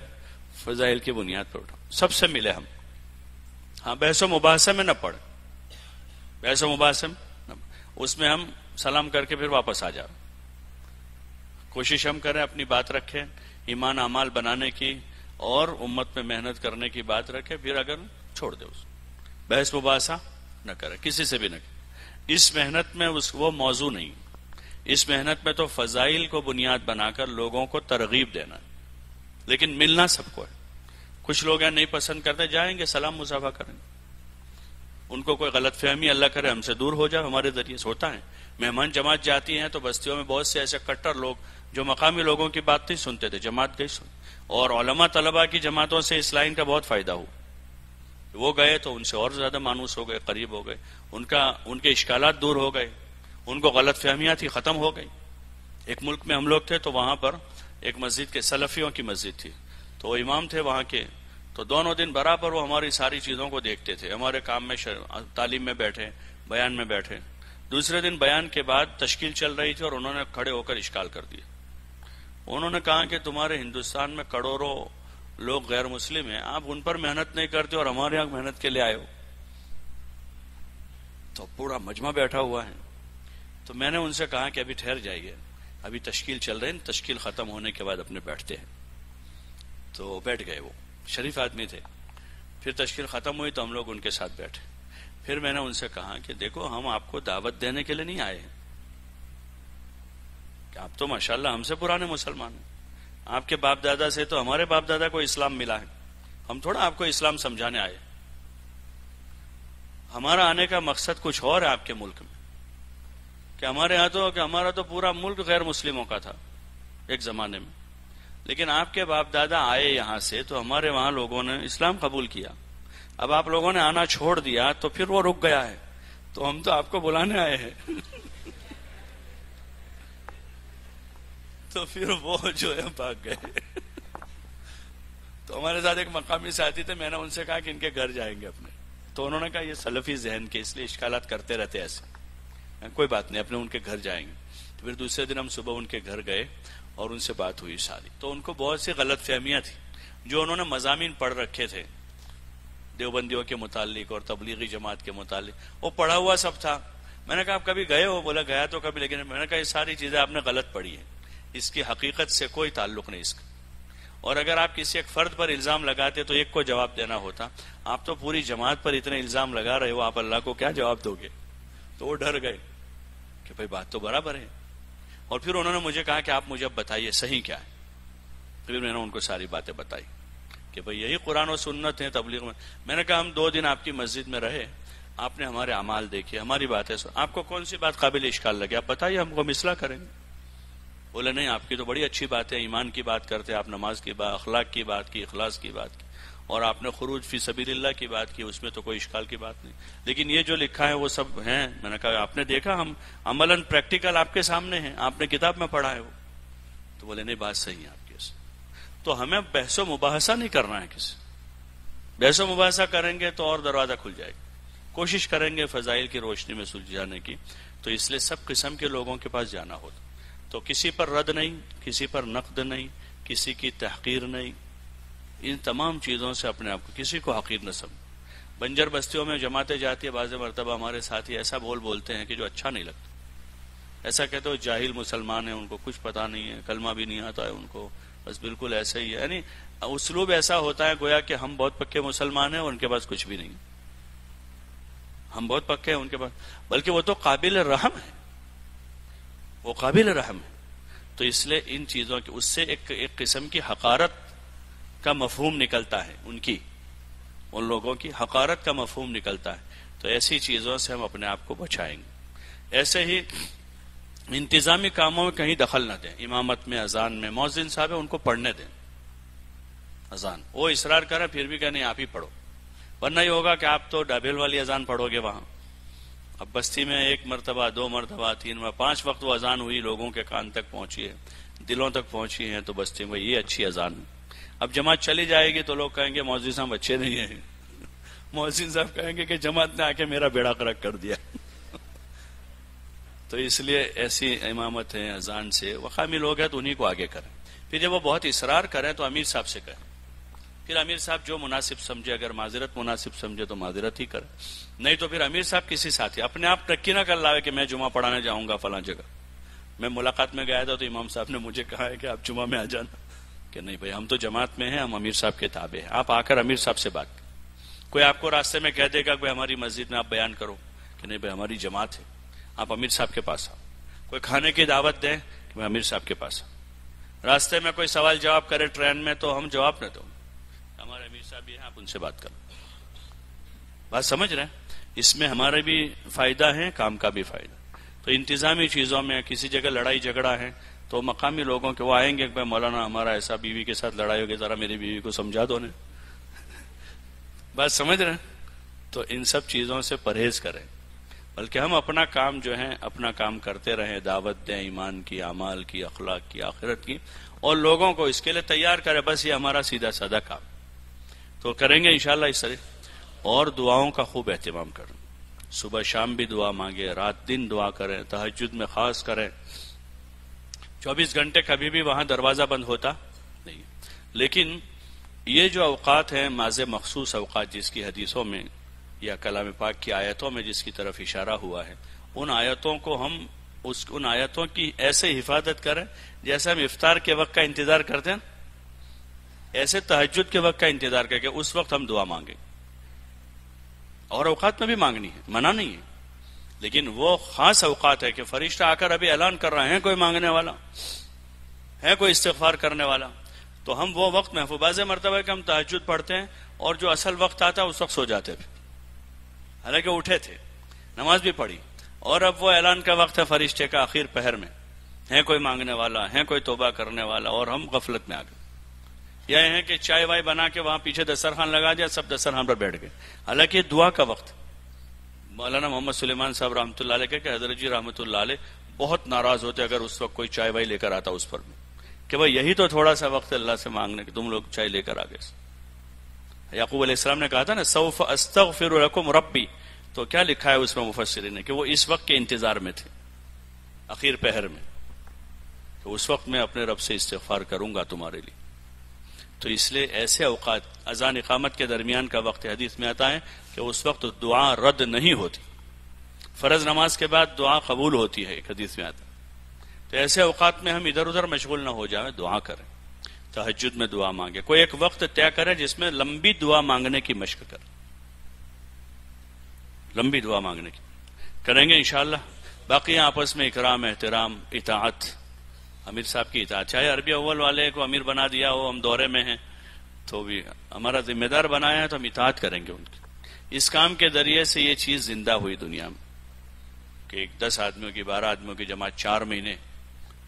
فضائل کی بنیاد پر اٹھاؤ، سب سے ملے ہم۔ ہاں بحث و مباحثے میں نہ پڑے، بحث و مباحثے میں اس میں ہم سلام کر کے پھر واپس آ جاؤ۔ کوشش ہم کریں اپنی بات رکھیں، ایمان اعمال بنانے کی اور امت میں محنت کرنے کی بات رکھیں، پھر اگر چھوڑ دے اس بحث مباحثہ نہ کرے، کسی سے بھی نہ کرے۔ اس محنت میں وہ موضوع نہیں، اس محنت میں تو فضائل کو بنیاد بنا کر لوگوں کو ترغیب دینا ہے، لیکن ملنا سب کو ہے۔ کچھ لوگ ہیں نہیں پسند کرتے، جائیں گے سلام مصافحہ کریں گے، ان کو کوئی غلط فہمی اللہ کرے ہم سے دور ہو جائے، ہمارے ذریعے سے ہوتا ہے۔ مہمان جماعت جاتی ہیں تو بستیوں میں بہت سے ایسے کٹر لوگ جو مقامی لوگوں کی بات نہیں سنتے تھے، جماعت گئی سن، اور علماء طلباء کی جماعتوں سے اس لائن کا بہت فائدہ ہوا، وہ گئے تو ان سے اور زیادہ مانوس ہو گئے، قریب ہو گئے، ان کے اشکالات دور ہو گئے، ان کو غلط فہمیاں تھی ختم ہو گئی۔ ایک ملک میں ہم لوگ تھے تو وہاں پر ایک مسجد کے سلفیوں کی مسجد تھی، تو وہ امام تھے وہاں کے، تو دونوں دن برابر وہ ہماری ساری چیزوں کو دیکھتے تھے، ہمارے کام میں تعلیم میں بیٹھے، بیان میں بیٹھے۔ دوسرے دن بیان کے بعد تشکیل چل رہی تھی اور انہوں نے کھڑے ہو کر اشکال کر دیا۔ انہوں نے کہا کہ تمہارے ہندوستان میں کروڑوں لوگ غیر مسلم ہیں، آپ ان پر محنت نہیں کرتے اور ہمارے یہاں محنت کے لیے آئے ہو۔ تو پورا مجمع بیٹھا ہوا ہے، تو میں نے ان سے کہا کہ ابھی ٹھہر جائیے، ابھی تشکیل چل رہی ہے، تشکیل ختم ہونے کے بعد اپنے بیٹھتے ہیں۔ تو بیٹھ گئے، وہ شریف آدمی تھے۔ پھر تشکیل ختم ہوئی تو ہم لوگ ان کے ساتھ بیٹھے۔ پھر میں نے ان سے کہا کہ دیکھو ہم آپ کو دعوت دینے کے لیے نہیں آئے ہیں، کہ آپ تو ماشاءاللہ ہم سے پرانے مسلمان ہیں، آپ کے باپ دادا سے تو ہمارے باپ دادا کو اسلام ملا ہے، ہم تھوڑا آپ کو اسلام سمجھانے آئے۔ ہمارا آنے کا مقصد کچھ اور ہے آپ کے ملک میں، کہ ہمارے ہاں تو کہ ہمارا تو پورا ملک غیر مسلموں کا تھا ایک زمانے میں، لیکن آپ کے باپ دادا آئے یہاں سے تو ہمارے وہاں لوگوں نے اسلام قبول کیا، اب آپ لوگوں نے آنا چھوڑ دیا تو پھر وہ رک گیا ہے، تو ہم تو آپ کو بلانے آئے ہیں۔ تو پھر وہ جو ہے بھاگ گئے۔ تو ہمارے ساتھ ایک مقامی ساتھی تھے، میں نے ان سے کہا کہ ان کے گھر جائیں گے اپنے، تو انہوں نے کہا یہ سلفی ذہن کے اس لیے اشکالات کرتے رہتے ایسے، کوئی بات نہیں، اپنے ان کے گھر جائیں گے۔ تو پھر دوسرے دن ہم صبح ان کے گھر گئے اور ان سے بات ہوئی ساری، تو ان کو بہت سی غلط فہمیاں تھیں جو انہوں نے مضامین پڑھ رکھے تھے دیوبندیوں کے متعلق اور تبلیغی جماعت کے متعلق، وہ پڑھا ہوا سب تھا۔ میں نے کہا آپ کبھی گئے ہو؟ بولا گیا تو کبھی، لیکن میں نے کہا یہ ساری چیزیں آپ نے غلط پڑھی ہیں، اس کی حقیقت سے کوئی تعلق نہیں اس کا، اور اگر آپ کسی ایک فرد پر الزام لگاتے تو ایک کو جواب دینا ہوتا، آپ تو پوری جماعت پر اتنے الزام لگا رہے ہو، آپ اللہ کو کیا جواب دو گے؟ تو وہ ڈر گئے کہ بھائی بات تو برابر ہے، اور پھر انہوں نے مجھے کہا کہ آپ مجھے اب بتائیے صحیح کیا ہے۔ پھر میں نے ان کو ساری باتیں بتائی کہ بھئی یہی قرآن و سنت ہیں تبلیغ میں۔ میں نے کہا ہم 2 دن آپ کی مسجد میں رہے، آپ نے ہمارے اعمال دیکھے، ہماری باتیں سن، آپ کو کون سی بات قابل اشکال لگے آپ بتائیے، ہم کو اصلاح کریں گے۔ بولے نہیں آپ کی تو بڑی اچھی بات ہے، ایمان کی بات کرتے، آپ نماز کی بات، اخلاق کی بات کی، اخلاص کی بات کی، اور آپ نے خروج فی سبیل اللہ کی بات کی، اس میں تو کوئی اشکال کی بات نہیں، لیکن یہ جو لکھا ہے وہ سب ہیں۔ میں نے کہا آپ نے دیکھا، ہم عملاً پریکٹیکل آپ کے سامنے ہیں، آپ نے کتاب میں پڑھا ہے وہ۔ تو بولے نہیں بات صحیح ہے آپ کی۔ تو ہمیں بحث و مباحثہ نہیں کرنا ہے کسی، بحث و مباحثہ کریں گے تو اور دروازہ کھل جائے گا، کوشش کریں گے فضائل کی روشنی میں سلجھانے کی، تو اس لیے سب قسم کے لوگوں کے پاس جانا ہوتا، تو کسی پر رد نہیں، کسی پر نقد نہیں، کسی کی تحقیر نہیں، ان تمام چیزوں سے اپنے آپ کو، کسی کو حقیر نہ سمجھ۔ بنجر بستیوں میں جماعتیں جاتی ہے، بعض مرتبہ ہمارے ساتھی ایسا بولتے ہیں کہ جو اچھا نہیں لگتا، ایسا کہتے ہو جاہل مسلمان ہیں، ان کو کچھ پتا نہیں ہے، کلمہ بھی نہیں آتا ہے ان کو، بس بالکل ایسا ہی ہے، یعنی اسلوب ایسا ہوتا ہے گویا کہ ہم بہت پکے مسلمان ہیں اور ان کے پاس کچھ بھی نہیں، ہم بہت پکے ہیں ان کے پاس، بلکہ وہ تو قابل رحم ہے، وہ قابل رحم ہے۔ تو اس لیے ان چیزوں کی، اس سے ایک قسم کی حقارت کا مفہوم نکلتا ہے، ان لوگوں کی حقارت کا مفہوم نکلتا ہے، تو ایسی چیزوں سے ہم اپنے آپ کو بچائیں گے۔ ایسے ہی انتظامی کاموں میں کہیں دخل نہ دیں، امامت میں، اذان میں، مؤذن صاحب ہے ان کو پڑھنے دیں اذان، وہ اصرار کرے پھر بھی کہ نہیں آپ ہی پڑھو، ورنہ یہ ہوگا کہ آپ تو ڈابیل والی اذان پڑھو گے وہاں۔ اب بستی میں 1 مرتبہ 2 مرتبہ 3 مرتبہ 5 وقت وہ اذان ہوئی، لوگوں کے کان تک پہنچی ہے، دلوں تک پہنچی ہے، تو بستی میں یہ اچھی اذان ہے۔ اب جماعت چلی جائے گی تو لوگ کہیں گے مؤذن صاحب اچھے نہیں ہیں، مؤذن صاحب کہیں گے کہ جماعت نے آ کے میرا بیڑا غرق کر دیا۔ تو اس لیے ایسی امامت ہے اذان سے، وقامی لوگ ہیں تو انہی کو آگے کریں، پھر جب وہ بہت اصرار کریں تو امیر صاحب سے کہیں، پھر امیر صاحب جو مناسب سمجھے، اگر معذرت مناسب سمجھے تو معذرت ہی کرے، نہیں تو پھر امیر صاحب کسی ساتھی، اپنے آپ نکی نہ کر لاوے کہ میں جمعہ پڑھانے جاؤں گا فلاں جگہ۔ میں ملاقات میں گیا تھا تو امام صاحب نے مجھے کہا ہے کہ آپ جمعہ میں آ جانا، کہ نہیں بھائی ہم تو جماعت میں ہیں، ہم امیر صاحب کے تابع ہیں، آپ آ کر امیر صاحب سے بات کریں۔ کوئی آپ کو راستے میں کہہ دے گا کہ ہماری مسجد میں آپ بیان کرو، کہ نہیں بھائی ہماری جماعت ہے، آپ امیر صاحب کے پاس آؤ۔ کوئی کھانے کی دعوت دیں کہ میں امیر صاحب کے پاس آؤں۔ راستے میں کوئی سوال جواب کرے ٹرین میں تو ہم جواب نہ دوں، ہمارے امیر صاحب یہ ہیں، آپ ان سے بات کرو۔ بات سمجھ رہے ہیں؟ اس میں ہمارے بھی فائدہ ہے، کام کا بھی فائدہ۔ تو انتظامی چیزوں میں کسی جگہ لڑائی جھگڑا ہے تو مقامی لوگوں کے وہ آئیں گے کہ مولانا ہمارا ایسا بیوی کے ساتھ لڑائی ہو گئی، ذرا میری بیوی کو سمجھا دو نے۔ بات سمجھ رہے ہیں؟ تو ان سب چیزوں سے پرہیز کریں، بلکہ ہم اپنا کام جو ہے اپنا کام کرتے رہیں، دعوت دیں ایمان کی، اعمال کی، اخلاق کی، آخرت کی، اور لوگوں کو اس کے لیے تیار کریں. بس یہ ہمارا سیدھا سادہ کام تو کریں گے انشاءاللہ اس طرح. اور دعاؤں کا خوب اہتمام کریں، صبح شام بھی دعا مانگے، رات دن دعا کریں، تہجد میں خاص کریں. 24 گھنٹے کبھی بھی وہاں دروازہ بند ہوتا نہیں. لیکن یہ جو اوقات ہیں ماضی مخصوص اوقات، جس کی حدیثوں میں یا کلام پاک کی آیتوں میں جس کی طرف اشارہ ہوا ہے، ان آیتوں کو ہم ان آیتوں کی ایسے حفاظت کریں جیسے ہم افطار کے وقت کا انتظار کرتے ہیں، ایسے تہجد کے وقت کا انتظار کر کے اس وقت ہم دعا مانگیں. اور اوقات میں بھی مانگنی ہے، منع نہیں ہے، لیکن وہ خاص اوقات ہے کہ فرشتہ آ کر ابھی اعلان کر رہے ہیں کوئی مانگنے والا ہے، کوئی استغفار کرنے والا، تو ہم وہ وقت محفوظ. بعض مرتبہ ہے کہ ہم تہجد پڑھتے ہیں اور جو اصل وقت آتا ہے اس وقت سو جاتے تھے، حالانکہ اٹھے تھے، نماز بھی پڑھی، اور اب وہ اعلان کا وقت ہے فرشتے کا آخر پہر میں، ہے کوئی مانگنے والا، ہے کوئی توبہ کرنے والا، اور ہم غفلت میں آ گئے. یا یہ ہے کہ چائے وائے بنا کے وہاں پیچھے دسترخوان لگا دیا، سب دسترخوان پر بیٹھ گئے، حالانکہ یہ دعا کا وقت. مولانا محمد سلیمان صاحب رحمۃ اللہ علیہ کہ حضرت جی رحمۃ اللہ علیہ بہت ناراض ہوتے اگر اس وقت کوئی چائے وائی لے کر آتا اس پر میں، کہ بھائی یہی تو تھوڑا سا وقت اللہ سے مانگنے کہ تم لوگ چائے لے کر آ گئے. یعقوب علیہ السلام نے کہا تھا نا سوف استغفر لکم ربی، تو کیا لکھا ہے اس میں مفسرین نے کہ وہ اس وقت کے انتظار میں تھے، اخیر پہر میں، کہ اس وقت میں اپنے رب سے استغفار کروں گا تمہارے لیے. تو اس لیے ایسے اوقات اذان اقامت کے درمیان کا وقت حدیث میں آتا ہے کہ اس وقت دعا رد نہیں ہوتی، فرض نماز کے بعد دعا قبول ہوتی ہے، ایک حدیث میں آتا ہے. تو ایسے اوقات میں ہم ادھر ادھر مشغول نہ ہو جائیں، دعا کریں، تہجد میں دعا مانگے، کوئی ایک وقت طے کرے جس میں لمبی دعا مانگنے کی مشق کریں، لمبی دعا مانگنے کی کریں گے انشاءاللہ. باقی آپس میں اکرام، احترام، اطاعت، امیر صاحب کی اطاعت، چاہے عربی اول والے کو امیر بنا دیا ہو، ہم دورے میں ہیں تو بھی ہمارا ذمہ دار بنایا ہے تو ہم اطاعت کریں گے ان کی. اس کام کے ذریعے سے یہ چیز زندہ ہوئی دنیا میں کہ 10 آدمیوں کی 12 آدمیوں کی جماعت 4 مہینے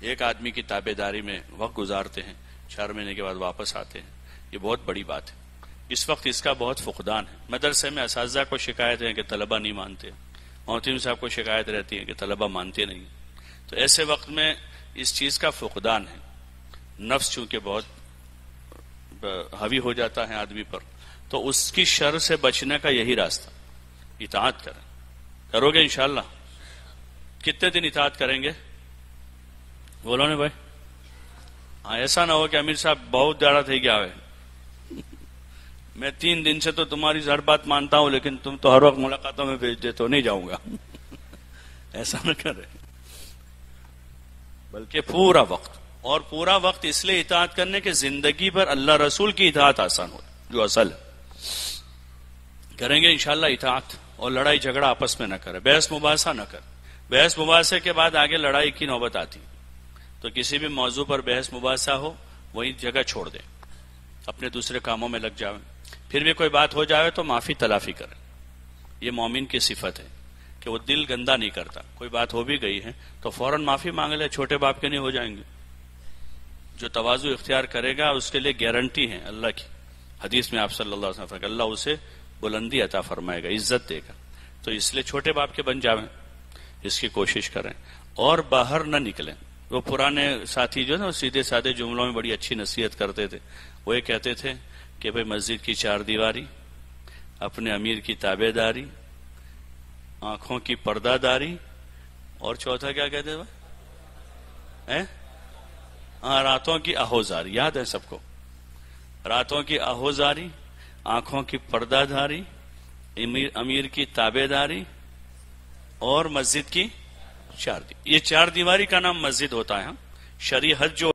ایک آدمی کی تابع داری میں وقت گزارتے ہیں، 4 مہینے کے بعد واپس آتے ہیں. یہ بہت بڑی بات ہے. اس وقت اس کا بہت فقدان ہے. مدرسے میں اساتذہ کو شکایت ہے کہ طلبہ نہیں مانتے، محتم صاحب کو شکایت رہتی ہے کہ طلبہ مانتے نہیں. تو ایسے وقت میں اس چیز کا فقدان ہے. نفس چونکہ بہت حاوی ہو جاتا ہے آدمی پر، تو اس کی شر سے بچنے کا یہی راستہ، اطاعت کریں. کرو گے انشاءاللہ؟ کتنے دن اطاعت کریں گے بولو نا بھائی؟ ہاں، ایسا نہ ہو کہ امیر صاحب بہت زیادہ تھے گیا ہے، میں 3 دن سے تو تمہاری ہر بات مانتا ہوں لیکن تم تو ہر وقت ملاقاتوں میں بھیج دے تو نہیں جاؤں گا. ایسا نہ کرے، بلکہ پورا وقت. اور پورا وقت اس لیے اطاعت کرنے کہ زندگی پر اللہ رسول کی اطاعت آسان ہو، جو اصل ہے. کریں گے انشاءاللہ اطاعت. اور لڑائی جھگڑا آپس میں نہ کرے، بحث مباحثہ نہ کرے. بحث مباحثے کے بعد آگے لڑائی کی نوبت آتی، تو کسی بھی موضوع پر بحث مباحثہ ہو وہی جگہ چھوڑ دیں، اپنے دوسرے کاموں میں لگ جائیں. پھر بھی کوئی بات ہو جائے تو معافی تلافی کریں. یہ مومن کی صفت ہے کہ وہ دل گندا نہیں کرتا. کوئی بات ہو بھی گئی ہے تو فوراً معافی مانگ لے، چھوٹے باپ کے نہیں ہو جائیں گے. جو تواضع اختیار کرے گا اس کے لیے گارنٹی ہے اللہ کی. حدیث میں آپ صلی اللہ علیہ وسلم کہ اللہ اسے بلندی عطا فرمائے گا، عزت دے گا. تو اس لیے چھوٹے باپ کے بن جائیں، اس کی کوشش کریں. اور باہر نہ نکلیں. وہ پرانے ساتھی جو ہے نا سیدھے سادے جملوں میں بڑی اچھی نصیحت کرتے تھے. وہ یہ کہتے تھے کہ بھئی مسجد کی 4 دیواری، اپنے امیر کی تابع داری، آنکھوں کی پردہ داری، اور چوتھا کیا کہتے تھے؟ ہاں، راتوں کی آہوزاری. یاد ہے سب کو؟ راتوں کی آہوزاری، آنکھوں کی پردہ داری، امیر کی تابع داری، اور مسجد کی 4 دیواری. یہ 4 دیواری کا نام مسجد ہوتا ہے. شریعت جو